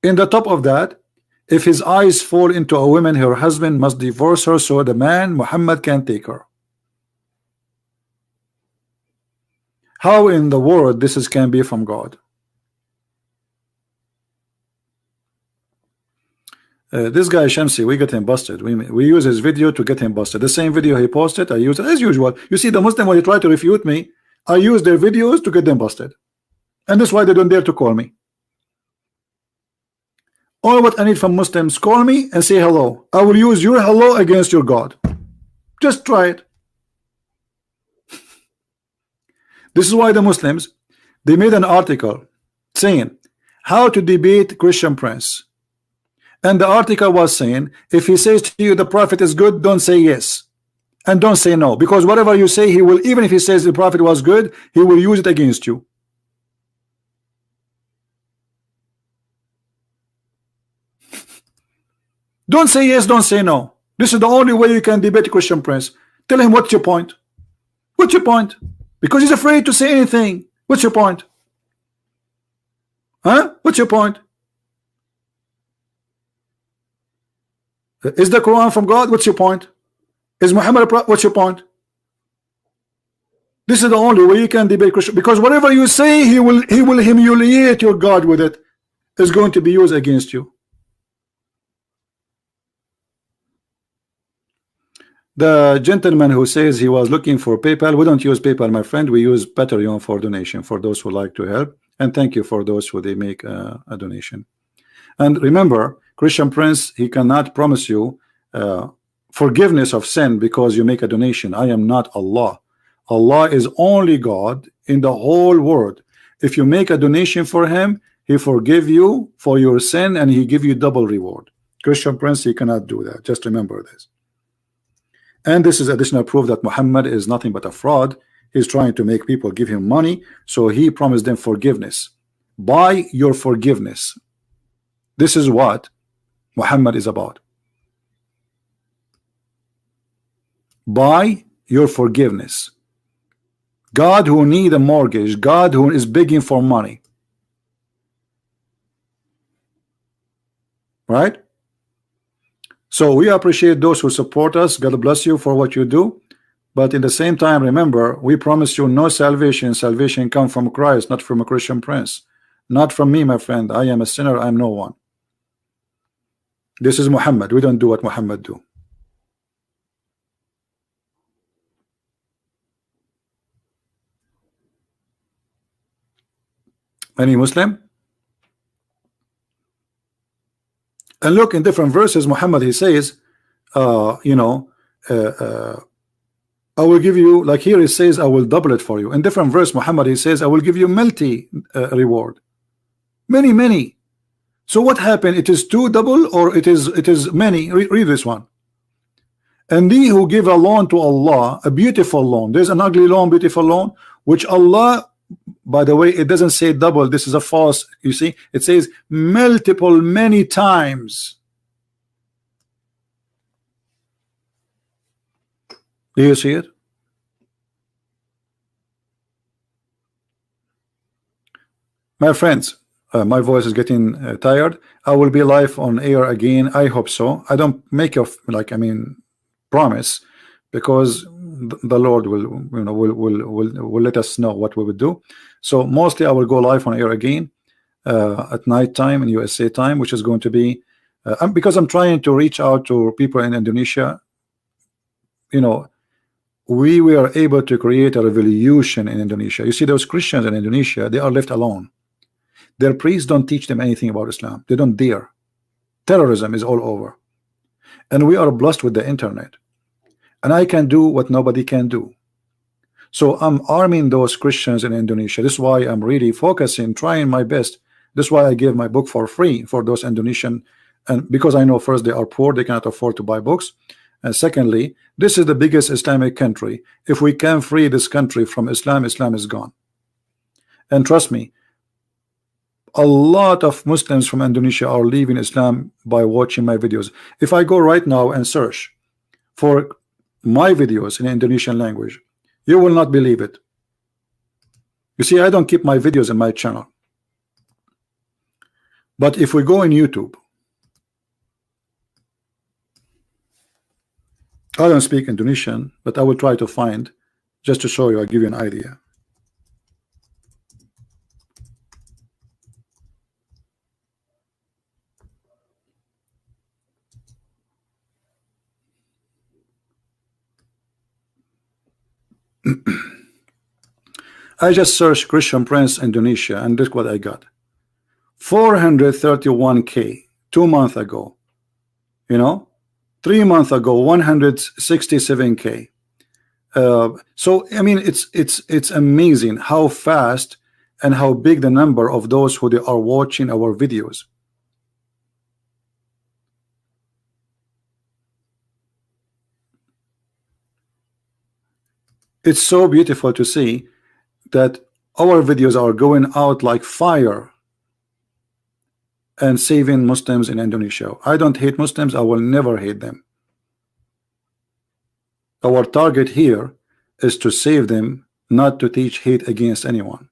Speaker 1: In the top of that, if his eyes fall into a woman, her husband must divorce her, so the man Muhammad can take her. How in the world this can be from God? This guy Shamsi, we get him busted. We use his video to get him busted. The same video he posted, I use it as usual. You see, the Muslim, when they try to refute me, I use their videos to get them busted, and that's why they don't dare to call me. All what I need from Muslims, call me and say hello. I will use your hello against your God. Just try it. This is why the Muslims, they made an article saying how to debate Christian Prince. And the article was saying, if he says to you the Prophet is good, don't say yes and don't say no, because whatever you say, he will, even if he says the Prophet was good, he will use it against you. Don't say yes, don't say no. This is the only way you can debate Christian Prince. Tell him, what's your point? What's your point? Because he's afraid to say anything. What's your point? Huh? What's your point? Is the Quran from God? What's your point? Is Muhammad a prophet? What's your point? This is the only way you can debate Christian, because whatever you say, he will humiliate your God with it. Is going to be used against you. The gentleman who says he was looking for PayPal, we don't use PayPal, my friend. We use Patreon for donation for those who like to help, and thank you for those who they make a donation. And remember, Christian Prince, he cannot promise you forgiveness of sin because you make a donation. I am not Allah. Allah is only God in the whole world. If you make a donation for him, he forgive you for your sin and he give you double reward. Christian Prince, he cannot do that. Just remember this. And this is additional proof that Muhammad is nothing but a fraud. He's trying to make people give him money, so he promised them forgiveness. Buy your forgiveness. This is what Muhammad is about. Buy your forgiveness. God who need a mortgage, God who is begging for money. Right? So we appreciate those who support us. God bless you for what you do. But in the same time, remember, we promise you no salvation. Salvation comes from Christ, not from a Christian Prince. Not from me, my friend. I am a sinner. I am no one. This is Muhammad. We don't do what Muhammad do. Any Muslim? And look, in different verses, Muhammad, he says, I will give you, like here it says, I will double it for you. In different verse, Muhammad, he says, I will give you multi reward. Many, many. So what happened? It is two double or it is many? Read this one. And he who give a loan to Allah, a beautiful loan. There's an ugly loan, beautiful loan, which Allah, by the way, it doesn't say double. This is a false. You see, it says multiple, many times. Do you see it? My friends, my voice is getting tired. I will be live on air again. I hope so. I don't make a promise, because the Lord will, will let us know what we would do. So mostly I will go live on air again at night time in USA time, which is going to be because I'm trying to reach out to people in Indonesia. We were able to create a revolution in Indonesia. You see, those Christians in Indonesia, they are left alone. Their priests don't teach them anything about Islam. They don't dare. Terrorism is all over. And we are blessed with the internet. And I can do what nobody can do. So I'm arming those Christians in Indonesia. This is why I'm really focusing, trying my best. This is why I give my book for free for those Indonesian, and because I know first they are poor, they cannot afford to buy books. And secondly, this is the biggest Islamic country. If we can free this country from Islam, Islam is gone. And trust me, a lot of Muslims from Indonesia are leaving Islam by watching my videos. If I go right now and search for my videos in Indonesian language, you will not believe it. You see, I don't keep my videos in my channel. But if we go in YouTube, I don't speak Indonesian, but I will try to find, just to show you, I'll give you an idea. I just searched Christian Prince Indonesia, and look what I got. 431K 2 months ago. 3 months ago, 167K. So I mean, it's amazing how fast and how big the number of those who are watching our videos. It's so beautiful to see that our videos are going out like fire and saving Muslims in Indonesia. I don't hate Muslims. I will never hate them. Our target here is to save them, not to teach hate against anyone.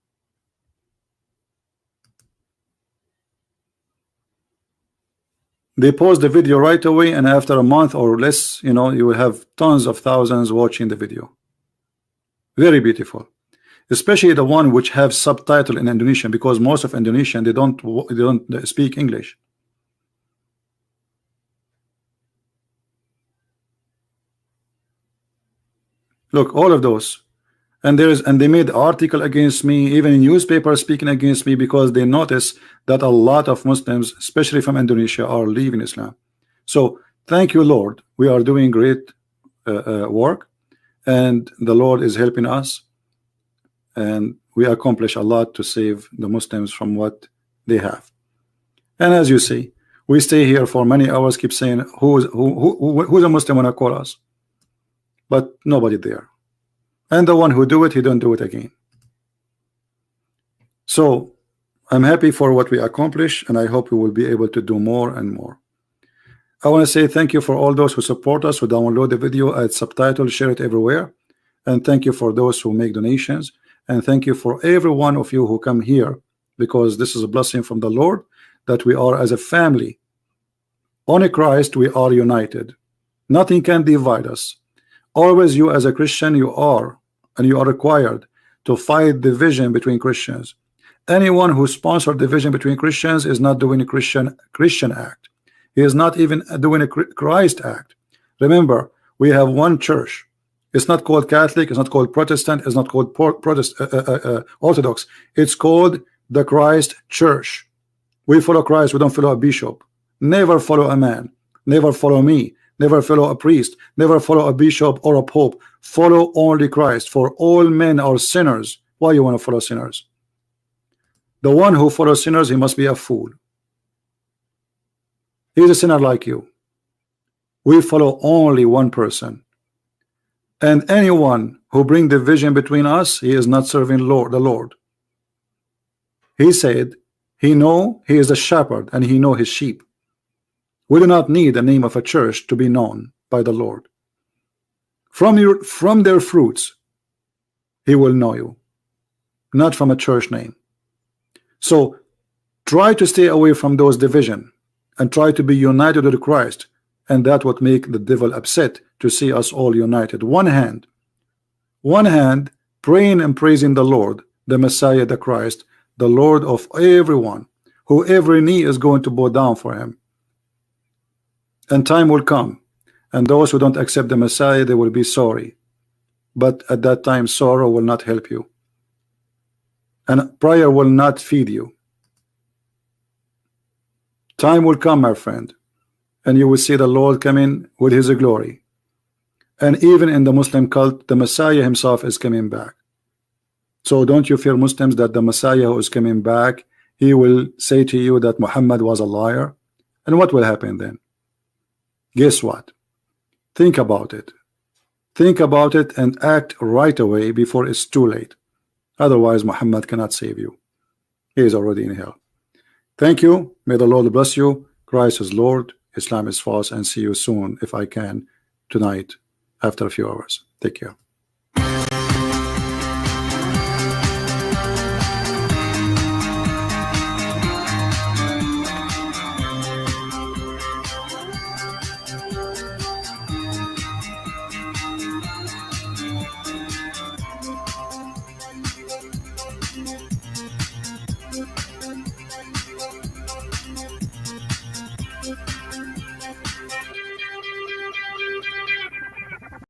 Speaker 1: They post the video right away, and after a month or less, you will have tons of thousands watching the video. Very beautiful, especially the one which have subtitle in Indonesian, because most of Indonesian they don't speak English. Look, all of those, and they made article against me, even in newspapers speaking against me, because they notice that a lot of Muslims, especially from Indonesia, are leaving Islam. So thank you, Lord. We are doing great work, and the Lord is helping us, and we accomplish a lot to save the Muslims from what they have. And as you see, we stay here for many hours, keep saying who's a Muslim wanna call us, but nobody there. And the one who do it, he don't do it again. So I'm happy for what we accomplish, and I hope we will be able to do more and more. I want to say thank you for all those who support us, who download the video, add subtitles, share it everywhere, and thank you for those who make donations, and thank you for every one of you who come here, because this is a blessing from the Lord that we are as a family. On Christ we are united. Nothing can divide us. Always, you as a Christian, you are required to fight division between Christians. Anyone who sponsors division between Christians is not doing a Christian act. He is not even doing a Christ act. Remember, we have one church. It's not called Catholic, it's not called Protestant, it's not called Orthodox. It's called the Christ Church. We follow Christ, we don't follow a bishop. Never follow a man. Never follow me. Never follow a priest. Never follow a bishop or a pope. Follow only Christ. For all men are sinners. Why you want to follow sinners? The one who follows sinners, he must be a fool. He's a sinner like you. We follow only one person. And anyone who brings division between us, he is not serving the Lord. He said he is a shepherd and he know his sheep. We do not need the name of a church to be known by the Lord. From their fruits he will know you, not from a church name. So try to stay away from those division and try to be united with Christ, and that would make the devil upset to see us all united. One hand praying and praising the Lord, the Messiah, the Christ, the Lord of everyone, who every knee is going to bow down for him. And time will come, and those who don't accept the Messiah, they will be sorry. But at that time, sorrow will not help you, and prayer will not feed you. Time will come, my friend, and you will see the Lord coming with his glory. And even in the Muslim cult, the Messiah himself is coming back. So don't you fear, Muslims, that the Messiah who is coming back, he will say to you that Muhammad was a liar? And what will happen then? Guess what? Think about it. Think about it and act right away before it's too late. Otherwise, Muhammad cannot save you. He is already in hell. Thank you. May the Lord bless you. Christ is Lord. Islam is false. And see you soon, if I can, tonight, after a few hours. Take care.